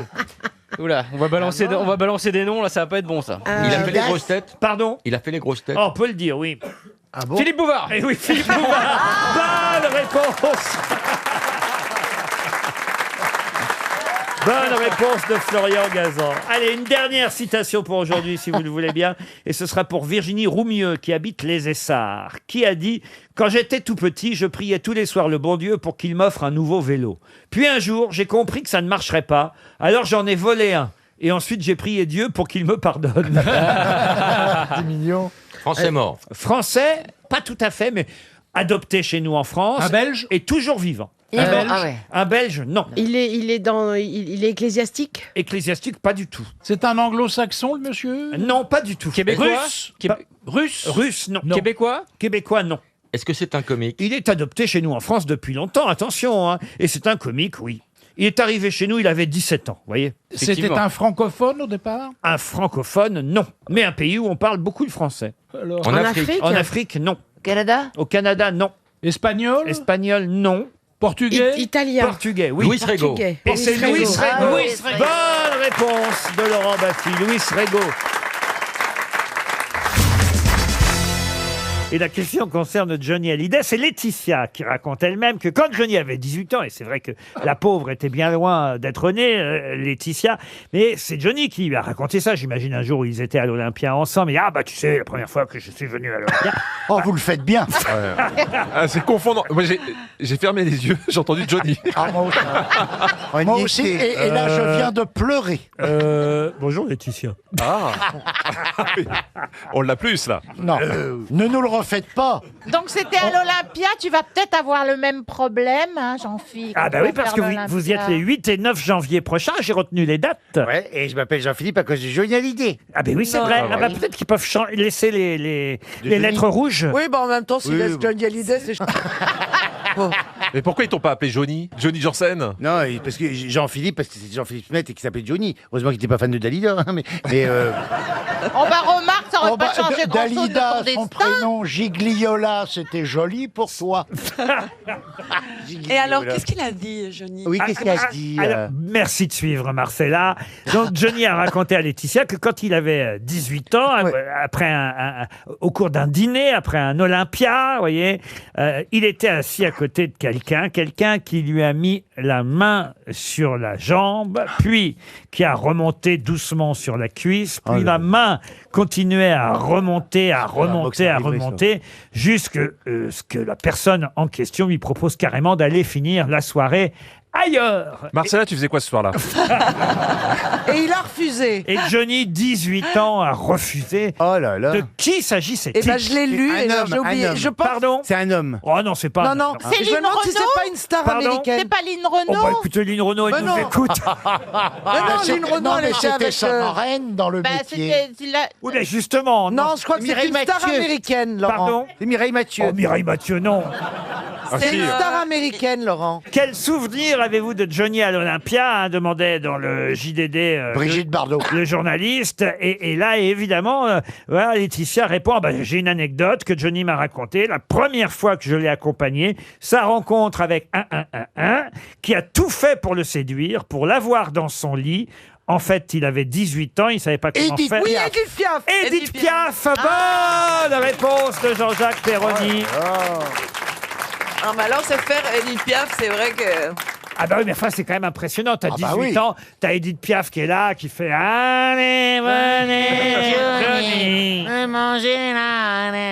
Oula, on va balancer des noms, là, ça va pas être bon, ça. Il a fait les grosses têtes. Pardon? Il a fait les grosses têtes. Oh, on peut le dire, oui. Philippe Bouvard. Eh oui, Philippe Bouvard. Bonne réponse. Bonne réponse de Florian Gazan. Allez, une dernière citation pour aujourd'hui, si vous le voulez bien. Et ce sera pour Virginie Roumieux, qui habite les Essarts, qui a dit « Quand j'étais tout petit, je priais tous les soirs le bon Dieu pour qu'il m'offre un nouveau vélo. Puis un jour, j'ai compris que ça ne marcherait pas. Alors j'en ai volé un. Et ensuite, j'ai prié Dieu pour qu'il me pardonne. » C'est mignon. Français mort. Français, pas tout à fait, mais adopté chez nous en France. Un Belge. Et toujours vivant. Un Belge. Ah ouais. Un Belge, non. Il est ecclésiastique? Ecclésiastique, pas du tout. C'est un anglo-saxon, le monsieur? Non, pas du tout. Québécois? Russe. Russe. Russe, non. Québécois? Québécois, non. Est-ce que c'est un comique? Il est adopté chez nous en France depuis longtemps, attention, hein. Et c'est un comique, oui. Il est arrivé chez nous, il avait 17 ans, vous voyez. C'était un francophone au départ? Un francophone, non. Mais un pays où on parle beaucoup le français. Alors, En Afrique. En Afrique, non. Canada? Au Canada, non. Espagnol? Espagnol, non. Portugais? Italien. Portugais, oui. Louis Rego. Portugais. Et c'est Louis Rego. Ah, Louis Rego. Bonne réponse de Laurent Baffy. Louis Rego. Et la question concerne Johnny Hallyday. C'est Laetitia qui raconte elle-même que quand Johnny avait 18 ans, et c'est vrai que la pauvre était bien loin d'être née, Laetitia, mais c'est Johnny qui lui a raconté ça. J'imagine un jour où ils étaient à l'Olympia ensemble. Et tu sais, la première fois que je suis venu à l'Olympia. Oh, vous le faites bien. Ah, c'est confondant. Moi, j'ai fermé les yeux, j'ai entendu Johnny. Moi aussi. Et là, je viens de pleurer. Bonjour Laetitia. Ah. On l'a plus, là. Non, ne nous le refaites pas. Donc c'était à l'Olympia, tu vas peut-être avoir le même problème, hein, Jean-Philippe. Ah bah oui, parce que vous y êtes les 8 et 9 janvier prochains, j'ai retenu les dates. Ouais, et je m'appelle Jean-Philippe à cause de Johnny Hallyday. Ah ben oui, c'est vrai. Ah bah peut-être qu'ils peuvent laisser les lettres rouges. Oui, en même temps, s'il laisse Johnny Hallyday, c'est... Mais pourquoi ils t'ont pas appelé Johnny? Johnny Janssen? Non, parce que Jean-Philippe, parce que c'est Jean-Philippe Smet et qui s'appelait Johnny. Heureusement qu'il n'était pas fan de Dalida. Hein, mais Oh bah remarque, ça aurait pas changé grand-chose de Dalida, ton son destin. prénom, Gigliola, c'était joli pour toi. Et alors, qu'est-ce qu'il a dit, Johnny? Oui, qu'est-ce qu'il a dit Alors, merci de suivre Marcella. Donc Johnny a raconté à Laetitia que quand il avait 18 ans, après au cours d'un dîner, après un Olympia, vous voyez, il était assis à côté de quelqu'un qui lui a mis la main sur la jambe, puis qui a remonté doucement sur la cuisse, puis la main continuait à remonter, jusqu'à ce que la personne en question lui propose carrément d'aller finir la soirée ailleurs. Marcella, tu faisais quoi ce soir-là? Et il a refusé. Et Johnny, 18 ans, a refusé. Oh là là. De qui s'agissait-il? Eh ben, je l'ai lu et Un alors homme, j'ai oublié. un homme. Je pense. Pardon? C'est un homme. Oh non, c'est pas. Non, non. C'est Je me Lynn demande si Renaud c'est pas une star Pardon américaine. C'est pas Lynn Oh bah Renaud écoutez, Lynn Renaud, elle Mais nous non. écoute. Mais non, Lynn Renaud, elle était avec. sa marraine dans le Bah, métier. Oui, mais justement. Non, je crois que c'est Mireille une star Mathieu. américaine, Laurent. Pardon? C'est Mireille Mathieu. Oh, Mireille Mathieu, non. C'est une star américaine, Laurent. Quel souvenir avez-vous de Johnny à l'Olympia, demandait dans le JDD Brigitte Bardot. le journaliste. Et là, évidemment, voilà, Laetitia répond, j'ai une anecdote que Johnny m'a racontée. La première fois que je l'ai accompagné, sa rencontre avec un qui a tout fait pour le séduire, pour l'avoir dans son lit. En fait, il avait 18 ans, il ne savait pas comment Edith faire. Oui, Edith Piaf. Edith Piaf, bonne réponse de Jean-Jacques Perroni. Ah, mais alors, se faire Edith Piaf, c'est vrai que. Ah bah oui, mais enfin, c'est quand même impressionnant. T'as 18 oui. ans, t'as Edith Piaf qui est là, qui fait « Allez, venez, Johnny ».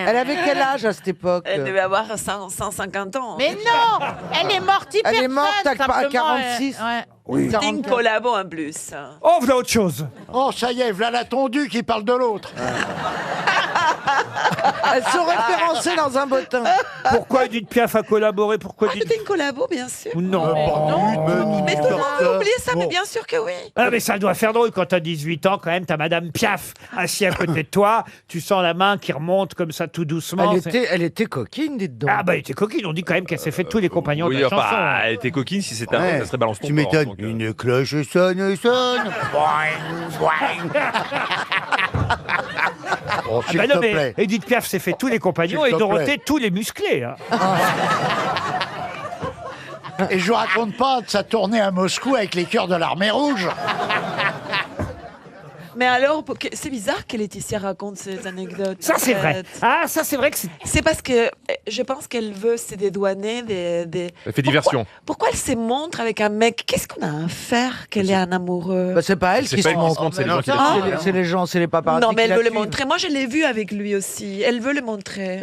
Elle avait quel âge à cette époque? Elle devait avoir 150 ans. Mais non, elle est morte hyper Elle est morte jeune, à simplement, 46. ouais. Oui. C'était une collabo en plus. Oh, voilà autre chose. Oh, ça y est, voilà la tondue qui parle de l'autre. Elle se référençait dans un bottin. Pourquoi Edith Piaf a collaboré? Pourquoi Edith... C'était une collabo, bien sûr. Non. Mais tout le monde a oublié ça, mais bien sûr que oui. Ah, mais ça doit faire drôle quand t'as 18 ans, quand même, t'as Madame Piaf assise à côté de toi, tu sens la main qui remonte comme ça tout doucement. Elle était coquine, dites donc. Ah bah elle était coquine, on dit quand même qu'elle s'est fait tous les compagnons Oui, de la enfin, chanson. elle était coquine, si c'était un Ouais. ça serait balance ton Tu corps, m'étonnes. donc, Une cloche sonne, sonne. Boing, boing. Oh, Ah s'il bah te non, mais plaît. Edith Piaf s'est fait tous les compagnons S'il et te Dorothée plaît. tous les musclés. hein. Et je vous raconte pas de sa tournée à Moscou avec les chœurs de l'armée rouge. Mais alors, c'est bizarre que Laetitia raconte cette anecdote. Ça c'est en vrai. fait. Ah ça c'est vrai que c'est... C'est parce que je pense qu'elle veut se dédouaner des... Elle fait diversion. Pourquoi elle se montre avec un mec? Qu'est-ce qu'on a à faire qu'elle est un amoureux? Bah, c'est pas elle C'est qui pas se elle qui se montre. montre, c'est les gens qui Ah. la C'est les gens, c'est les paparazzi. Non, mais qui elle veut la le suivent. montrer. Moi, je l'ai vu avec lui aussi. Elle veut le montrer.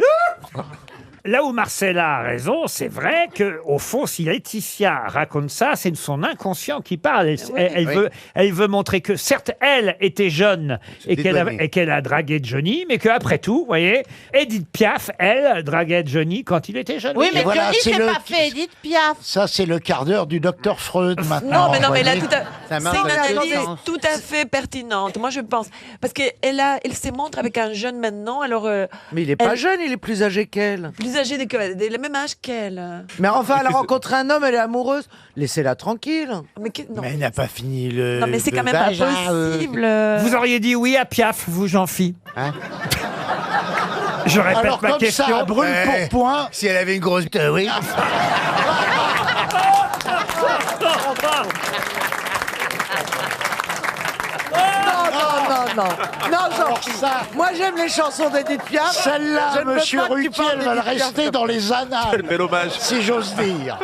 Là où Marcella a raison, c'est vrai que au fond, si Laetitia raconte ça, c'est son inconscient qui parle. Elle veut montrer que certes, elle était jeune et qu'elle a dragué Johnny, mais qu'après tout, vous voyez, Edith Piaf, elle, draguait Johnny quand il était jeune. Oui, mais Et voilà, Johnny, c'est c'est le- pas fait Edith Piaf. Ça, c'est le quart d'heure du docteur Freud maintenant. Non, mais non, mais là, voyez. c'est une marche dans les deux analyse sens. tout à fait pertinente. Moi, je pense. Parce qu'elle se montre avec un jeune maintenant, alors. Mais il est pas Elle- jeune, il est plus âgé qu'elle. Plus âgé de le même âge qu'elle. Mais enfin, elle a rencontré un homme, elle est amoureuse. Laissez-la tranquille. Non. Mais elle n'a pas fini le. Non, mais c'est le quand même pas vagin, possible. Vous auriez dit oui à Piaf, vous, Jean-Phi. Je répète Alors, ma comme question. ça, brûle pour point. Si elle avait une grosse. Oui. Non, genre, moi j'aime les chansons d'Edith Piaf. Je Celle-là, ne veux monsieur pas que tu Ruquier, parles elle va d'Edith Piaf rester comme dans ça. les annales. Quel bel hommage. Si j'ose dire.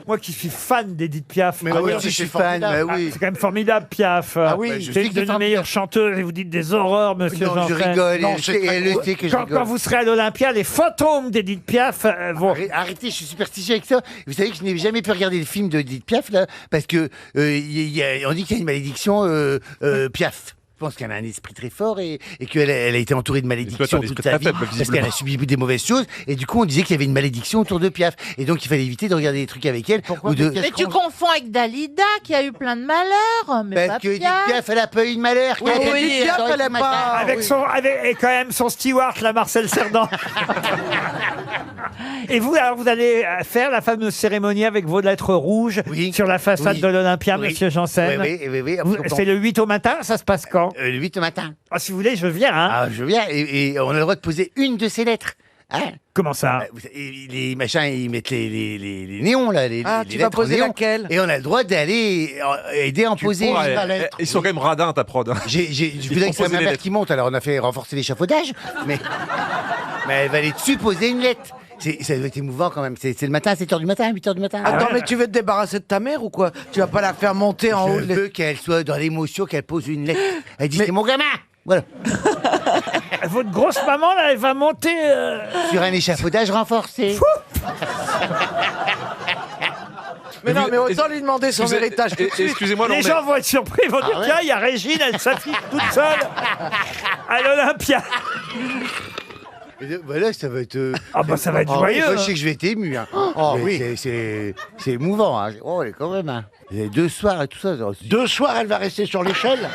Moi qui suis fan d'Edith Piaf. Mais Ah moi oui, aussi, c'est je suis fan. formidable. Bah oui. C'est quand même formidable, Piaf. Ah oui, je c'est sais une que de c'est nos formidable. meilleures chanteuses et vous dites des horreurs, monsieur Non, je Janssen. rigole. Non, Elle c'est sait- très elle le drôle. sait que je Quand rigole. vous serez à l'Olympia, les fantômes d'Edith Piaf vont... Arrêtez, je suis superstitieux avec ça. Vous savez que je n'ai jamais pu regarder le film d'Edith Piaf, là, parce que on dit qu'il y a une malédiction Piaf. Je pense qu'elle a un esprit très fort et qu'elle elle a été entourée de malédictions Toi, t'as un toute esprit sa très vie faible, parce visiblement. qu'elle a subi des mauvaises choses. Et du coup, on disait qu'il y avait une malédiction autour de Piaf. Et donc, il fallait éviter de regarder des trucs avec elle. Pourquoi ou de... Mais tu confonds avec Dalida qui a eu plein de malheurs. Mais Parce pas que Edith Piaf. Piaf, elle a pas eu de malheur. Oui, qu'elle- Edith Piaf, elle est pas. Avec son, et quand même son steward, la Marcel Cerdan. Et vous, alors, vous allez faire la fameuse cérémonie avec vos lettres rouges sur la façade Oui. de l'Olympia, Oui. monsieur Janssen. Oui. C'est le 8 au matin, ça se passe quand Le 8 au matin. Ah, si vous voulez, je viens. Hein. Ah, je viens. Et on a le droit de poser une de ces lettres. Hein. Comment ça Les machins, ils mettent les néons, là. Les Ah, les tu vas lettres en poser néon. laquelle? Et on a le droit d'aller aider à en poser. Ouais, la lettre. ils sont quand même radins, ta prod. Je voudrais que ça poser les ma mère lettres. qui monte, alors on a fait renforcer l'échafaudage, mais elle va aller dessus poser une lettre. Ça doit être émouvant quand même. C'est le matin, 7h du matin, 8h du matin. Attends, mais tu veux te débarrasser de ta mère ou quoi? Tu vas pas la faire monter en haut. Je veux qu'elle soit dans l'émotion, qu'elle pose une lettre. Elle dit c'est mon gamin. Voilà. Votre grosse maman, là, elle va monter... Sur un échafaudage renforcé. Mais non, mais autant lui demander son héritage tout de suite. Excusez-moi, non, Les mais- gens vont être surpris, ils vont dire Ah ouais. tiens, il y a Régine, elle s'affiche toute seule à l'Olympia. Voilà, ça va être. Ah bah ça va être Oh, joyeux. moi, hein. je sais que je vais être ému. Hein. Oh Mais oui. C'est émouvant. Hein. Oh, quand même. Hein. Il y a 2 soirs et tout ça. 2 soirs, elle va rester sur l'échelle.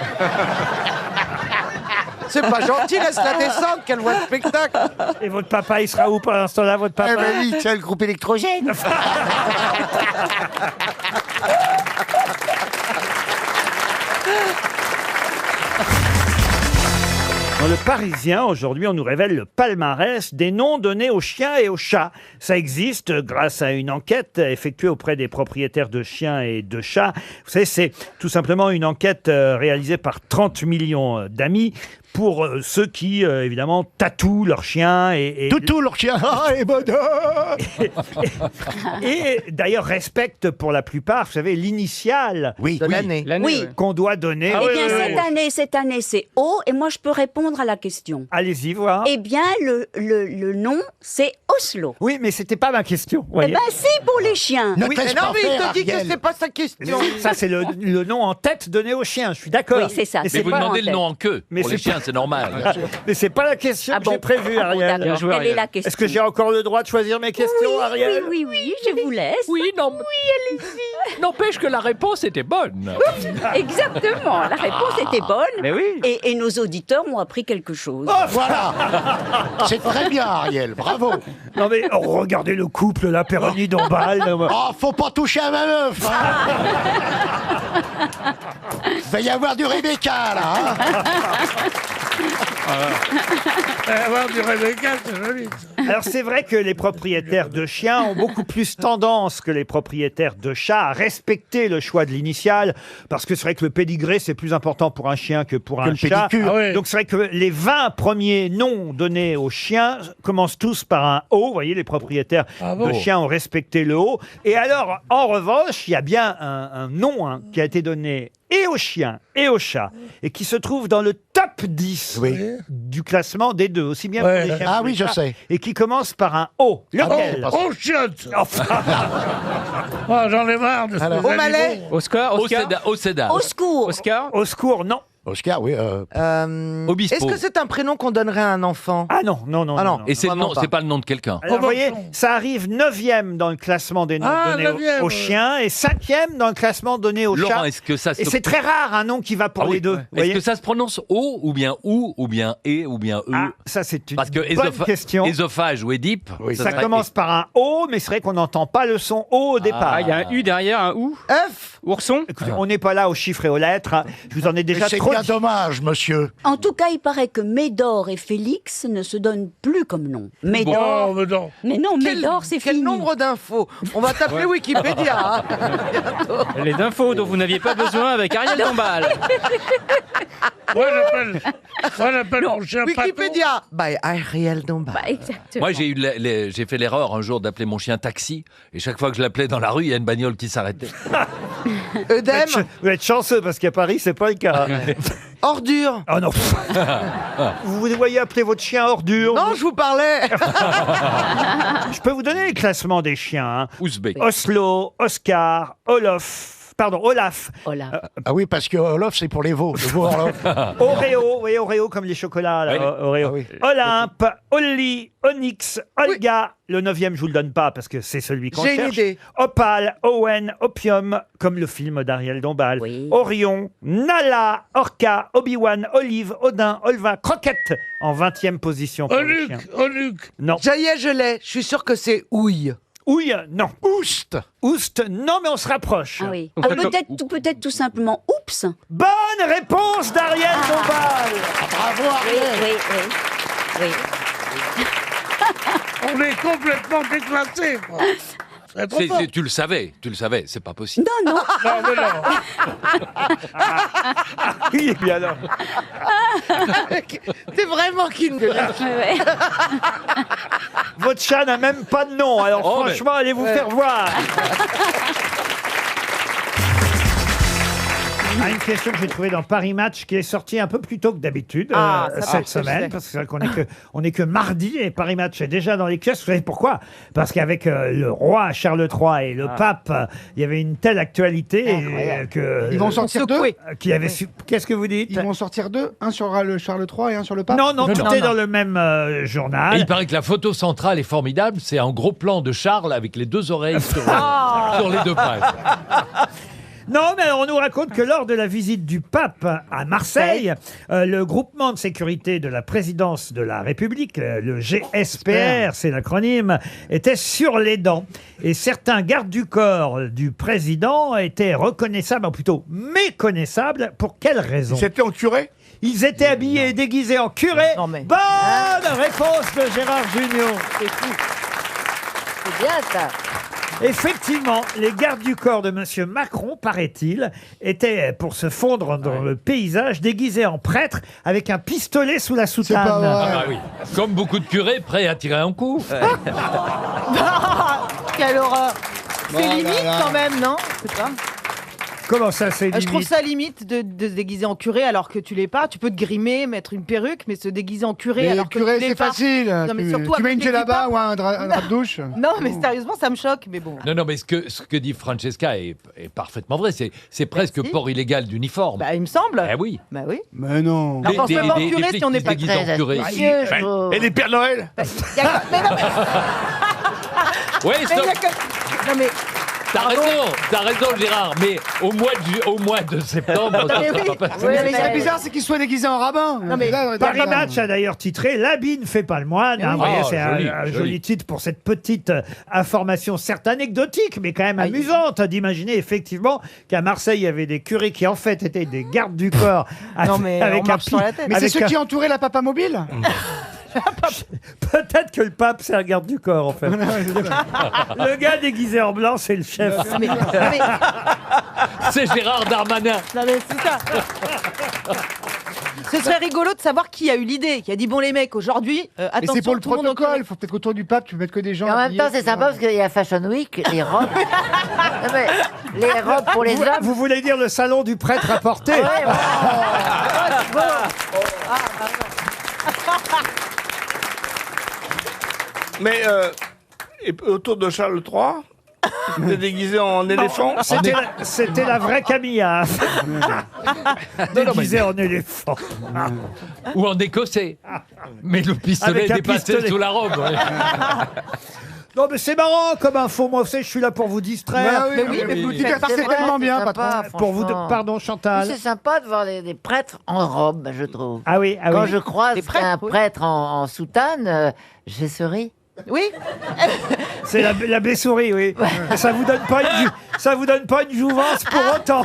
C'est pas gentil, laisse-la descendre, qu'elle voit le spectacle. Et votre papa, il sera où pendant ce temps-là, votre Eh papa ben oui, tiens, le groupe électrogène. Dans le Parisien, aujourd'hui, on nous révèle le palmarès des noms donnés aux chiens et aux chats. Ça existe grâce à une enquête effectuée auprès des propriétaires de chiens et de chats. Vous savez, c'est tout simplement une enquête réalisée par 30 millions d'amis pour ceux qui, évidemment, tatouent leurs chiens et Toutou, leur chien. Ah, et bonheur. et d'ailleurs respectent pour la plupart, vous savez, l'initiale Oui, De l'année. Oui. qu'on doit donner. Eh bien, cette année, c'est O, et moi, je peux répondre à la question. Allez-y, voir. Eh bien, le nom, c'est Oslo. Oui, mais c'était pas ma question. vous Eh voyez. bien, si, pour les chiens. Ne Oui, te mais laisse non, pas mais il faire, te dit que Ariel. c'est pas sa question. Ça, c'est le nom en tête donné aux chiens, je suis d'accord. Oui, c'est ça. Mais c'est c'est vous pas demandez en le nom tête. en queue. Mais Pour les c'est pas- chiens, c'est normal. Mais c'est pas la question Ah que bon j'ai prévue, Ah bon, Ariel. d'accord. joué, Quelle est Ariel. la question Est-ce que j'ai encore le droit de choisir mes questions, Ariel Oui, je vous laisse. Oui, non. Oui, allez-y. N'empêche que la réponse était bonne. Exactement, la réponse était bonne. Mais oui. Et nos auditeurs ont appris quelque chose. Voilà. C'est très bien, Ariel. Bravo. Non mais oh, regardez le couple, la Péroni Dombal. Oh, faut pas toucher à ma meuf. Hein. Il va y avoir du Rebecca, là. Hein. Avoir du Rebecca, c'est joli. Alors c'est vrai que les propriétaires de chiens ont beaucoup plus tendance que les propriétaires de chats à respecter le choix de l'initiale, parce que c'est vrai que le pédigré c'est plus important pour un chien que pour un le chat. pédicure. Ah ouais. Donc c'est vrai que les 20 premiers noms donnés aux chiens commencent tous par un O. Vous voyez, les propriétaires Ah bon de chiens ont respecté le O. Et alors, en revanche, il y a bien un nom qui a été donné et aux chiens et aux chats, et qui se trouve dans le top 10 du classement des deux, aussi bien Ouais. pour les chiens Ah que oui, les je chats, sais. et qui commence par un O. Lequel Oh, chiotte. Enfin, Oh, j'en ai marre de ces Au Malais. animaux. Oscar. Au Cédar. Au secours. Oscar. au secours, non. Oscar, oui. Obispo. Est-ce que c'est un prénom qu'on donnerait à un enfant? Ah non, non, non. Ah non. non. Et c'est le Vraiment nom, pas. c'est pas le nom de quelqu'un. Alors, vous voyez, ça arrive 9e dans le classement des noms Ah, donnés 9e, aux chiens et 5e dans le classement donné aux Laurent, chats. est-ce que ça se... Et c'est très rare un nom qui va pour Ah oui, les deux. ouais. vous voyez. Est-ce que ça se prononce O ou bien OU ou bien E ou bien E? Ah, ça c'est une Parce que bonne question. ésophage ou Édipe, Ça commence par un O, mais c'est vrai qu'on n'entend pas le son O au départ. Ah, il y a un U derrière, un OU. F. Ourson. Écoutez, on n'est pas là aux chiffres et aux lettres. Hein. Je vous en ai déjà C'est trop bien dit. dommage, monsieur. En tout cas, il paraît que Médor et Félix ne se donnent plus comme nom. Médor. Oh, mais non. Mais non, Médor, c'est Quel fini. nombre d'infos. On va t'appeler Wikipédia. Hein. Les infos dont vous n'aviez pas besoin avec Ariel Dombal. Moi, j'appelle mon chien Pato. Wikipédia. By Ariel Dombal. Bah, exactement. Moi, j'ai fait l'erreur un jour d'appeler mon chien Taxi, et chaque fois que je l'appelais dans la rue, il y a une bagnole qui s'arrêtait. Œdème. Vous êtes chanceux parce qu'à Paris, c'est pas le cas. Ordure. Oh non. Vous voyez appeler votre chien ordure. Non, je vous parlais. Je peux vous donner les classements des chiens. Hein. Ouzbek. Oslo, Oscar, Olaf. Ah oui, parce que Olof, c'est pour les veaux. Le veau Orlof. Oreo, vous voyez Oreo comme les chocolats, là, Oreo. Ah oui. Olympe, Olli, Onyx, Olga. Le 9e, je vous le donne pas parce que c'est celui qu'on J'ai une cherche. idée. Opal, Owen, Opium, comme le film d'Ariel Dombal. Oui. Orion, Nala, Orca, Obi-Wan, Olive, Odin, Olva, Croquette en 20e position pour les chiens. Onuc. Non. Ça y est, je l'ai. Je suis sûr que c'est Ouille. Ouille, non. Oust. Oust, non, mais on se rapproche. Ah oui. On Ah, fait peut-être tout simplement Oups. Bonne réponse d'Ariel Dombal. Bravo, Oui, Ariel. oui. On est complètement déclassés. quoi. C'est trop fort. Tu le savais, c'est pas possible. Non, non. Non, mais non. Oui, et puis alors. T'es vraiment qu'il Ouais, ouais. Votre chat n'a même pas de nom, alors Oh, franchement, allez vous faire voir. Ah, une question que j'ai trouvée dans Paris Match qui est sortie un peu plus tôt que d'habitude Ah, ça va, cette je sais. semaine, parce que c'est vrai qu'on est que mardi et Paris Match est déjà dans les kiosques. Vous savez pourquoi? Parce qu'avec le roi Charles III et le pape, il y avait une telle actualité que Ils vont sortir deux qui avait Qu'est-ce que vous dites? Ils vont sortir deux, un sur le Charles III et un sur le pape. Non, tout est dans le même journal. Et il paraît que la photo centrale est formidable. C'est un gros plan de Charles avec les deux oreilles sur les deux pages. Non, mais alors on nous raconte que lors de la visite du pape à Marseille, le groupement de sécurité de la présidence de la République, le GSPR, c'est l'acronyme, était sur les dents. Et certains gardes du corps du président étaient reconnaissables, ou plutôt méconnaissables. Pour quelle raison? Ils étaient en curé? Ils étaient habillés et déguisés en curé. Bonne réponse de Gérard Junior. C'est fou. C'est bien ça. Effectivement, les gardes du corps de Monsieur Macron, paraît-il, étaient, pour se fondre dans le paysage, déguisés en prêtres avec un pistolet sous la soutane. Ah bah oui. Comme beaucoup de curés prêts à tirer un coup. Quelle horreur. C'est Oh là limite là. quand même, non? Je sais pas. Comment ça, c'est limite? Je trouve ça limite de se déguiser en curé alors que tu l'es pas. Tu peux te grimer, mettre une perruque, mais se déguiser en curé Mais alors que curé, tu l'es c'est pas. facile. Non, mais surtout à tu mets une côté du djellaba pape. ou un drap de douche. Non, mais sérieusement, ça me choque. Mais bon. Non, mais ce que dit Francesca est parfaitement vrai. C'est presque port illégal d'uniforme. Bah, il me semble. Eh oui. Bah oui. Mais non. On pense même pas en curé si on n'est pas déguisés en curé. Et les Pères Noël? Mais non, mais... Oui, Mais stop. il y a que- Non mais. T'as raison, Gérard, mais au mois de septembre, ça Mais sera oui. pas passé. Mais ce qui est bizarre, c'est qu'il soit déguisé en rabbin. Non, mais- Paris Match a d'ailleurs titré « L'habit ne fait pas le moine ». Ah Vous voyez, Oh, c'est joli, un joli. joli titre pour cette petite information, certes anecdotique, mais quand même amusante d'imaginer effectivement qu'à Marseille, il y avait des curés qui en fait étaient des gardes du corps. Non, mais on marche sur la tête. Mais c'est avec ceux un- qui entouraient la papa mobile. Peut-être que le pape, c'est un garde du corps, en fait. Le gars déguisé en blanc, c'est le chef. C'est Gérard Darmanin. Non mais c'est ça. Ce serait rigolo de savoir qui a eu l'idée, qui a dit bon les mecs aujourd'hui, Mais attention c'est pour le tout monde en protocole. Il faut peut-être qu'autour du pape, tu peux mettre que des gens. Et en même habillés. temps, c'est sympa parce qu'il y a Fashion Week, les robes. Non, mais les robes pour les Vous, hommes. vous voulez dire le salon du prêtre à porter? Ouais, voilà. Mais et autour de Charles III, il était déguisé en éléphant. C'était la vraie Camilla. Déguisée en éléphant. Ou en écossais. Mais le pistolet Avec un dépassait pistolet. sous la robe. ouais. Non, mais c'est marrant comme info. Moi, vous savez, je suis là pour vous distraire. Mais oui, mais vous divertissez tellement bien, patron. Pour vous, franchement. pardon, Oui, Chantal. c'est sympa de voir des prêtres en robe, je trouve. Ah oui, ah Quand oui. je croise Des prêtres, un oui. prêtre en soutane, je souris. Oui. C'est la baie-souris, oui. Ça vous donne pas une jouvence pour autant.